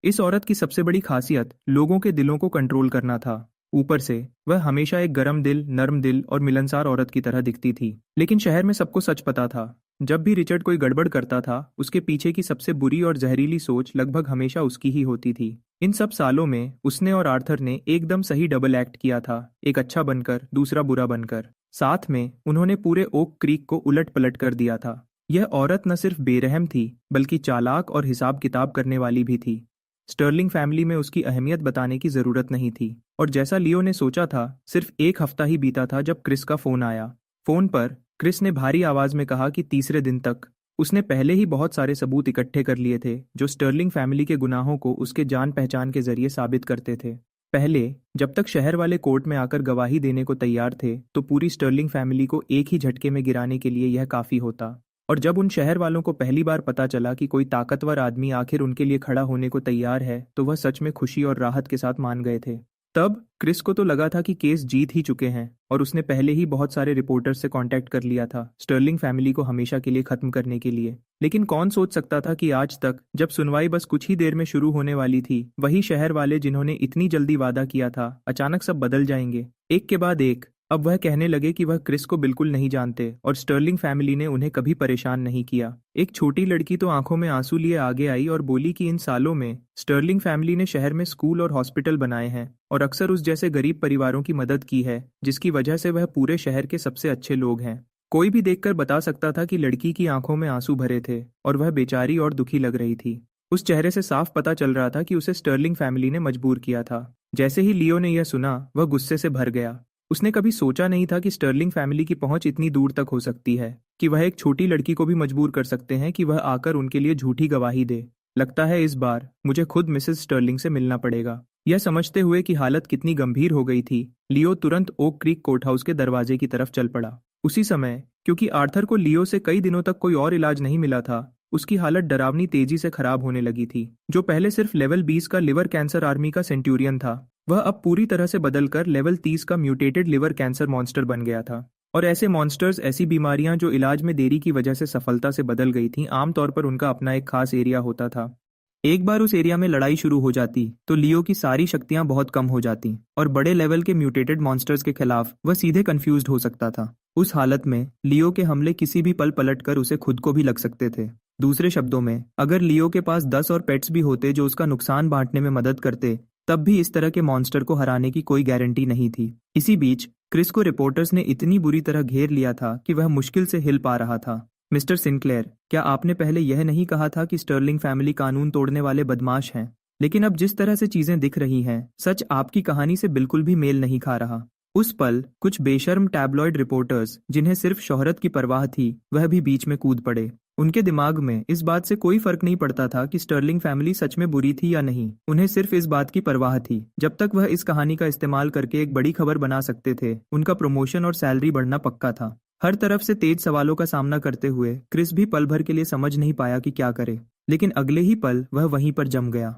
इस औरत की सबसे बड़ी खासियत लोगों के दिलों को कंट्रोल करना था। ऊपर से वह हमेशा एक गरम दिल, नर्म दिल और मिलनसार औरत की तरह दिखती थी, लेकिन शहर में सबको सच पता था। जब भी रिचर्ड कोई गड़बड़ करता था, उसके पीछे की सबसे बुरी और जहरीली सोच लगभग हमेशा उसकी ही होती थी। इन सब सालों में उसने और आर्थर ने एकदम सही डबल एक्ट किया था, एक अच्छा बनकर दूसरा बुरा बनकर। साथ में उन्होंने पूरे ओक क्रीक को उलट पलट कर दिया था। यह औरत न सिर्फ बेरहम थी, बल्कि चालाक और हिसाब किताब करने वाली भी थी। स्टर्लिंग फैमिली में उसकी अहमियत बताने की जरूरत नहीं थी, और जैसा लियो ने सोचा था, सिर्फ एक हफ्ता ही बीता था जब क्रिस का फोन आया। फोन पर क्रिस ने भारी आवाज में कहा कि तीसरे दिन तक उसने पहले ही बहुत सारे सबूत इकट्ठे कर लिए थे जो स्टर्लिंग फैमिली के गुनाहों को उसके जान पहचान के जरिए साबित करते थे। पहले जब तक शहर वाले कोर्ट में आकर गवाही देने को तैयार थे तो पूरी स्टर्लिंग फैमिली को एक ही झटके में गिराने के लिए यह काफी होता। और जब उन शहर वालों को पहली बार पता चला कि कोई ताकतवर आदमी आखिर उनके लिए खड़ा होने को तैयार है तो वह सच में खुशी और राहत के साथ मान गए थे। तब क्रिस को तो लगा था कि केस जीत ही चुके हैं, और उसने पहले ही बहुत सारे रिपोर्टर्स से कांटेक्ट कर लिया था स्टर्लिंग फैमिली को हमेशा के लिए खत्म करने के लिए। लेकिन कौन सोच सकता था कि आज तक, जब सुनवाई बस कुछ ही देर में शुरू होने वाली थी, वही शहर वाले जिन्होंने इतनी जल्दी वादा किया था, अचानक सब बदल जाएंगे, एक के बाद एक। अब वह कहने लगे कि वह क्रिस को बिल्कुल नहीं जानते और स्टर्लिंग फैमिली ने उन्हें कभी परेशान नहीं किया। एक छोटी लड़की तो आंखों में आंसू लिए आगे आई और बोली कि इन सालों में स्टर्लिंग फैमिली ने शहर में स्कूल और हॉस्पिटल बनाए हैं और अक्सर उस जैसे गरीब परिवारों की मदद की है, जिसकी वजह से वह पूरे शहर के सबसे अच्छे लोग हैं। कोई भी देखकर बता सकता था कि लड़की की आंखों में आंसू भरे थे और वह बेचारी और दुखी लग रही थी। उस चेहरे से साफ पता चल रहा था कि उसे स्टर्लिंग फैमिली ने मजबूर किया था। जैसे ही लियो ने यह सुना, वह गुस्से से भर गया। उसने कभी सोचा नहीं था कि स्टर्लिंग फैमिली की पहुंच इतनी दूर तक हो सकती है, कि वह एक छोटी लड़की को भी मजबूर कर सकते हैं कि वह आकर उनके लिए झूठी गवाही दे। लगता है इस बार मुझे खुद मिसेस स्टर्लिंग से मिलना पड़ेगा। यह समझते हुए कि हालत कितनी गंभीर हो गई थी, लियो तुरंत ओक क्रीक कोर्ट हाउस के दरवाजे की तरफ चल पड़ा। उसी समय, क्योंकि आर्थर को लियो से कई दिनों तक कोई और इलाज नहीं मिला था, उसकी हालत डरावनी तेजी से खराब होने लगी थी। जो पहले सिर्फ लेवल 20 का लिवर कैंसर आर्मी का सेंट्यूरियन था, वह अब पूरी तरह से बदलकर लेवल 30 का म्यूटेटेड लिवर कैंसर मॉन्स्टर बन गया था। और ऐसे मॉन्स्टर्स, ऐसी बीमारियां जो इलाज में देरी की वजह से सफलता से बदल गई थीं, आमतौर पर उनका अपना एक खास एरिया होता था। एक बार उस एरिया में लड़ाई शुरू हो जाती तो लियो की सारी शक्तियां बहुत कम हो जाती और बड़े लेवल के म्यूटेटेड मॉन्स्टर्स के खिलाफ वह सीधे कंफ्यूज्ड हो सकता था। उस हालत में लियो के हमले किसी भी पल पलटकर उसे खुद को भी लग सकते थे। दूसरे शब्दों में, अगर लियो के पास 10 और पेट्स भी होते जो उसका नुकसान बांटने में मदद करते, तब भी इस तरह के मॉन्स्टर को हराने की कोई गारंटी नहीं थी। इसी बीच क्रिस को रिपोर्टर्स ने इतनी बुरी तरह घेर लिया था कि वह मुश्किल से हिल पा रहा था। मिस्टर सिंक्लेयर, क्या आपने पहले यह नहीं कहा था कि स्टर्लिंग फैमिली कानून तोड़ने वाले बदमाश हैं? लेकिन अब जिस तरह से चीजें दिख रही हैं, सच आपकी कहानी से बिल्कुल भी मेल नहीं खा रहा। उस पल कुछ बेशर्म टैबलॉइड रिपोर्टर्स, जिन्हें सिर्फ शोहरत की परवाह थी, वह भी बीच में कूद पड़े। उनके दिमाग में इस बात से कोई फर्क नहीं पड़ता था कि स्टर्लिंग फैमिली सच में बुरी थी या नहीं। उन्हें सिर्फ इस बात की परवाह थी, जब तक वह इस कहानी का इस्तेमाल करके एक बड़ी खबर बना सकते थे, उनका प्रमोशन और सैलरी बढ़ना पक्का था। हर तरफ से तेज सवालों का सामना करते हुए क्रिस भी पल भर के लिए समझ नहीं पाया कि क्या करे, लेकिन अगले ही पल वह वहीं पर जम गया।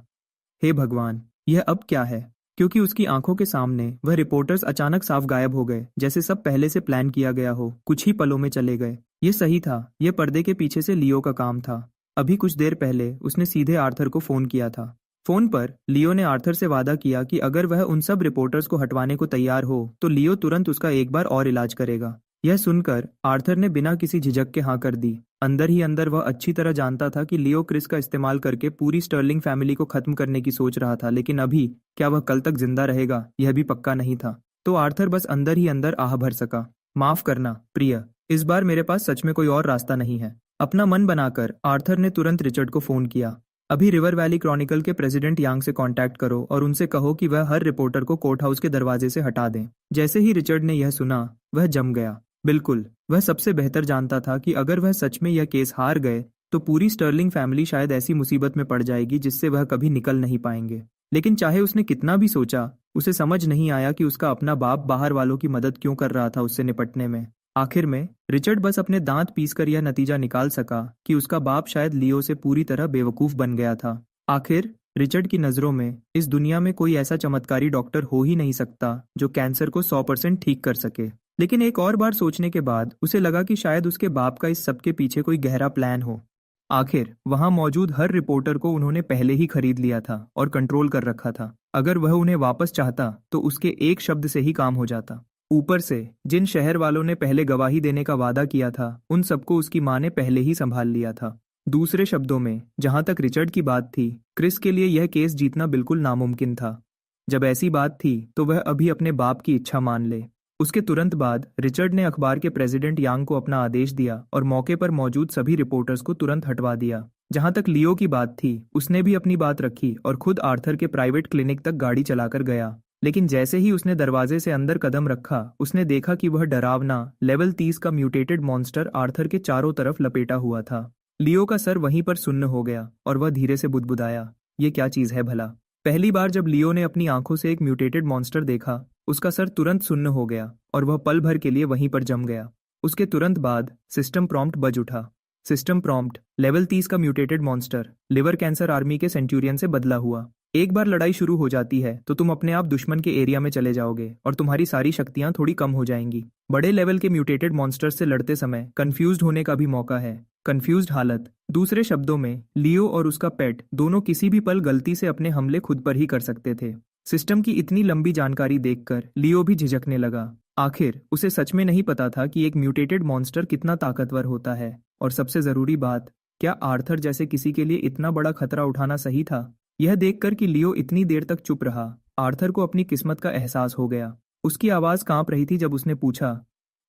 हे भगवान, यह अब क्या है? क्योंकि उसकी आंखों के सामने वह रिपोर्टर्स अचानक साफ गायब हो गए, जैसे सब पहले से प्लान किया गया हो, कुछ ही पलों में चले गए। ये सही था, ये पर्दे के पीछे से लियो का काम था। अभी कुछ देर पहले उसने सीधे आर्थर को फोन किया था। फोन पर लियो ने आर्थर से वादा किया कि अगर वह उन सब रिपोर्टर्स को हटवाने को तैयार हो तो लियो तुरंत उसका एक बार और इलाज करेगा। यह सुनकर आर्थर ने बिना किसी झिझक के हाँ कर दी। अंदर ही अंदर वह अच्छी तरह जानता था कि लियो क्रिस का इस्तेमाल करके पूरी स्टर्लिंग फैमिली को खत्म करने की सोच रहा था, लेकिन अभी क्या वह कल तक जिंदा रहेगा, यह भी पक्का नहीं था। तो आर्थर बस अंदर ही अंदर आह भर सका। माफ करना प्रिय, इस बार मेरे पास सच में कोई और रास्ता नहीं है। अपना मन बनाकर आर्थर ने तुरंत रिचर्ड को फोन किया। अभी रिवर वैली क्रॉनिकल के प्रेसिडेंट यांग से कांटेक्ट करो और उनसे कहो कि वह हर रिपोर्टर को कोर्ट हाउस के दरवाजे से हटा दें। जैसे ही रिचर्ड ने यह सुना, वह जम गया। बिल्कुल, वह सबसे बेहतर जानता था कि अगर वह सच में यह केस हार गए तो पूरी स्टर्लिंग फैमिली शायद ऐसी मुसीबत में पड़ जाएगी जिससे वह कभी निकल नहीं पाएंगे। लेकिन चाहे उसने कितना भी सोचा, उसे समझ नहीं आया कि उसका अपना बाप बाहर वालों की मदद क्यों कर रहा था उससे निपटने में। आखिर में रिचर्ड बस अपने दांत पीसकर यह नतीजा निकाल सका कि उसका बाप शायद लियो से पूरी तरह बेवकूफ बन गया था। आखिर रिचर्ड की नज़रों में इस दुनिया में कोई ऐसा चमत्कारी डॉक्टर हो ही नहीं सकता जो कैंसर को 100% ठीक कर सके। लेकिन एक और बार सोचने के बाद उसे लगा कि शायद उसके बाप का इस सब के पीछे कोई गहरा प्लान हो। आखिर वहां मौजूद हर रिपोर्टर को उन्होंने पहले ही खरीद लिया था और कंट्रोल कर रखा था। अगर वह उन्हें वापस चाहता तो उसके एक शब्द से ही काम हो जाता। ऊपर से जिन शहर वालों ने पहले गवाही देने का वादा किया था, उन सबको उसकी माँ ने पहले ही संभाल लिया था। दूसरे शब्दों में, जहां तक रिचर्ड की बात थी, क्रिस के लिए यह केस जीतना बिल्कुल नामुमकिन था। जब ऐसी बात थी तो वह अभी अपने बाप की इच्छा मान ले। उसके तुरंत बाद रिचर्ड ने अखबार के प्रेसिडेंट यांग को अपना आदेश दिया और मौके पर मौजूद सभी रिपोर्टर्स को तुरंत हटवा दिया। जहां तक लियो की बात थी, उसने भी अपनी बात रखी और खुद आर्थर के प्राइवेट क्लिनिक तक गाड़ी चलाकर गया। लेकिन जैसे ही उसने दरवाजे से अंदर कदम रखा, उसने देखा कि वह डरावना लेवल 30 का म्यूटेटेड मॉन्स्टर आर्थर के चारों तरफ लपेटा हुआ था। लियो का सर वहीं पर सुन्न हो गया और वह धीरे से बुदबुदाया, ये क्या चीज है भला। पहली बार जब लियो ने अपनी आंखों से एक म्यूटेटेड मॉन्स्टर देखा, उसका सर तुरंत सुन्न हो गया और वह पल भर के लिए वहीं पर जम गया। उसके तुरंत बाद सिस्टम प्रॉम्प्ट बज उठा। सिस्टम प्रॉम्प्ट, लेवल 30 का mutated monster liver cancer army के सेंचुरियन से बदला हुआ। एक बार लड़ाई शुरू हो जाती है तो तुम अपने आप दुश्मन के एरिया में चले जाओगे और तुम्हारी सारी शक्तियां थोड़ी कम हो जाएंगी। बड़े लेवल के म्यूटेटेड मॉन्स्टर्स से लड़ते समय कंफ्यूज्ड होने का भी मौका है। कंफ्यूज्ड हालत, दूसरे शब्दों में लियो और उसका पेट दोनों किसी भी पल गलती से अपने हमले खुद पर ही कर सकते थे। सिस्टम की इतनी लंबी जानकारी देखकर लियो भी झिझकने लगा। आखिर उसे सच में नहीं पता था कि एक म्यूटेटेड मॉन्स्टर कितना ताकतवर होता है। और सबसे जरूरी बात, क्या आर्थर जैसे किसी के लिए इतना बड़ा खतरा उठाना सही था? यह देखकर कि लियो इतनी देर तक चुप रहा, आर्थर को अपनी किस्मत का एहसास हो गया। उसकी आवाज कांप रही थी जब उसने पूछा,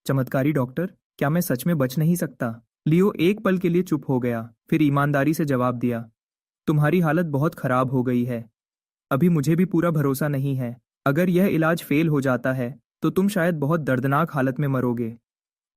चमत्कारी डॉक्टर, क्या मैं सच में बच नहीं सकता? लियो एक पल के लिए चुप हो गया, फिर ईमानदारी से जवाब दिया, तुम्हारी हालत बहुत खराब हो गई है। अभी मुझे भी पूरा भरोसा नहीं है। अगर यह इलाज फेल हो जाता है तो तुम शायद बहुत दर्दनाक हालत में मरोगे।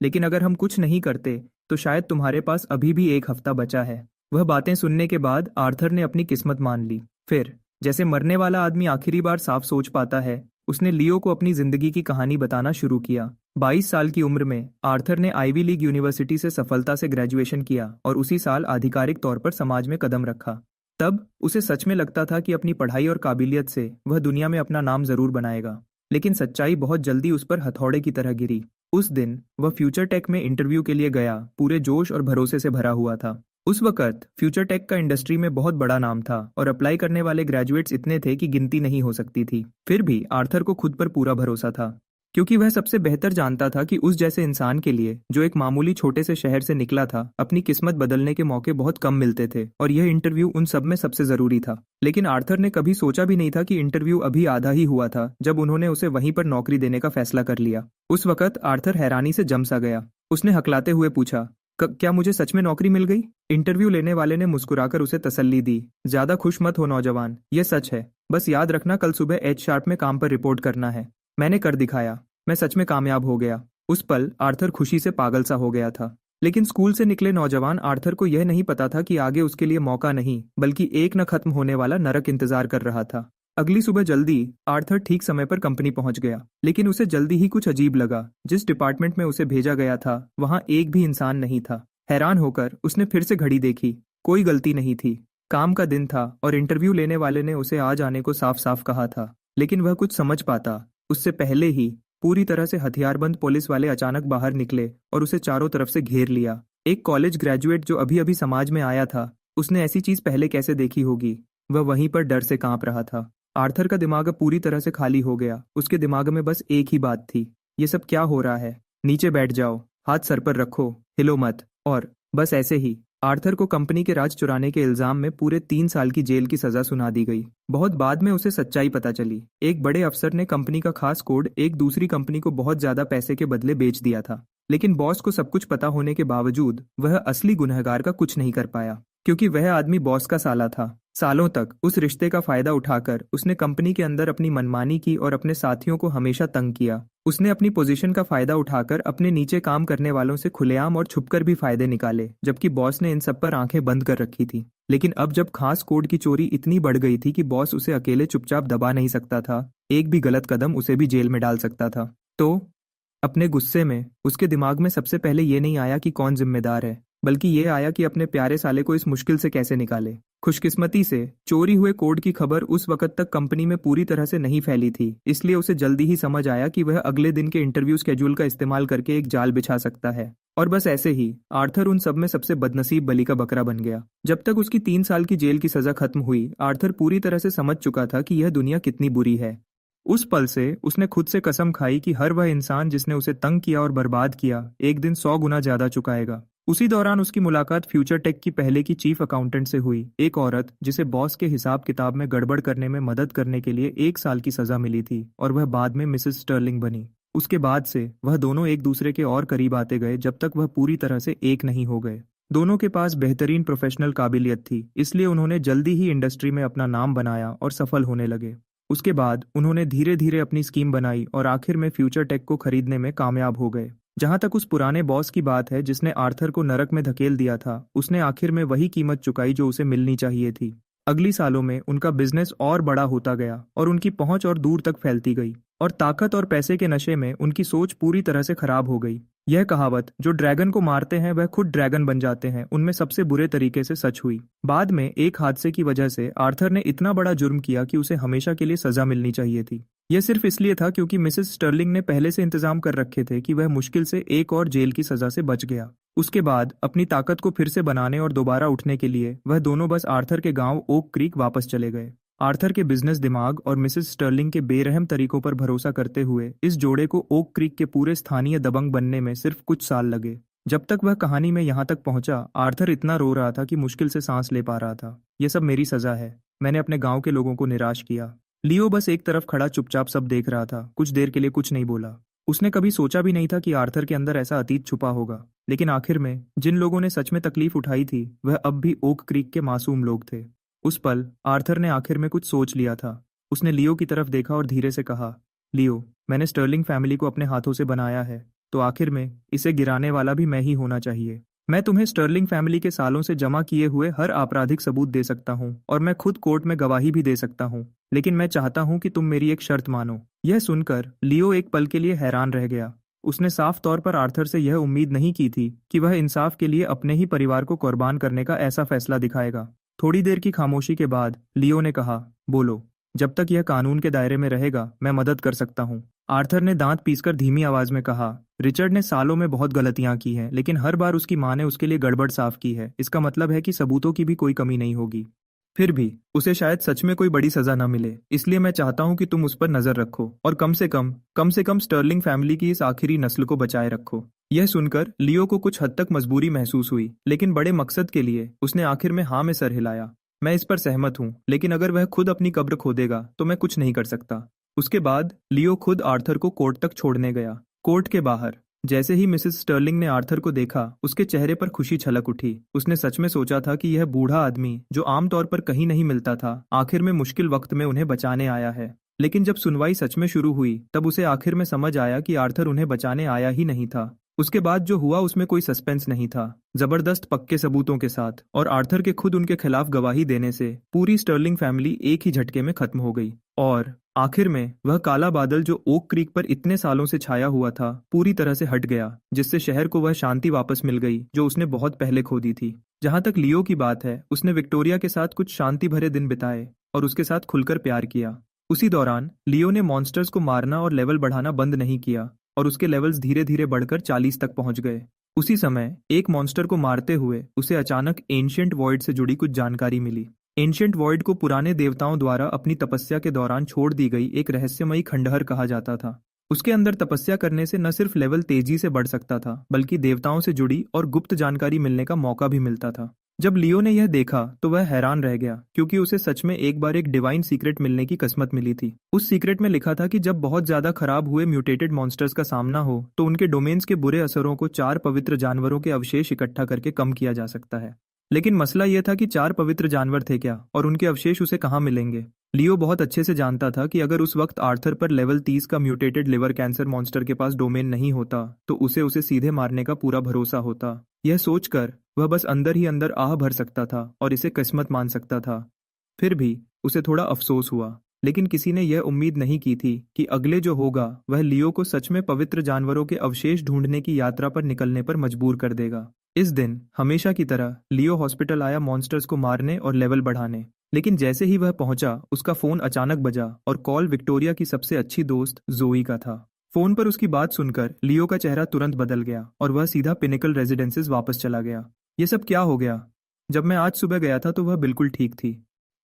लेकिन अगर हम कुछ नहीं करते तो शायद तुम्हारे पास अभी भी एक हफ्ता बचा है। वह बातें सुनने के बाद आर्थर ने अपनी किस्मत मान ली। फिर जैसे मरने वाला आदमी आखिरी बार साफ सोच पाता है, उसने लियो को अपनी जिंदगी की कहानी बताना शुरू किया। 22 साल की उम्र में आर्थर ने आईवी लीग यूनिवर्सिटी से सफलता से ग्रेजुएशन किया और उसी साल आधिकारिक तौर पर समाज में कदम रखा। तब उसे सच में लगता था कि अपनी पढ़ाई और काबिलियत से वह दुनिया में अपना नाम जरूर बनाएगा। लेकिन सच्चाई बहुत जल्दी उस पर हथौड़े की तरह गिरी। उस दिन वह फ्यूचर टेक में इंटरव्यू के लिए गया, पूरे जोश और भरोसे से भरा हुआ था। उस वक्त फ्यूचर टेक का इंडस्ट्री में बहुत बड़ा नाम था और अप्लाई करने वाले ग्रेजुएट्स इतने थे कि गिनती नहीं हो सकती थी। फिर भी आर्थर को खुद पर पूरा भरोसा था, क्योंकि वह सबसे बेहतर जानता था कि उस जैसे इंसान के लिए, जो एक मामूली छोटे से शहर से निकला था, अपनी किस्मत बदलने के मौके बहुत कम मिलते थे और यह इंटरव्यू उन सब में सबसे जरूरी था। लेकिन आर्थर ने कभी सोचा भी नहीं था कि इंटरव्यू अभी आधा ही हुआ था जब उन्होंने उसे वहीं पर नौकरी देने का फैसला कर लिया। उस वक्त आर्थर हैरानी से जम सा गया। उसने हकलाते हुए पूछा, क्या मुझे सच में नौकरी मिल गई? इंटरव्यू लेने वाले ने मुस्कुराकर उसे तसल्ली दी, ज्यादा खुश मत हो नौजवान, ये सच है। बस याद रखना, कल सुबह एच शार्प में काम पर रिपोर्ट करना है। मैंने कर दिखाया, मैं सच में कामयाब हो गया। उस पल आर्थर खुशी से पागल सा हो गया था। लेकिन स्कूल से निकले नौजवान आर्थर को यह नहीं पता था कि आगे उसके लिए मौका नहीं, बल्कि एक न खत्म होने वाला नरक इंतजार कर रहा था। अगली सुबह जल्दी आर्थर ठीक समय पर कंपनी पहुंच गया। लेकिन उसे जल्दी ही कुछ अजीब लगा। जिस डिपार्टमेंट में उसे भेजा गया था, वहां एक भी इंसान नहीं था। हैरान होकर उसने फिर से घड़ी देखी, कोई गलती नहीं थी। काम का दिन था और इंटरव्यू लेने वाले ने उसे आ जाने को साफ साफ कहा था। लेकिन वह कुछ समझ पाता उससे पहले ही पूरी तरह से हथियारबंद पुलिस वाले अचानक बाहर निकले और उसे चारों तरफ से घेर लिया। एक कॉलेज ग्रेजुएट जो अभी अभी समाज में आया था, उसने ऐसी चीज पहले कैसे देखी होगी? वह वहीं पर डर से कांप रहा था। आर्थर का दिमाग अब पूरी तरह से खाली हो गया। उसके दिमाग में बस एक ही बात थी, ये सब क्या हो रहा है? नीचे बैठ जाओ, हाथ सर पर रखो, हिलो मत। और बस ऐसे ही आर्थर को कंपनी के राज चुराने के इल्जाम में पूरे 3 साल की जेल की सजा सुना दी गई। बहुत बाद में उसे सच्चाई पता चली। एक बड़े अफसर ने कंपनी का खास कोड एक दूसरी कंपनी को बहुत ज्यादा पैसे के बदले बेच दिया था, लेकिन बॉस को सब कुछ पता होने के बावजूद वह असली गुनहगार का कुछ नहीं कर पाया, क्योंकि वह आदमी बॉस का साला था। सालों तक उस रिश्ते का फायदा उठाकर उसने कंपनी के अंदर अपनी मनमानी की और अपने साथियों को हमेशा तंग किया। उसने अपनी पोजीशन का फायदा उठाकर अपने नीचे काम करने वालों से खुलेआम और छुपकर भी फायदे निकाले, जबकि बॉस ने इन सब पर आंखें बंद कर रखी थी। लेकिन अब जब खास कोड की चोरी इतनी बढ़ गई थी कि बॉस उसे अकेले चुपचाप दबा नहीं सकता था, एक भी गलत कदम उसे भी जेल में डाल सकता था। तो अपने गुस्से में उसके दिमाग में सबसे पहले ये नहीं आया कि कौन जिम्मेदार है, बल्कि ये आया कि अपने प्यारे साले को इस मुश्किल से कैसे निकाले। खुशकिस्मती से चोरी हुए कोड की खबर उस वक्त तक कंपनी में पूरी तरह से नहीं फैली थी, इसलिए उसे जल्दी ही समझ आया कि वह अगले दिन के इंटरव्यू स्केड्यूल का इस्तेमाल करके एक जाल बिछा सकता है। और बस ऐसे ही आर्थर उन सब में सबसे बदनसीब बलि का बकरा बन गया। जब तक उसकी 3 साल की जेल की सजा खत्म हुई, आर्थर पूरी तरह से समझ चुका था कि यह दुनिया कितनी बुरी है। उस पल से उसने खुद से कसम खाई कि हर वह इंसान जिसने उसे तंग किया और बर्बाद किया, एक दिन 100 गुना ज्यादा चुकाएगा। उसी दौरान उसकी मुलाकात फ्यूचर टेक की पहले की चीफ अकाउंटेंट से हुई, एक औरत जिसे बॉस के हिसाब किताब में गड़बड़ करने में मदद करने के लिए 1 साल की सजा मिली थी, और वह बाद में मिसेस स्टर्लिंग बनी। उसके बाद से वह दोनों एक दूसरे के और करीब आते गए, जब तक वह पूरी तरह से एक नहीं हो गए। दोनों के पास बेहतरीन प्रोफेशनल काबिलियत थी, इसलिए उन्होंने जल्दी ही इंडस्ट्री में अपना नाम बनाया और सफल होने लगे। उसके बाद उन्होंने धीरे धीरे अपनी स्कीम बनाई और आखिर में फ्यूचर टेक को खरीदने में कामयाब हो गए। जहां तक उस पुराने बॉस की बात है जिसने आर्थर को नरक में धकेल दिया था, उसने आखिर में वही कीमत चुकाई जो उसे मिलनी चाहिए थी। अगली सालों में उनका बिजनेस और बड़ा होता गया और उनकी पहुंच और दूर तक फैलती गई, और ताकत और पैसे के नशे में उनकी सोच पूरी तरह से खराब हो गई। यह कहावत, जो ड्रैगन को मारते हैं वह खुद ड्रैगन बन जाते हैं, उनमें सबसे बुरे तरीके से सच हुई। बाद में एक हादसे की वजह से आर्थर ने इतना बड़ा जुर्म किया कि उसे हमेशा के लिए सजा मिलनी चाहिए थी। यह सिर्फ इसलिए था क्योंकि मिसेस स्टर्लिंग ने पहले से इंतजाम कर रखे थे कि वह मुश्किल से एक और जेल की सजा से बच गया। उसके बाद अपनी ताकत को फिर से बनाने और दोबारा उठने के लिए वह दोनों बस आर्थर के गांव ओक क्रीक वापस चले गए। आर्थर के बिजनेस दिमाग और मिसेस स्टर्लिंग के बेरहम तरीकों पर भरोसा करते हुए इस जोड़े को ओक क्रीक के पूरे स्थानीय दबंग बनने में सिर्फ कुछ साल लगे। जब तक वह कहानी में यहाँ तक पहुंचा, आर्थर इतना रो रहा था कि मुश्किल से सांस ले पा रहा था। यह सब मेरी सजा है, मैंने अपने गांव के लोगों को निराश किया। लियो बस एक तरफ खड़ा चुपचाप सब देख रहा था, कुछ देर के लिए कुछ नहीं बोला। उसने कभी सोचा भी नहीं था कि आर्थर के अंदर ऐसा अतीत छुपा होगा, लेकिन आखिर में जिन लोगों ने सच में तकलीफ उठाई थी वह अब भी ओक क्रीक के मासूम लोग थे। उस पल आर्थर ने आखिर में कुछ सोच लिया था। उसने लियो की तरफ देखा और धीरे से कहा, लियो, मैंने स्टर्लिंग फैमिली को अपने हाथों से बनाया है, तो आखिर में इसे गिराने वाला भी मैं ही होना चाहिए। मैं तुम्हें स्टर्लिंग फैमिली के सालों से जमा किए हुए हर आपराधिक सबूत दे सकता हूँ, और मैं खुद कोर्ट में गवाही भी दे सकता हूँ, लेकिन मैं चाहता हूँ कि तुम मेरी एक शर्त मानो। यह सुनकर लियो एक पल के लिए हैरान रह गया। उसने साफ तौर पर आर्थर से यह उम्मीद नहीं की थी कि वह इंसाफ के लिए अपने ही परिवार को कुर्बान करने का ऐसा फैसला दिखाएगा। थोड़ी देर की खामोशी के बाद लियो ने कहा, बोलो, जब तक यह कानून के दायरे में रहेगा मैं मदद कर सकता हूँ। आर्थर ने दांत पीसकर धीमी आवाज में कहा, रिचर्ड ने सालों में बहुत गलतियां की हैं, लेकिन हर बार उसकी माँ ने उसके लिए गड़बड़ साफ की है। इसका मतलब है कि सबूतों की भी कोई कमी नहीं होगी। फिर भी उसे शायद सच में कोई बड़ी सजा न मिले, इसलिए मैं चाहता हूं कि तुम उस पर नजर रखो और कम से कम स्टर्लिंग फैमिली की इस आखिरी नस्ल को बचाए रखो। यह सुनकर लियो को कुछ हद तक मजबूरी महसूस हुई, लेकिन बड़े मकसद के लिए उसने आखिर में हाँ में सर हिलाया। मैं इस पर सहमत हूँ, लेकिन अगर वह खुद अपनी कब्र खोदेगा तो मैं कुछ नहीं कर सकता। उसके बाद लियो खुद आर्थर को कोर्ट तक छोड़ने गया। कोर्ट के बाहर जैसे ही मिसेस स्टर्लिंग ने आर्थर को देखा, उसके चेहरे पर खुशी छलक उठी। उसने सच में सोचा था कि यह बूढ़ा आदमी, जो आमतौर पर कहीं नहीं मिलता था, आखिर में मुश्किल वक्त में उन्हें बचाने आया है। लेकिन जब सुनवाई सच में शुरू हुई, तब उसे आखिर में समझ आया कि आर्थर उन्हें बचाने आया ही नहीं था। उसके बाद जो हुआ उसमें कोई सस्पेंस नहीं था। जबरदस्त पक्के सबूतों के साथ और आर्थर के खुद उनके खिलाफ गवाही देने से पूरी स्टर्लिंग फैमिली एक ही झटके में खत्म हो गई, और आखिर में वह काला बादल जो ओक क्रीक पर इतने सालों से छाया हुआ था पूरी तरह से हट गया, जिससे शहर को वह शांति वापस मिल गई जो उसने बहुत पहले खो दी थी। जहां तक लियो की बात है, उसने विक्टोरिया के साथ कुछ शांति भरे दिन बिताए और उसके साथ खुलकर प्यार किया। उसी दौरान लियो ने मॉन्स्टर्स को मारना और लेवल बढ़ाना बंद नहीं किया, और उसके लेवल्स धीरे धीरे बढ़कर 40 तक पहुंच गए। उसी समय एक मॉन्स्टर को मारते हुए उसे अचानक एंशिएंट वॉइड से जुड़ी कुछ जानकारी मिली। एंशिएंट वॉइड को पुराने देवताओं द्वारा अपनी तपस्या के दौरान छोड़ दी गई एक रहस्यमयी खंडहर कहा जाता था। उसके अंदर तपस्या करने से न सिर्फ लेवल तेजी से बढ़ सकता था, बल्कि देवताओं से जुड़ी और गुप्त जानकारी मिलने का मौका भी मिलता था। जब लियो ने यह देखा तो वह हैरान रह गया, क्योंकि उसे सच में एक बार एक डिवाइन सीक्रेट मिलने की किस्मत मिली थी। उस सीक्रेट में लिखा था कि जब बहुत ज्यादा खराब हुए म्यूटेटेड मॉन्स्टर्स का सामना हो तो उनके डोमेन्स के बुरे असरों को 4 पवित्र जानवरों के अवशेष इकट्ठा करके कम किया जा सकता है। लेकिन मसला यह था कि 4 पवित्र जानवर थे क्या, और उनके अवशेष उसे कहाँ मिलेंगे। लियो बहुत अच्छे से जानता था कि अगर उस वक्त आर्थर पर लेवल 30 का म्यूटेटेड लिवर कैंसर मॉन्स्टर के पास डोमेन नहीं होता तो उसे सीधे मारने का पूरा भरोसा होता। यह सोचकर वह बस अंदर ही अंदर आह भर सकता था और इसे किस्मत मान सकता था। फिर भी उसे थोड़ा अफसोस हुआ, लेकिन किसी ने यह उम्मीद नहीं की थी कि अगले जो होगा वह लियो को सच में पवित्र जानवरों के अवशेष ढूंढने की यात्रा पर निकलने पर मजबूर कर देगा। इस दिन हमेशा की तरह लियो हॉस्पिटल आया मॉन्स्टर्स को मारने और लेवल बढ़ाने। लेकिन जैसे ही वह पहुंचा उसका फोन अचानक बजा और कॉल विक्टोरिया की सबसे अच्छी दोस्त जोई का था। फोन पर उसकी बात सुनकर लियो का चेहरा तुरंत बदल गया और वह सीधा पिनिकल रेजिडेंसेस वापस चला गया। ये सब क्या हो गया? जब मैं आज सुबह गया था तो वह बिल्कुल ठीक थी।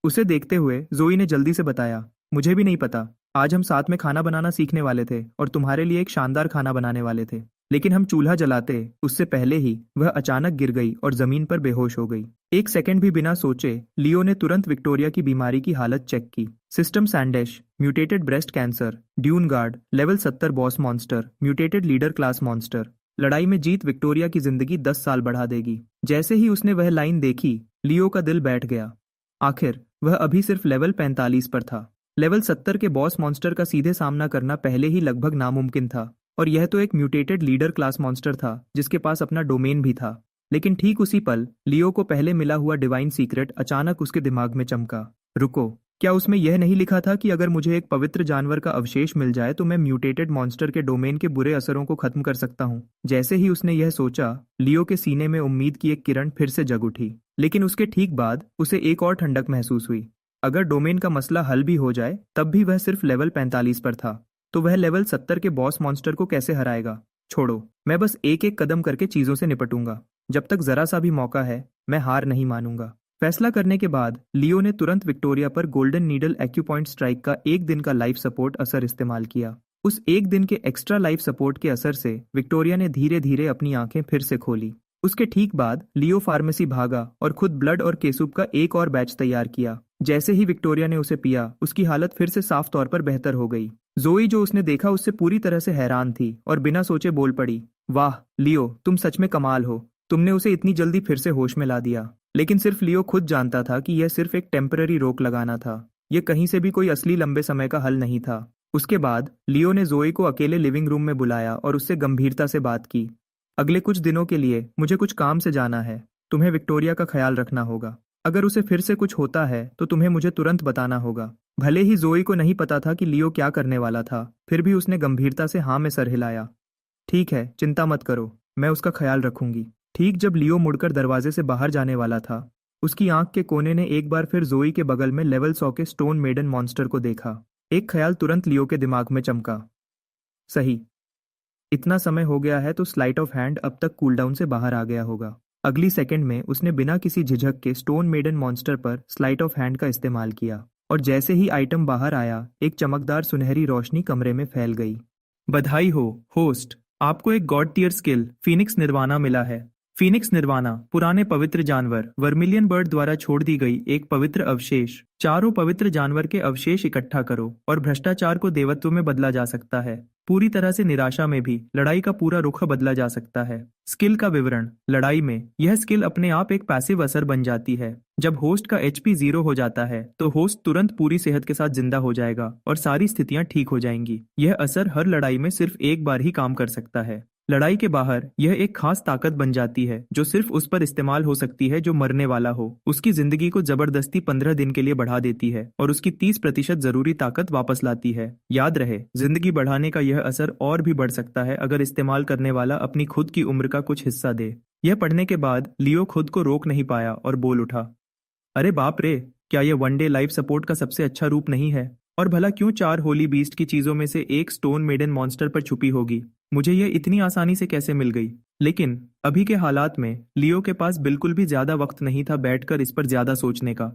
उसे देखते हुए जोई ने जल्दी से बताया, मुझे भी नहीं पता। आज हम साथ में खाना बनाना सीखने वाले थे और तुम्हारे लिए एक शानदार खाना बनाने वाले थे, लेकिन हम चूल्हा जलाते उससे पहले ही वह अचानक गिर गई और जमीन पर बेहोश हो गई। एक सेकंड भी बिना सोचे लियो ने तुरंत विक्टोरिया की बीमारी की हालत चेक की। सिस्टम सैंडेश, mutated breast cancer, dune guard, level 70 boss monster, mutated leader class monster. लड़ाई में जीत विक्टोरिया की जिंदगी 10 साल बढ़ा देगी। जैसे ही उसने वह लाइन देखी लियो का दिल बैठ गया। आखिर वह अभी सिर्फ लेवल 45 पर था। लेवल 70 के बॉस मॉन्स्टर का सीधे सामना करना पहले ही लगभग नामुमकिन था, और यह तो एक म्यूटेटेड लीडर क्लास मॉन्स्टर था जिसके पास अपना डोमेन भी था। लेकिन ठीक उसी पल लियो को पहले मिला हुआ डिवाइन सीक्रेट अचानक उसके दिमाग में चमका। रुको, क्या उसमें यह नहीं लिखा था कि अगर मुझे एक पवित्र जानवर का अवशेष मिल जाए तो मैं म्यूटेटेड मॉन्स्टर के डोमेन के बुरे असरों को खत्म कर सकता हूँ? जैसे ही उसने यह सोचा लियो के सीने में उम्मीद की एक किरण फिर से जग उठी। लेकिन उसके ठीक बाद उसे एक और ठंडक महसूस हुई। अगर डोमेन का मसला हल भी हो जाए तब भी वह सिर्फ लेवल 45 पर था, तो वह लेवल 70 के बॉस मॉन्स्टर को कैसे हराएगा? छोड़ो, मैं बस एक एक कदम करके चीजों से निपटूंगा। जब तक जरा सा भी मौका है मैं हार नहीं मानूंगा। फैसला करने के बाद लियो ने तुरंत विक्टोरिया पर गोल्डन नीडल एक्यूपॉइंट स्ट्राइक का एक दिन का लाइफ सपोर्ट असर इस्तेमाल किया। उस एक दिन के एक्स्ट्रा लाइफ सपोर्ट के असर से विक्टोरिया ने धीरे धीरे अपनी आंखें फिर से खोली। उसके ठीक बाद लियो फार्मेसी भागा और खुद ब्लड और केसूप का एक और बैच तैयार किया। जैसे ही विक्टोरिया ने उसे पिया उसकी हालत फिर से साफ तौर पर बेहतर हो गई। जोई जो उसने देखा उससे पूरी तरह से हैरान थी और बिना सोचे बोल पड़ी, वाह लियो, तुम सच में कमाल हो। तुमने उसे इतनी जल्दी फिर से होश में ला दिया। लेकिन सिर्फ लियो खुद जानता था कि यह सिर्फ एक टेम्पररी रोक लगाना था। यह कहीं से भी कोई असली लंबे समय का हल नहीं था। उसके बाद लियो ने जोई को अकेले लिविंग रूम में बुलाया और उससे गंभीरता से बात की। अगले कुछ दिनों के लिए मुझे कुछ काम से जाना है। तुम्हें विक्टोरिया का ख्याल रखना होगा। अगर उसे फिर से कुछ होता है तो तुम्हें मुझे तुरंत बताना होगा। भले ही जोई को नहीं पता था कि लियो क्या करने वाला था, फिर भी उसने गंभीरता से हाँ में सर हिलाया। ठीक है, चिंता मत करो, मैं उसका ख्याल रखूंगी। ठीक जब लियो मुड़कर दरवाजे से बाहर जाने वाला था, उसकी आंख के कोने ने एक बार फिर जोई के बगल में लेवल 100 के स्टोन मेडन मॉन्स्टर को देखा। एक ख्याल तुरंत लियो के दिमाग में चमका। सही, इतना समय हो गया है तो स्लाइट ऑफ हैंड अब तक कूलडाउन से बाहर आ गया होगा। अगली सेकंड में उसने बिना किसी झिझक के स्टोन मेडन मॉन्स्टर पर स्लाइट ऑफ हैंड का इस्तेमाल किया, और जैसे ही आइटम बाहर आया एक चमकदार सुनहरी रोशनी कमरे में फैल गई। बधाई हो होस्ट, आपको एक God tier skill Phoenix nirvana मिला है। फीनिक्स निर्वाणा पुराने पवित्र जानवर वर्मिलियन बर्ड द्वारा छोड़ दी गई एक पवित्र अवशेष। चारों पवित्र जानवर के अवशेष इकट्ठा करो और भ्रष्टाचार को देवत्व में बदला जा सकता है। पूरी तरह से निराशा में भी लड़ाई का पूरा रुख बदला जा सकता है। स्किल का विवरण। लड़ाई में यह स्किल अपने आप एक पैसिव असर बन जाती है। जब होस्ट का HP 0 हो जाता है तो होस्ट तुरंत पूरी सेहत के साथ जिंदा हो जाएगा और सारी स्थितियां ठीक हो जाएंगी। यह असर हर लड़ाई में सिर्फ एक बार ही काम कर सकता है। लड़ाई के बाहर यह एक खास ताकत बन जाती है जो सिर्फ उस पर इस्तेमाल हो सकती है जो मरने वाला हो। उसकी जिंदगी को जबरदस्ती 15 दिन के लिए बढ़ा देती है और उसकी 30% जरूरी ताकत वापस लाती है। याद रहे, जिंदगी बढ़ाने का यह असर और भी बढ़ सकता है अगर इस्तेमाल करने वाला अपनी खुद की उम्र का कुछ हिस्सा दे। यह पढ़ने के बाद लियो खुद को रोक नहीं पाया और बोल उठा, अरे बाप रे, क्या यह वन डे लाइफ सपोर्ट का सबसे अच्छा रूप नहीं है? और भला क्यों 4 होली बीस्ट की चीजों में से एक स्टोन मेडन मॉन्स्टर पर छुपी होगी? मुझे यह इतनी आसानी से कैसे मिल गई? लेकिन अभी के हालात में लियो के पास बिल्कुल भी ज्यादा वक्त नहीं था बैठकर इस पर ज्यादा सोचने का।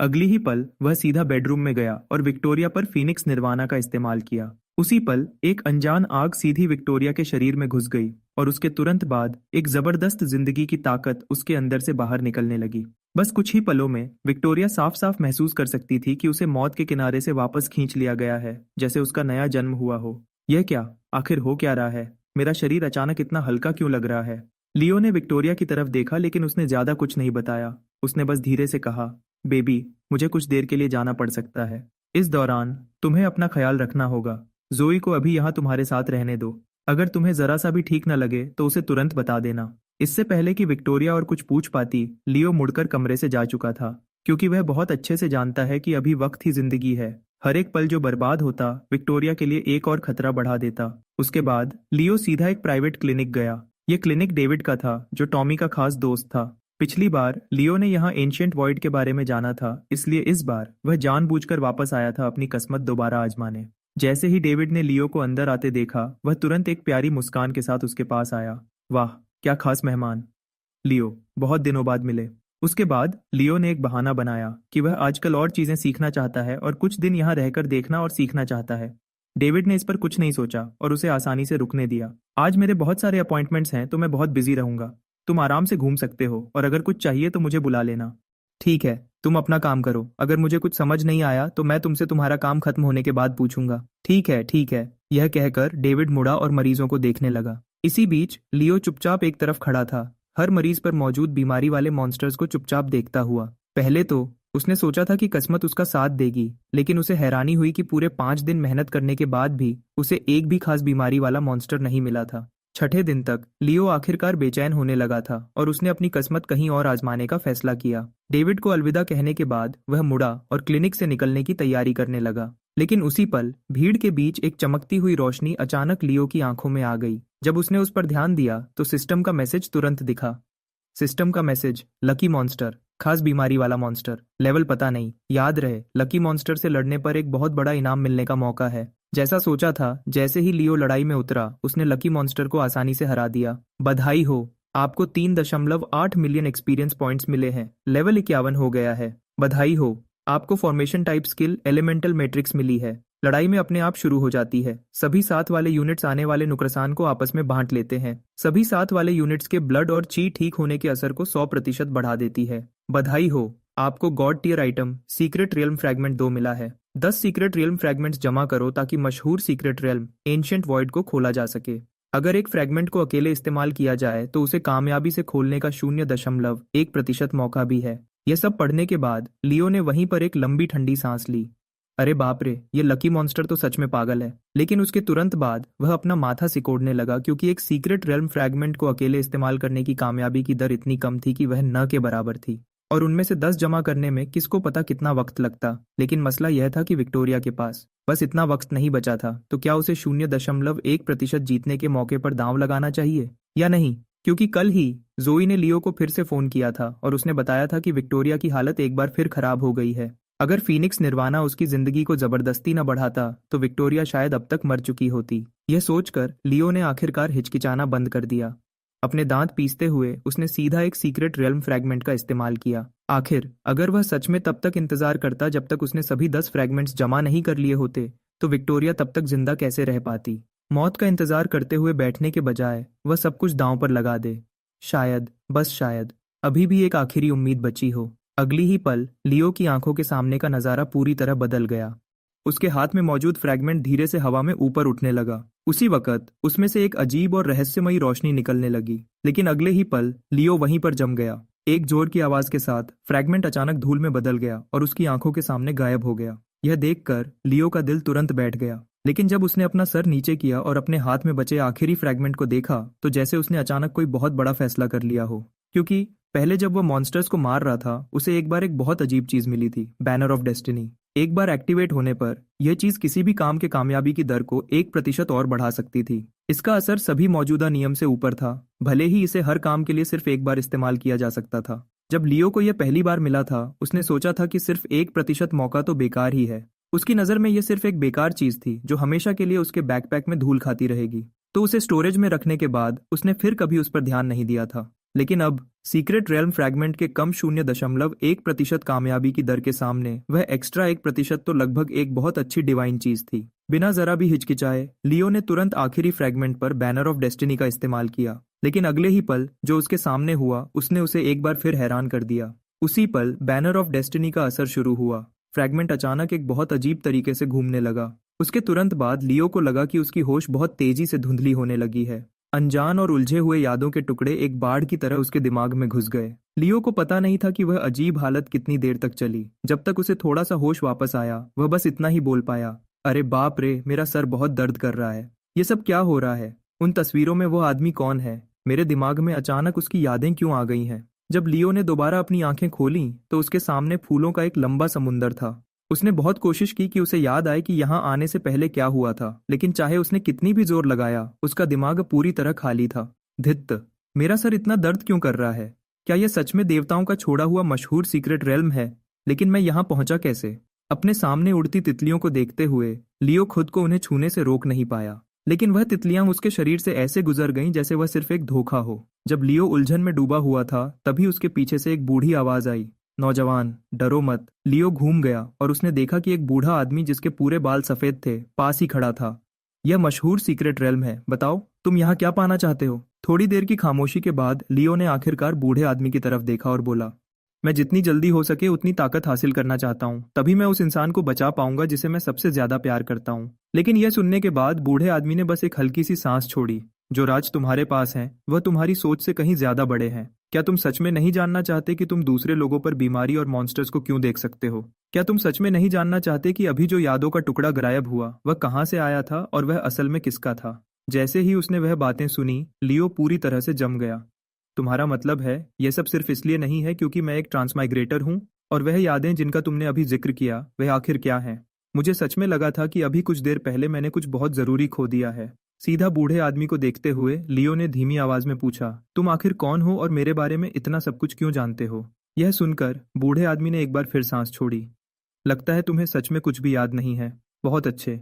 अगली ही पल वह सीधा बेडरूम में गया और विक्टोरिया पर फीनिक्स निर्वाणा का इस्तेमाल किया। उसी पल एक अनजान आग सीधी विक्टोरिया के शरीर में घुस गई और उसके तुरंत बाद एक जबरदस्त जिंदगी की ताकत उसके अंदर से बाहर निकलने लगी। बस कुछ ही पलों में विक्टोरिया साफ साफ महसूस कर सकती थी कि उसे मौत के किनारे से वापस खींच लिया गया है, जैसे उसका नया जन्म हुआ हो। यह क्या, आखिर हो क्या रहा है? मेरा शरीर अचानक इतना हल्का क्यों लग रहा है? लियो ने विक्टोरिया की तरफ देखा, लेकिन उसने ज्यादा कुछ नहीं बताया। उसने बस धीरे से कहा, बेबी, मुझे कुछ देर के लिए जाना पड़ सकता है। इस दौरान तुम्हें अपना ख्याल रखना होगा। जोई को अभी यहाँ तुम्हारे साथ रहने दो। अगर तुम्हें जरा सा भी ठीक न लगे तो उसे तुरंत बता देना। इससे पहले कि विक्टोरिया और कुछ पूछ पाती, लियो मुड़कर कमरे से जा चुका था, क्योंकि वह बहुत अच्छे से जानता है कि अभी वक्त ही जिंदगी है। हर एक पल जो बर्बाद होता विक्टोरिया के लिए एक और खतरा बढ़ा देता। उसके बाद लियो सीधा एक प्राइवेट क्लिनिक गया। ये क्लिनिक डेविड का था, जो टॉमी का खास दोस्त था। पिछली बार लियो ने यहाँ एंशियंट वॉइड के बारे में जाना था, इसलिए इस बार वह जानबूझकर वापस आया था अपनी किस्मत दोबारा आजमाने। जैसे ही डेविड ने लियो को अंदर आते देखा, वह तुरंत एक प्यारी मुस्कान के साथ उसके पास आया। वाह, क्या खास मेहमान। लियो, बहुत दिनों बाद मिले। उसके बाद लियो ने एक बहाना बनाया कि वह आजकल और चीजें सीखना चाहता है और कुछ दिन यहाँ रहकर देखना और सीखना चाहता है। डेविड ने इस पर कुछ नहीं सोचा और उसे आसानी से रुकने दिया। आज मेरे बहुत सारे अपॉइंटमेंट्स हैं, तो मैं बहुत बिजी रहूंगा। तुम आराम से घूम सकते हो और अगर कुछ चाहिए तो मुझे बुला लेना। ठीक है, तुम अपना काम करो। अगर मुझे कुछ समझ नहीं आया तो मैं तुमसे तुम्हारा काम खत्म होने के बाद पूछूंगा। ठीक है, ठीक है। यह कहकर डेविड मुड़ा और मरीजों को देखने लगा। इसी बीच लियो चुपचाप एक तरफ खड़ा था, हर मरीज पर मौजूद बीमारी वाले मॉन्स्टर्स को चुपचाप देखता हुआ। पहले तो उसने सोचा था कि किस्मत उसका साथ देगी, लेकिन उसे हैरानी हुई कि पूरे 5 दिन मेहनत करने के बाद भी उसे एक भी खास बीमारी वाला मॉन्स्टर नहीं मिला था। छठे दिन तक लियो आखिरकार बेचैन होने लगा था और उसने अपनी किस्मत कहीं और आजमाने का फैसला किया। डेविड को अलविदा कहने के बाद वह मुड़ा और क्लिनिक से निकलने की तैयारी करने लगा। लेकिन उसी पल भीड़ के बीच एक चमकती हुई रोशनी अचानक लियो की आंखों में आ गई। जब उसने उस पर ध्यान दिया तो सिस्टम का मैसेज तुरंत दिखा। सिस्टम का मैसेज, लकी मॉन्स्टर, खास बीमारी वाला मॉन्स्टर, लेवल पता नहीं। याद रहे, लकी मॉन्स्टर से लड़ने पर एक बहुत बड़ा इनाम मिलने का मौका है। जैसा सोचा था, जैसे ही लियो लड़ाई में उतरा, उसने लकी मॉन्स्टर को आसानी से हरा दिया। बधाई हो, आपको 3.8 मिलियन एक्सपीरियंस पॉइंट्स मिले हैं। लेवल 51 हो गया है। बधाई हो, आपको formation type skill elemental matrix मिली है। लड़ाई में अपने आप शुरू हो जाती है। सभी साथ वाले यूनिट्स आने वाले नुकसान को आपस में बांट लेते हैं। सभी साथ वाले यूनिट्स के ब्लड और ची ठीक होने के असर को 100% बढ़ा देती है। बधाई हो, आपको god tier item secret realm fragment 2 मिला है। 10 सीक्रेट रियल्म फ्रैगमेंट्स जमा करो ताकि मशहूर सीक्रेट रियल्म एंशियंट वॉइड को खोला जा सके। अगर एक फ्रैगमेंट को अकेले इस्तेमाल किया जाए तो उसे कामयाबी से खोलने का 0.1% मौका भी है। यह सब पढ़ने के बाद लियो ने वहीं पर एक लंबी ठंडी सांस ली। अरे बाप रे, ये लकी मॉन्स्टर तो सच में पागल है। लेकिन उसके तुरंत बाद वह अपना माथा सिकोड़ने लगा, क्योंकि एक सीक्रेट रियल्म फ्रैगमेंट को अकेले इस्तेमाल करने की कामयाबी की दर इतनी कम थी कि वह न के बराबर थी। और उनमें से 10 जमा करने में किसको पता कितना वक्त लगता। लेकिन मसला यह था कि विक्टोरिया के पास बस इतना वक्त नहीं बचा था। तो क्या उसे 0.1% जीतने के मौके पर दांव लगाना चाहिए या नहीं? क्योंकि कल ही जोई ने लियो को फिर से फोन किया था और उसने बताया था कि विक्टोरिया की हालत एक बार फिर खराब हो गई है। अगर फीनिक्स निर्वाणा उसकी जिंदगी को जबरदस्ती न बढ़ाता तो विक्टोरिया शायद अब तक मर चुकी होती। यह सोचकर लियो ने आखिरकार हिचकिचाना बंद कर दिया। अपने दांत पीसते हुए उसने सीधा एक सीक्रेट रियल्म फ्रैगमेंट का इस्तेमाल किया। आखिर अगर वह सच में तब तक इंतजार करता जब तक उसने सभी 10 फ्रैगमेंट्स जमा नहीं कर लिए होते, तो विक्टोरिया तब तक जिंदा कैसे रह पाती। मौत का इंतजार करते हुए बैठने के बजाय वह सब कुछ दांव पर लगा दे। शायद, बस शायद, अभी भी एक आखिरी उम्मीद बची हो। अगली ही पल लियो की आंखों के सामने का नजारा पूरी तरह बदल गया। उसके हाथ में मौजूद फ्रैगमेंट धीरे से हवा में ऊपर उठने लगा। उसी वक्त उसमें से एक अजीब और रहस्यमयी रोशनी निकलने लगी। लेकिन अगले ही पल लियो वहीं पर जम गया। एक जोर की आवाज के साथ फ्रैगमेंट अचानक धूल में बदल गया और उसकी आंखों के सामने गायब हो गया। यह देखकर लियो का दिल तुरंत बैठ गया। लेकिन जब उसने अपना सर नीचे किया और अपने हाथ में बचे आखिरी फ्रैगमेंट को देखा, तो जैसे उसने अचानक कोई बहुत बड़ा फैसला कर लिया हो। क्योंकि पहले जब वह मॉन्स्टर्स को मार रहा था, उसे एक बार एक बहुत अजीब चीज मिली थी, बैनर ऑफ डेस्टिनी। एक बार एक्टिवेट होने पर यह चीज किसी भी काम के कामयाबी की दर को 1% और बढ़ा सकती थी। इसका असर सभी मौजूदा नियम से ऊपर था, भले ही इसे हर काम के लिए सिर्फ एक बार इस्तेमाल किया जा सकता था। जब लियो को यह पहली बार मिला था, उसने सोचा था कि सिर्फ 1% मौका तो बेकार ही है। उसकी नजर में यह सिर्फ एक बेकार चीज थी जो हमेशा के लिए उसके बैकपैक में धूल खाती रहेगी। तो उसे स्टोरेज में रखने के बाद उसने फिर कभी उस पर ध्यान नहीं दिया था। लेकिन अब सीक्रेट रेल्म फ्रैगमेंट के कम 0.1% कामयाबी की दर के सामने वह एक्स्ट्रा 1% तो लगभग एक बहुत अच्छी डिवाइन चीज थी। बिना जरा भी हिचकिचाए लियो ने तुरंत आखिरी फ्रैगमेंट पर बैनर ऑफ डेस्टिनी का इस्तेमाल किया, लेकिन अगले ही पल जो उसके सामने हुआ उसने उसे एक बार फिर हैरान कर दिया। उसी पल बैनर ऑफ डेस्टिनी का असर शुरू हुआ। फ्रैगमेंट अचानक एक बहुत अजीब तरीके से घूमने लगा। उसके तुरंत बाद लियो को लगा कि उसकी होश बहुत तेजी से धुंधली होने लगी है। अनजान और उलझे हुए यादों के टुकड़े एक बाढ़ की तरह उसके दिमाग में घुस गए। लियो को पता नहीं था कि वह अजीब हालत कितनी देर तक चली। जब तक उसे थोड़ा सा होश वापस आया वह बस इतना ही बोल पाया, अरे बाप रे, मेरा सर बहुत दर्द कर रहा है। ये सब क्या हो रहा है? उन तस्वीरों में वो आदमी कौन है? मेरे दिमाग में अचानक उसकी यादें क्यों आ गई हैं? जब लियो ने दोबारा अपनी आंखें खोलीं तो उसके सामने फूलों का एक लंबा समुंदर था। उसने बहुत कोशिश की कि उसे याद आए कि यहाँ आने से पहले क्या हुआ था, लेकिन चाहे उसने कितनी भी जोर लगाया उसका दिमाग पूरी तरह खाली था। धित्त, मेरा सर इतना दर्द क्यों कर रहा है? क्या यह सच में देवताओं का छोड़ा हुआ मशहूर सीक्रेट रेल्म है? लेकिन मैं यहाँ पहुंचा कैसे? अपने सामने उड़ती तितलियों को देखते हुए लियो खुद को उन्हें छूने से रोक नहीं पाया, लेकिन वह तितलियां उसके शरीर से ऐसे गुजर गईं जैसे वह सिर्फ एक धोखा हो। जब लियो उलझन में डूबा हुआ था तभी उसके पीछे से एक बूढ़ी आवाज आई, नौजवान, डरो मत। लियो घूम गया और उसने देखा कि एक बूढ़ा आदमी जिसके पूरे बाल सफेद थे पास ही खड़ा था। यह मशहूर सीक्रेट रेल्म है, बताओ तुम यहाँ क्या पाना चाहते हो? थोड़ी देर की खामोशी के बाद लियो ने आखिरकार बूढ़े आदमी की तरफ देखा और बोला, मैं जितनी जल्दी हो सके उतनी ताकत हासिल करना चाहता हूँ, तभी मैं उस इंसान को बचा पाऊंगा जिसे मैं सबसे ज्यादा प्यार करता हूँ। लेकिन यह सुनने के बाद बूढ़े आदमी ने बस एक हल्की सी सांस छोड़ी। जो राज तुम्हारे पास हैं वह तुम्हारी सोच से कहीं ज्यादा बड़े हैं। क्या तुम सच में नहीं जानना चाहते कि तुम दूसरे लोगों पर बीमारी और मॉन्स्टर्स को क्यों देख सकते हो? क्या तुम सच में नहीं जानना चाहते कि अभी जो यादों का टुकड़ा गायब हुआ वह कहाँ से आया था और वह असल में किसका था? जैसे ही उसने वह बातें सुनी लियो पूरी तरह से जम गया। तुम्हारा मतलब है यह सब सिर्फ इसलिए नहीं है क्योंकि मैं एक ट्रांसमाइग्रेटर हूँ? और वह यादें जिनका तुमने अभी जिक्र किया वह आखिर क्या हैं? मुझे सच में लगा था कि अभी कुछ देर पहले मैंने कुछ बहुत जरूरी खो दिया है। सीधा बूढ़े आदमी को देखते हुए लियो ने धीमी आवाज में पूछा, तुम आखिर कौन हो और मेरे बारे में इतना सब कुछ क्यों जानते हो? यह सुनकर बूढ़े आदमी ने एक बार फिर सांस छोड़ी। लगता है तुम्हें सच में कुछ भी याद नहीं है। बहुत अच्छे,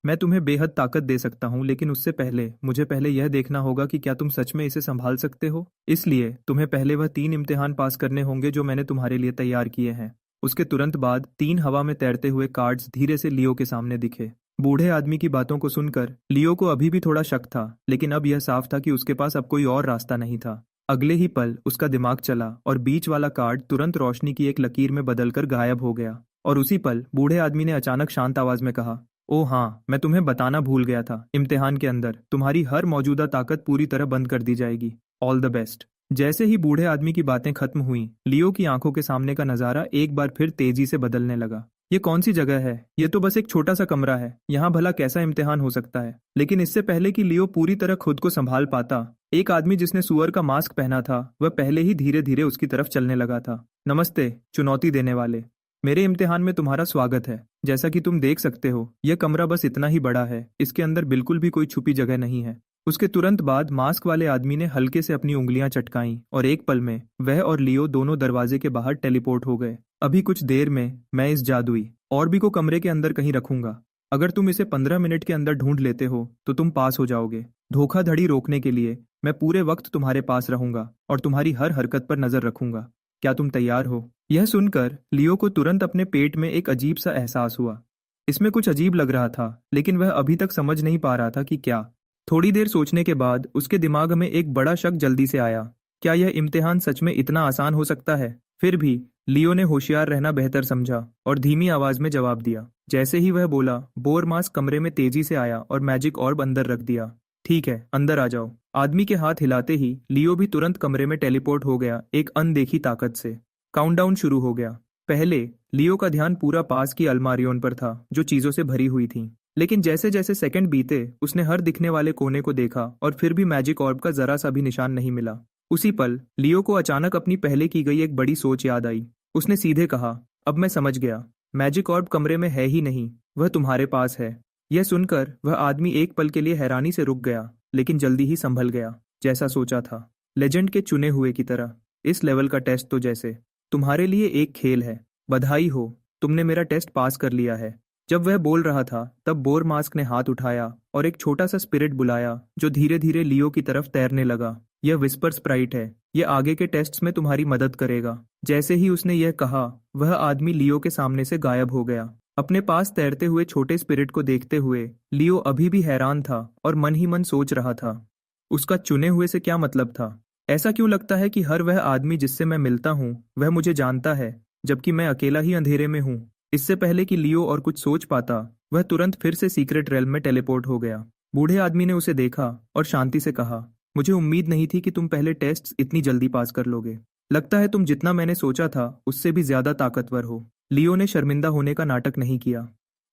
मैं तुम्हें बेहद ताकत दे सकता हूँ, लेकिन उससे पहले मुझे पहले यह देखना होगा कि क्या तुम सच में इसे संभाल सकते हो। इसलिए तुम्हें पहले वह 3 इम्तिहान पास करने होंगे जो मैंने तुम्हारे लिए तैयार किए हैं। उसके तुरंत बाद 3 हवा में तैरते हुए कार्ड्स धीरे से लियो के सामने दिखे। बूढ़े आदमी की बातों को सुनकर लियो को अभी भी थोड़ा शक था, लेकिन अब यह साफ था कि उसके पास अब कोई और रास्ता नहीं था। अगले ही पल उसका दिमाग चला और बीच वाला कार्ड तुरंत रोशनी की एक लकीर में बदलकर गायब हो गया। और उसी पल बूढ़े आदमी ने अचानक शांत आवाज में कहा, ओ हाँ, मैं तुम्हें बताना भूल गया था, इम्तिहान के अंदर तुम्हारी हर मौजूदा ताकत पूरी तरह बंद कर दी जाएगी। All the best. जैसे ही बूढ़े आदमी की बातें खत्म हुई लियो की आंखों के सामने का नजारा एक बार फिर तेजी से बदलने लगा। ये कौन सी जगह है? ये तो बस एक छोटा सा कमरा है, यहाँ भला कैसा इम्तिहान हो सकता है? लेकिन इससे पहले कि लियो पूरी तरह खुद को संभाल पाता, एक आदमी जिसने सुअर का मास्क पहना था वह पहले ही धीरे धीरे उसकी तरफ चलने लगा था। नमस्ते चुनौती देने वाले, मेरे इम्तिहान में तुम्हारा स्वागत है। जैसा कि तुम देख सकते हो यह कमरा बस इतना ही बड़ा है, इसके अंदर बिल्कुल भी कोई छुपी जगह नहीं है। उसके तुरंत बाद मास्क वाले आदमी ने हल्के से अपनी उंगलियां चटकाईं और एक पल में वह और लियो दोनों दरवाजे के बाहर टेलीपोर्ट हो गए। अभी कुछ देर में मैं इस जादुई ऑर्बी को कमरे के अंदर कहीं रखूंगा। अगर तुम इसे 15 मिनट के अंदर ढूंढ लेते हो तो तुम पास हो जाओगे। धोखाधड़ी रोकने के लिए मैं पूरे वक्त तुम्हारे पास रहूंगा और तुम्हारी हर हरकत पर नजर रखूंगा। क्या तुम तैयार हो? यह सुनकर लियो को तुरंत अपने पेट में एक अजीब सा एहसास हुआ। इसमें कुछ अजीब लग रहा था, लेकिन वह अभी तक समझ नहीं पा रहा था कि क्या। थोड़ी देर सोचने के बाद उसके दिमाग में एक बड़ा शक जल्दी से आया, क्या यह इम्तिहान सच में इतना आसान हो सकता है? फिर भी लियो ने होशियार रहना बेहतर समझा और धीमी आवाज में जवाब दिया। जैसे ही वह बोला, बोर मास्क कमरे में तेजी से आया और मैजिक ऑर्ब अंदर रख दिया। ठीक है, अंदर आ जाओ। आदमी के हाथ हिलाते ही लियो भी तुरंत कमरे में टेलीपोर्ट हो गया, एक अनदेखी ताकत से। काउंटडाउन शुरू हो गया। पहले लियो का ध्यान पूरा पास की अलमारियों पर था जो चीजों से भरी हुई थी, लेकिन जैसे जैसे सेकंड बीते उसने हर दिखने वाले कोने को देखा और फिर भी मैजिक ऑर्ब का जरा सा भी निशान नहीं मिला। उसी पल लियो को अचानक अपनी पहले की गई एक बड़ी सोच याद आई। उसने सीधे कहा, अब मैं समझ गया, मैजिक ऑर्ब कमरे में है ही नहीं, वह तुम्हारे पास है। यह सुनकर वह आदमी एक पल के लिए हैरानी से रुक गया, लेकिन जल्दी ही संभल गया। जैसा सोचा था, लेजेंड के चुने हुए की तरह। इस लेवल का टेस्ट तो जैसे तुम्हारे लिए एक खेल है। बधाई हो, तुमने मेरा टेस्ट पास कर लिया है। जब वह बोल रहा था तब बोर मास्क ने हाथ उठाया और एक छोटा सा स्पिरिट बुलाया जो धीरे धीरे लियो की तरफ तैरने लगा। यह विस्पर स्प्राइट है। यह आगे के टेस्ट्स में तुम्हारी मदद करेगा। जैसे ही उसने यह कहा, वह आदमी लियो के सामने से गायब हो गया। अपने पास तैरते हुए छोटे स्पिरिट को देखते हुए लियो अभी भी हैरान था और मन ही मन सोच रहा था, उसका चुने हुए से क्या मतलब था। ऐसा क्यों लगता है कि हर वह आदमी जिससे मैं मिलता हूँ वह मुझे जानता है, जबकि मैं अकेला ही अंधेरे में हूँ। इससे पहले कि लियो और कुछ सोच पाता, वह तुरंत फिर से सीक्रेट रेल्म में टेलीपोर्ट हो गया। बूढ़े आदमी ने उसे देखा और शांति से कहा, मुझे उम्मीद नहीं थी कि तुम पहले टेस्ट इतनी जल्दी पास कर लोगे। लगता है तुम जितना मैंने सोचा था उससे भी ज्यादा ताकतवर हो। लियो ने शर्मिंदा होने का नाटक नहीं किया।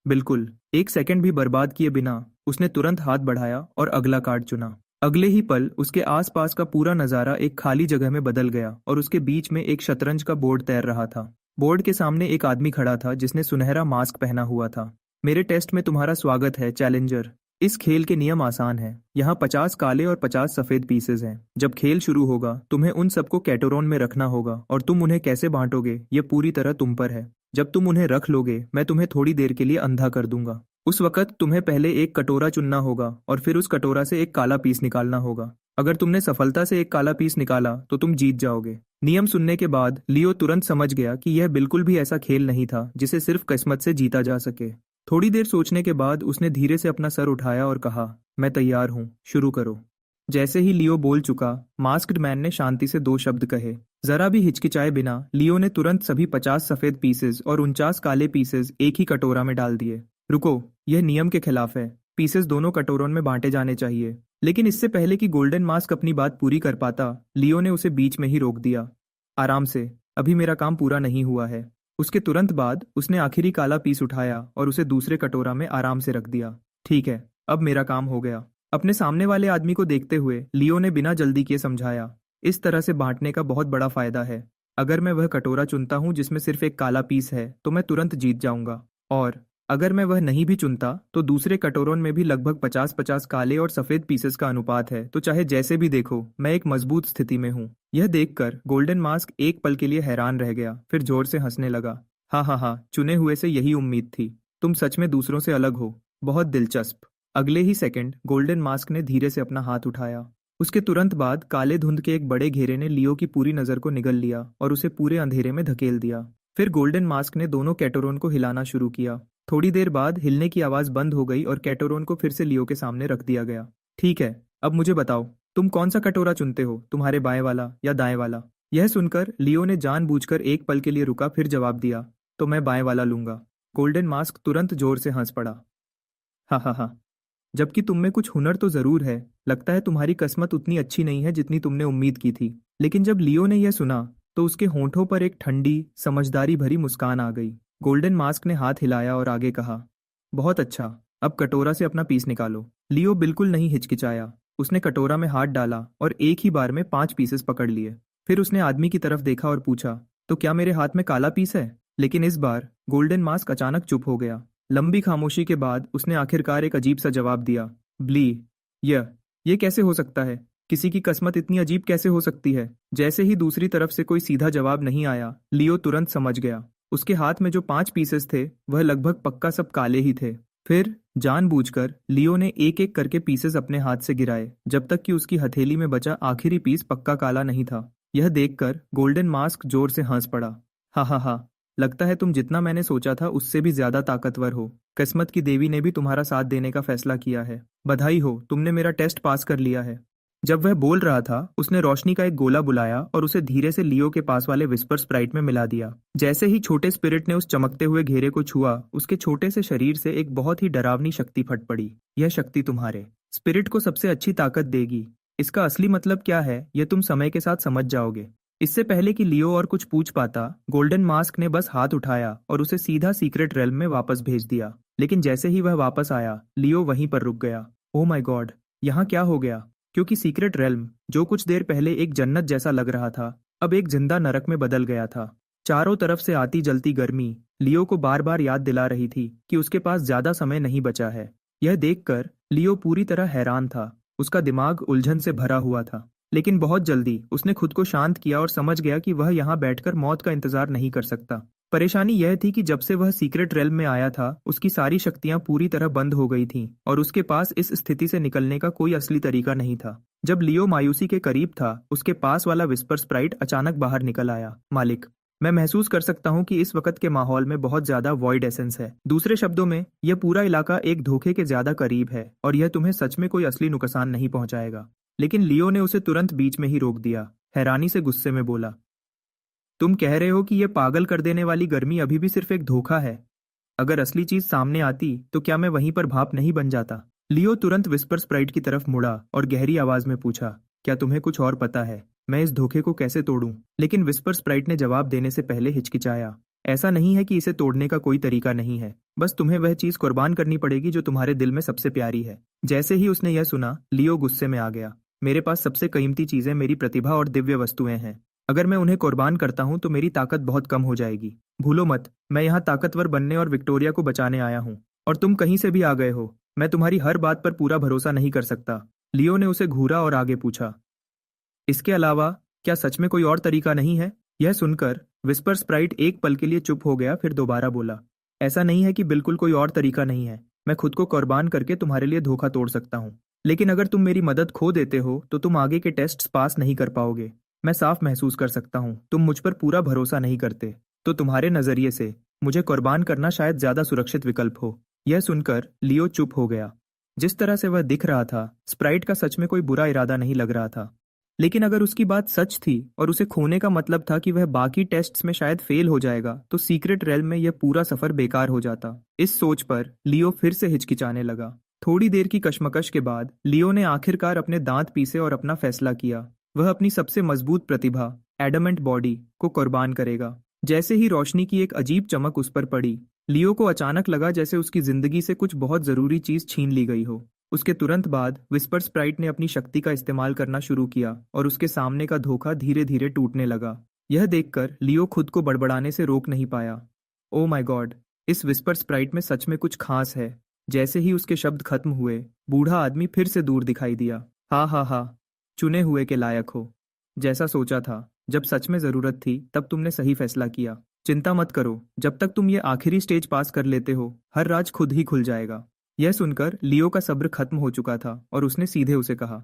बिल्कुल, एक सेकंड भी बर्बाद किए बिना उसने तुरंत हाथ बढ़ाया और अगला कार्ड चुना। अगले ही पल उसके आसपास का पूरा नजारा एक खाली जगह में बदल गया और उसके बीच में एक शतरंज का बोर्ड तैर रहा था। बोर्ड के सामने एक आदमी खड़ा था जिसने सुनहरा मास्क पहना हुआ था। मेरे टेस्ट में तुम्हारा स्वागत है, चैलेंजर। इस खेल के नियम आसान हैं। यहाँ 50 काले और 50 सफेद पीसेज हैं। जब खेल शुरू होगा तुम्हें उन सबको कैटोरोन में रखना होगा और तुम उन्हें कैसे बांटोगे ये पूरी तरह तुम पर है। जब तुम उन्हें रख लोगे मैं तुम्हें थोड़ी देर के लिए अंधा कर दूंगा। उस वक्त तुम्हें पहले एक कटोरा चुनना होगा और फिर उस कटोरा से एक काला पीस निकालना होगा। अगर तुमने सफलता से एक काला पीस निकाला तो तुम जीत जाओगे। नियम सुनने के बाद लियो तुरंत समझ गया कि यह बिल्कुल भी ऐसा खेल नहीं था जिसे सिर्फ किस्मत से जीता जा सके। थोड़ी देर सोचने के बाद उसने धीरे से अपना सर उठाया और कहा, मैं तैयार हूँ, शुरू करो। जैसे ही लियो बोल चुका, मास्क्ड मैन ने शांति से 2 शब्द कहे। जरा भी हिचकिचाए बिना लियो ने तुरंत सभी 50 सफेद पीसेज और 49 काले पीसेज एक ही कटोरा में डाल दिए। रुको, यह नियम के खिलाफ है। पीसेस दोनों कटोरों में बांटे जाने चाहिए। लेकिन इससे पहले कि गोल्डन मास्क अपनी बात पूरी कर पाता, लियो ने उसे बीच में ही रोक दिया। आराम से, अभी मेरा काम पूरा नहीं हुआ है। उसके तुरंत बाद उसने आखिरी काला पीस उठाया और उसे दूसरे कटोरा में आराम से रख दिया। ठीक है, अब मेरा काम हो गया। अपने सामने वाले आदमी को देखते हुए लियो ने बिना जल्दी किए समझाया, इस तरह से बांटने का बहुत बड़ा फायदा है। अगर मैं वह कटोरा चुनता हूँ जिसमें सिर्फ एक काला पीस है तो मैं तुरंत जीत जाऊंगा, और अगर मैं वह नहीं भी चुनता तो दूसरे कटोरों में भी लगभग 50-50 काले और सफेद पीसेस का अनुपात है, तो चाहे जैसे भी देखो मैं एक मजबूत स्थिति में हूँ। यह देखकर गोल्डन मास्क एक पल के लिए हैरान रह गया, फिर जोर से हंसने लगा। हाँ हाँ हाँ, चुने हुए से यही उम्मीद थी। तुम सच में दूसरों से अलग हो, बहुत दिलचस्प। अगले ही सेकंड गोल्डन मास्क ने धीरे से अपना हाथ उठाया। उसके तुरंत बाद काले धुंध के एक बड़े घेरे ने लियो की पूरी नजर को निगल लिया और उसे पूरे अंधेरे में धकेल दिया। फिर गोल्डन मास्क ने दोनों कैटोरोन को हिलाना शुरू किया। थोड़ी देर बाद हिलने की आवाज बंद हो गई और कैटोरोन को फिर से लियो के सामने रख दिया गया। ठीक है, अब मुझे बताओ, तुम कौन सा कटोरा चुनते हो, तुम्हारे बाएं वाला या दाएं वाला? यह सुनकर लियो ने जानबूझकर एक पल के लिए रुका, फिर जवाब दिया, तो मैं बाएं वाला लूंगा। गोल्डन मास्क तुरंत जोर से हंस पड़ा। हा हा हा, जबकि तुम में कुछ हुनर तो जरूर है। लगता है तुम्हारी किस्मत उतनी अच्छी नहीं है जितनी तुमने उम्मीद की थी। लेकिन जब लियो ने यह सुना तो उसके होंठों पर एक ठंडी समझदारी भरी मुस्कान आ गई। गोल्डन मास्क ने हाथ हिलाया और आगे कहा, बहुत अच्छा, अब कटोरा से अपना पीस निकालो। लियो बिल्कुल नहीं हिचकिचाया। उसने कटोरा में हाथ डाला और एक ही बार में 5 पीसेस पकड़ लिए। फिर उसने आदमी की तरफ देखा और पूछा, तो क्या मेरे हाथ में काला पीस है? लेकिन इस बार गोल्डन मास्क अचानक चुप हो गया। लंबी खामोशी के बाद उसने आखिरकार एक अजीब सा जवाब दिया, ब्ली। ये कैसे हो सकता है? किसी की किस्मत इतनी अजीब कैसे हो सकती है? जैसे ही दूसरी तरफ से कोई सीधा जवाब नहीं आया, लियो तुरंत समझ गया। उसके हाथ में जो 5 पीसेस थे वह लगभग पक्का सब काले ही थे। फिर जानबूझकर लियो ने एक एक करके पीसेस अपने हाथ से गिराए, जब तक कि उसकी हथेली में बचा आखिरी पीस पक्का काला नहीं था। यह देखकर गोल्डन मास्क जोर से हंस पड़ा। हा हा हा, लगता है तुम जितना मैंने सोचा था उससे भी ज्यादा ताकतवर हो। किस्मत की देवी ने भी तुम्हारा साथ देने का फैसला किया है। बधाई हो, तुमने मेरा टेस्ट पास कर लिया है। जब वह बोल रहा था उसने रोशनी का एक गोला बुलाया और उसे धीरे से लियो के पास वाले विस्पर स्प्राइट में मिला दिया। जैसे ही छोटे स्पिरिट ने उस चमकते हुए घेरे को छुआ, उसके छोटे से शरीर से एक बहुत ही डरावनी शक्ति फट पड़ी। यह शक्ति तुम्हारे स्पिरिट को सबसे अच्छी ताकत देगी। इसका असली मतलब क्या है यह तुम समय के साथ समझ जाओगे। इससे पहले कि लियो और कुछ पूछ पाता, गोल्डन मास्क ने बस हाथ उठाया और उसे सीधा सीक्रेट रेल्म में वापस भेज दिया। लेकिन जैसे ही वह वापस आया, लियो वहीं पर रुक गया। ओह माय गॉड, यहाँ क्या हो गया? क्योंकि सीक्रेट रेल्म, जो कुछ देर पहले एक जन्नत जैसा लग रहा था, अब एक जिंदा नरक में बदल गया था। चारों तरफ से आती जलती गर्मी लियो को बार बार याद दिला रही थी कि उसके पास ज्यादा समय नहीं बचा है। यह देखकर लियो पूरी तरह हैरान था। उसका दिमाग उलझन से भरा हुआ था। लेकिन बहुत जल्दी उसने खुद को शांत किया और समझ गया कि वह यहाँ बैठकर मौत का इंतजार नहीं कर सकता। परेशानी यह थी कि जब से वह सीक्रेट रेल्म में आया था उसकी सारी शक्तियां पूरी तरह बंद हो गई थीं और उसके पास इस स्थिति से निकलने का कोई असली तरीका नहीं था। जब लियो मायूसी के करीब था उसके पास वाला विस्पर स्प्राइट अचानक बाहर निकल आया। मालिक, मैं महसूस कर सकता हूँ कि इस वक्त के माहौल में बहुत ज्यादा वॉइड एसेंस है। दूसरे शब्दों में, यह पूरा इलाका एक धोखे के ज्यादा करीब है और यह तुम्हें सच में कोई असली नुकसान नहीं पहुंचाएगा। लेकिन लियो ने उसे तुरंत बीच में ही रोक दिया, हैरानी से गुस्से में बोला, तुम कह रहे हो कि यह पागल कर देने वाली गर्मी अभी भी सिर्फ एक धोखा है? अगर असली चीज सामने आती तो क्या मैं वहीं पर भाप नहीं बन जाता? लियो तुरंत विस्पर स्प्राइट की तरफ मुड़ा और गहरी आवाज में पूछा, क्या तुम्हें कुछ और पता है? मैं इस धोखे को कैसे तोड़ूं? लेकिन विस्पर स्प्राइट ने जवाब देने से पहले हिचकिचाया। ऐसा नहीं है कि इसे तोड़ने का कोई तरीका नहीं है, बस तुम्हें वह चीज कुर्बान करनी पड़ेगी जो तुम्हारे दिल में सबसे प्यारी है। जैसे ही उसने यह सुना, लियो गुस्से में आ गया। मेरे पास सबसे कीमती चीजें मेरी प्रतिभा और दिव्य वस्तुएं हैं। अगर मैं उन्हें कुर्बान करता हूं तो मेरी ताकत बहुत कम हो जाएगी। भूलो मत, मैं यहाँ ताकतवर बनने और विक्टोरिया को बचाने आया हूँ। और तुम कहीं से भी आ गए हो, मैं तुम्हारी हर बात पर पूरा भरोसा नहीं कर सकता। लियो ने उसे घूरा और आगे पूछा, इसके अलावा क्या सच में कोई और तरीका नहीं है? यह सुनकर विस्पर स्प्राइट एक पल के लिए चुप हो गया, फिर दोबारा बोला, ऐसा नहीं है कि बिल्कुल कोई और तरीका नहीं है। मैं खुद को कुर्बान करके तुम्हारे लिए धोखा तोड़ सकता हूँ, लेकिन अगर तुम मेरी मदद खो देते हो तो तुम आगे के टेस्ट पास नहीं कर पाओगे। मैं साफ महसूस कर सकता हूँ तुम मुझ पर पूरा भरोसा नहीं करते, तो तुम्हारे नजरिए से मुझे कुर्बान करना शायद ज्यादा सुरक्षित विकल्प हो। यह सुनकर लियो चुप हो गया। जिस तरह से वह दिख रहा था, स्प्राइट का सच में कोई बुरा इरादा नहीं लग रहा था। लेकिन अगर उसकी बात सच थी और उसे खोने का मतलब था कि वह बाकी टेस्ट्स में शायद फेल हो जाएगा, तो सीक्रेट रेल्म में यह पूरा सफर बेकार हो जाता। इस सोच पर लियो फिर से हिचकिचाने लगा। थोड़ी देर की कशमकश के बाद लियो ने आखिरकार अपने दांत पीसे और अपना फैसला किया। वह अपनी सबसे मजबूत प्रतिभा, एडमेंट बॉडी, को कुर्बान करेगा। जैसे ही रोशनी की एक अजीब चमक उस पर पड़ी, लियो को अचानक लगा जैसे उसकी जिंदगी से कुछ बहुत जरूरी चीज छीन ली गई हो। उसके तुरंत बाद विस्पर स्प्राइट ने अपनी शक्ति का इस्तेमाल करना शुरू किया और उसके सामने का धोखा धीरे धीरे टूटने लगा। यह देखकर लियो खुद को बड़बड़ाने से रोक नहीं पाया। ओ माय गॉड, इस विस्पर स्प्राइट में सच में कुछ खास है। जैसे ही उसके शब्द खत्म हुए, बूढ़ा आदमी फिर से दूर दिखाई दिया। हा हा हा, चुने हुए के लायक हो। जैसा सोचा था, जब सच में जरूरत थी तब तुमने सही फैसला किया। चिंता मत करो, जब तक तुम ये आखिरी स्टेज पास कर लेते हो, हर राज खुद ही खुल जाएगा। यह सुनकर लियो का सब्र खत्म हो चुका था और उसने सीधे उसे कहा,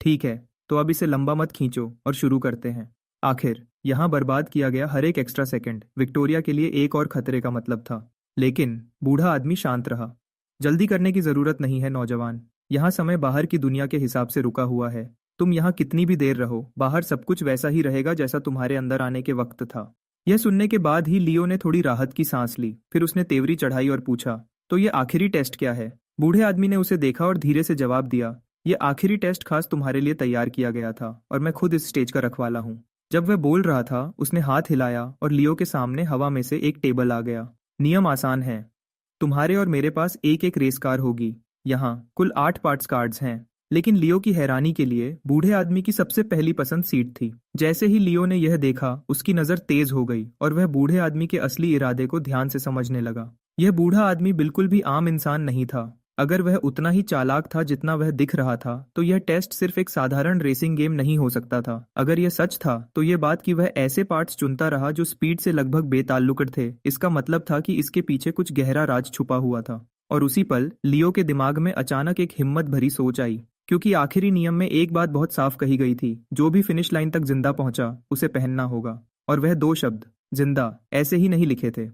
ठीक है, तो अब इसे लंबा मत खींचो और शुरू करते हैं। आखिर यहाँ बर्बाद किया गया हर एक एक्स्ट्रा सेकंड विक्टोरिया के लिए एक और खतरे का मतलब था। लेकिन बूढ़ा आदमी शांत रहा। जल्दी करने की जरूरत नहीं है नौजवान, यहाँ समय बाहर की दुनिया के हिसाब से रुका हुआ है। तुम यहाँ कितनी भी देर रहो, बाहर सब कुछ वैसा ही रहेगा जैसा तुम्हारे अंदर आने के वक्त था। यह सुनने के बाद ही लियो ने थोड़ी राहत की सांस ली। फिर उसने तेवरी चढ़ाई और पूछा, तो ये आखिरी टेस्ट क्या है? बूढ़े आदमी ने उसे देखा और धीरे से जवाब दिया, ये आखिरी टेस्ट खास तुम्हारे लिए तैयार किया गया था और मैं खुद इस स्टेज का रखवाला हूँ। जब वह बोल रहा था, उसने हाथ हिलाया और लियो के सामने हवा में से एक टेबल आ गया। नियम आसान है, तुम्हारे और मेरे पास एक एक रेस कार होगी। यहाँ कुल 8 पार्ट्स कार्ड्स हैं। लेकिन लियो की हैरानी के लिए बूढ़े आदमी की सबसे पहली पसंद सीट थी। जैसे ही लियो ने यह देखा, उसकी नजर तेज हो गई और वह बूढ़े आदमी के असली इरादे को ध्यान से समझने लगा। यह बूढ़ा आदमी बिल्कुल भी आम इंसान नहीं था। अगर वह उतना ही चालाक था जितना वह दिख रहा था, तो यह टेस्ट सिर्फ एक साधारण रेसिंग गेम नहीं हो सकता था। अगर यह सच था, तो यह बात कि वह ऐसे पार्ट्स चुनता रहा जो स्पीड से लगभग बेताल्लुक थे, इसका मतलब था कि इसके पीछे कुछ गहरा राज छुपा हुआ था। और उसी पल लियो के दिमाग में अचानक एक हिम्मत भरी सोच आई, क्योंकि आखिरी नियम में एक बात बहुत साफ कही गई थी, जो भी फिनिश लाइन तक जिंदा पहुंचा उसे पहनना होगा। और वह 2 शब्द, जिंदा, ऐसे ही नहीं लिखे थे।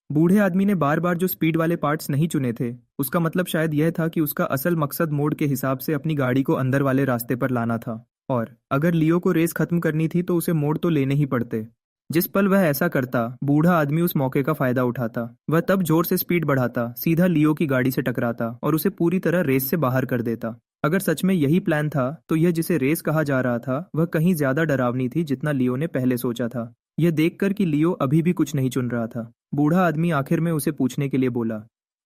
बूढ़े आदमी ने बार बार जो स्पीड वाले पार्ट्स नहीं चुने थे, उसका मतलब शायद यह था कि उसका असल मकसद मोड के हिसाब से अपनी गाड़ी को अंदर वाले रास्ते पर लाना था। और अगर लियो को रेस खत्म करनी थी तो उसे मोड़ तो लेने ही पड़ते। जिस पल वह ऐसा करता, बूढ़ा आदमी उस मौके का फायदा उठाता। वह तब जोर से स्पीड बढ़ाता, सीधा लियो की गाड़ी से टकराता और उसे पूरी तरह रेस से बाहर कर देता। अगर सच में यही प्लान था, तो यह जिसे रेस कहा जा रहा था, वह कहीं ज्यादा डरावनी थी जितना लियो ने पहले सोचा था। यह देखकर कि लियो अभी भी कुछ नहीं चुन रहा था, बूढ़ा आदमी आखिर में उसे पूछने के लिए बोला,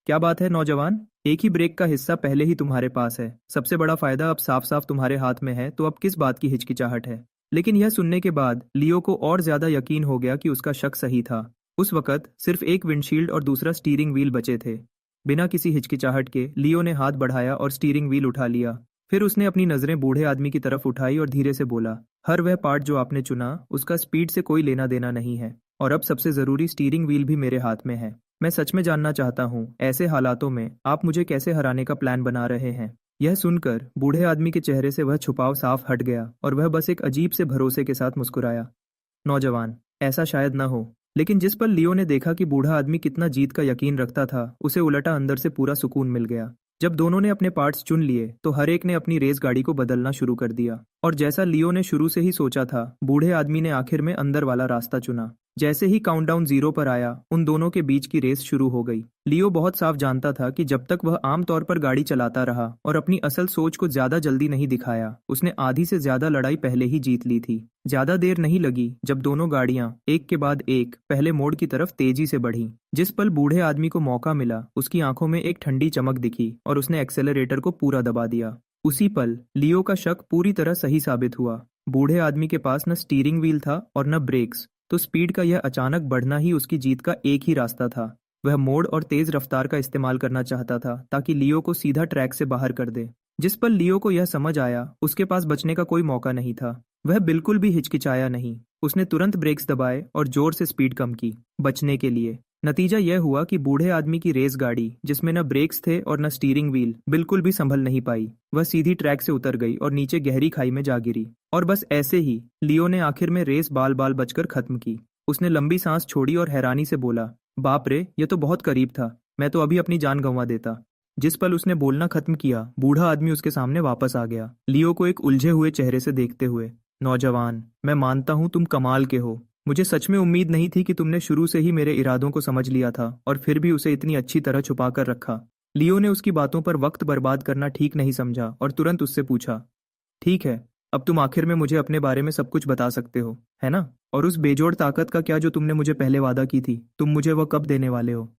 क्या बात है नौजवान? एक ही ब्रेक का हिस्सा पहले ही तुम्हारे पास है। सबसे बड़ा फायदा अब साफ साफ तुम्हारे हाथ में है, तो अब किस बात की हिचकिचाहट है? लेकिन यह सुनने के बाद लियो को और ज्यादा यकीन हो गया कि उसका शक सही था। उस वक्त सिर्फ एक विंडशील्ड और दूसरा स्टीयरिंग व्हील बचे थे। बिना किसी हिचकिचाहट के लियो ने हाथ बढ़ाया और स्टीयरिंग व्हील उठा लिया। फिर उसने अपनी नजरें बूढ़े आदमी की तरफ उठाई और धीरे से बोला, हर वह पार्ट जो आपने चुना, उसका स्पीड से कोई लेना देना नहीं है। और अब सबसे जरूरी स्टीयरिंग व्हील भी मेरे हाथ में है। मैं सच में जानना चाहता हूँ, ऐसे हालातों में आप मुझे कैसे हराने का प्लान बना रहे हैं। यह सुनकर बूढ़े आदमी के चेहरे से वह छुपाव साफ हट गया और वह बस एक अजीब से भरोसे के साथ मुस्कुराया। नौजवान, ऐसा शायद न हो। लेकिन जिस पल लियो ने देखा कि बूढ़ा आदमी कितना जीत का यकीन रखता था, उसे उलटा अंदर से पूरा सुकून मिल गया। जब दोनों ने अपने पार्ट्स चुन लिए तो हर एक ने अपनी रेस गाड़ी को बदलना शुरू कर दिया, और जैसा लियो ने शुरू से ही सोचा था, बूढ़े आदमी ने आखिर में अंदर वाला रास्ता चुना। जैसे ही काउंटडाउन 0 पर आया, उन दोनों के बीच की रेस शुरू हो गई। लियो बहुत साफ जानता था कि जब तक वह आमतौर पर गाड़ी चलाता रहा और अपनी असल सोच को ज्यादा जल्दी नहीं दिखाया, उसने आधी से ज्यादा लड़ाई पहले ही जीत ली थी। ज्यादा देर नहीं लगी जब दोनों गाड़ियां एक के बाद एक पहले मोड़ की तरफ तेजी से बढ़ीं। जिस पल बूढ़े आदमी को मौका मिला, उसकी आंखों में एक ठंडी चमक दिखी और उसने एक्सेलरेटर को पूरा दबा दिया। उसी पल लियो का शक पूरी तरह सही साबित हुआ। बूढ़े आदमी के पास न स्टीयरिंग व्हील था और न ब्रेक्स, तो स्पीड का यह अचानक बढ़ना ही उसकी जीत का एक ही रास्ता था। वह मोड़ और तेज रफ्तार का इस्तेमाल करना चाहता था ताकि लियो को सीधा ट्रैक से बाहर कर दे। जिस पल लियो को यह समझ आया, उसके पास बचने का कोई मौका नहीं था। वह बिल्कुल भी हिचकिचाया नहीं। उसने तुरंत ब्रेक्स दबाए और जोर से स्पीड कम की, बचने के लिए। नतीजा यह हुआ कि बूढ़े आदमी की रेस गाड़ी, जिसमें न ब्रेक्स थे और न स्टीयरिंग व्हील, बिल्कुल भी संभल नहीं पाई। वह सीधी ट्रैक से उतर गई और नीचे गहरी खाई में जा गिरी। और बस ऐसे ही लियो ने आखिर में रेस बाल बाल बचकर खत्म की। उसने लंबी सांस छोड़ी और हैरानी से बोला, बाप रे, यह तो बहुत करीब था। मैं तो अभी अपनी जान गंवा देता। जिस पल उसने बोलना खत्म किया, बूढ़ा आदमी उसके सामने वापस आ गया, लियो को एक उलझे हुए चेहरे से देखते हुए। नौजवान, मैं मानता हूँ तुम कमाल के हो। मुझे सच में उम्मीद नहीं थी कि तुमने शुरू से ही मेरे इरादों को समझ लिया था और फिर भी उसे इतनी अच्छी तरह छुपा कर रखा। लियो ने उसकी बातों पर वक्त बर्बाद करना ठीक नहीं समझा और तुरंत उससे पूछा, ठीक है, अब तुम आखिर में मुझे अपने बारे में सब कुछ बता सकते हो, है ना? और उस बेजोड़ ताकत का क्या जो तुमने मुझे पहले वादा की थी, तुम मुझे वह कब देने वाले हो?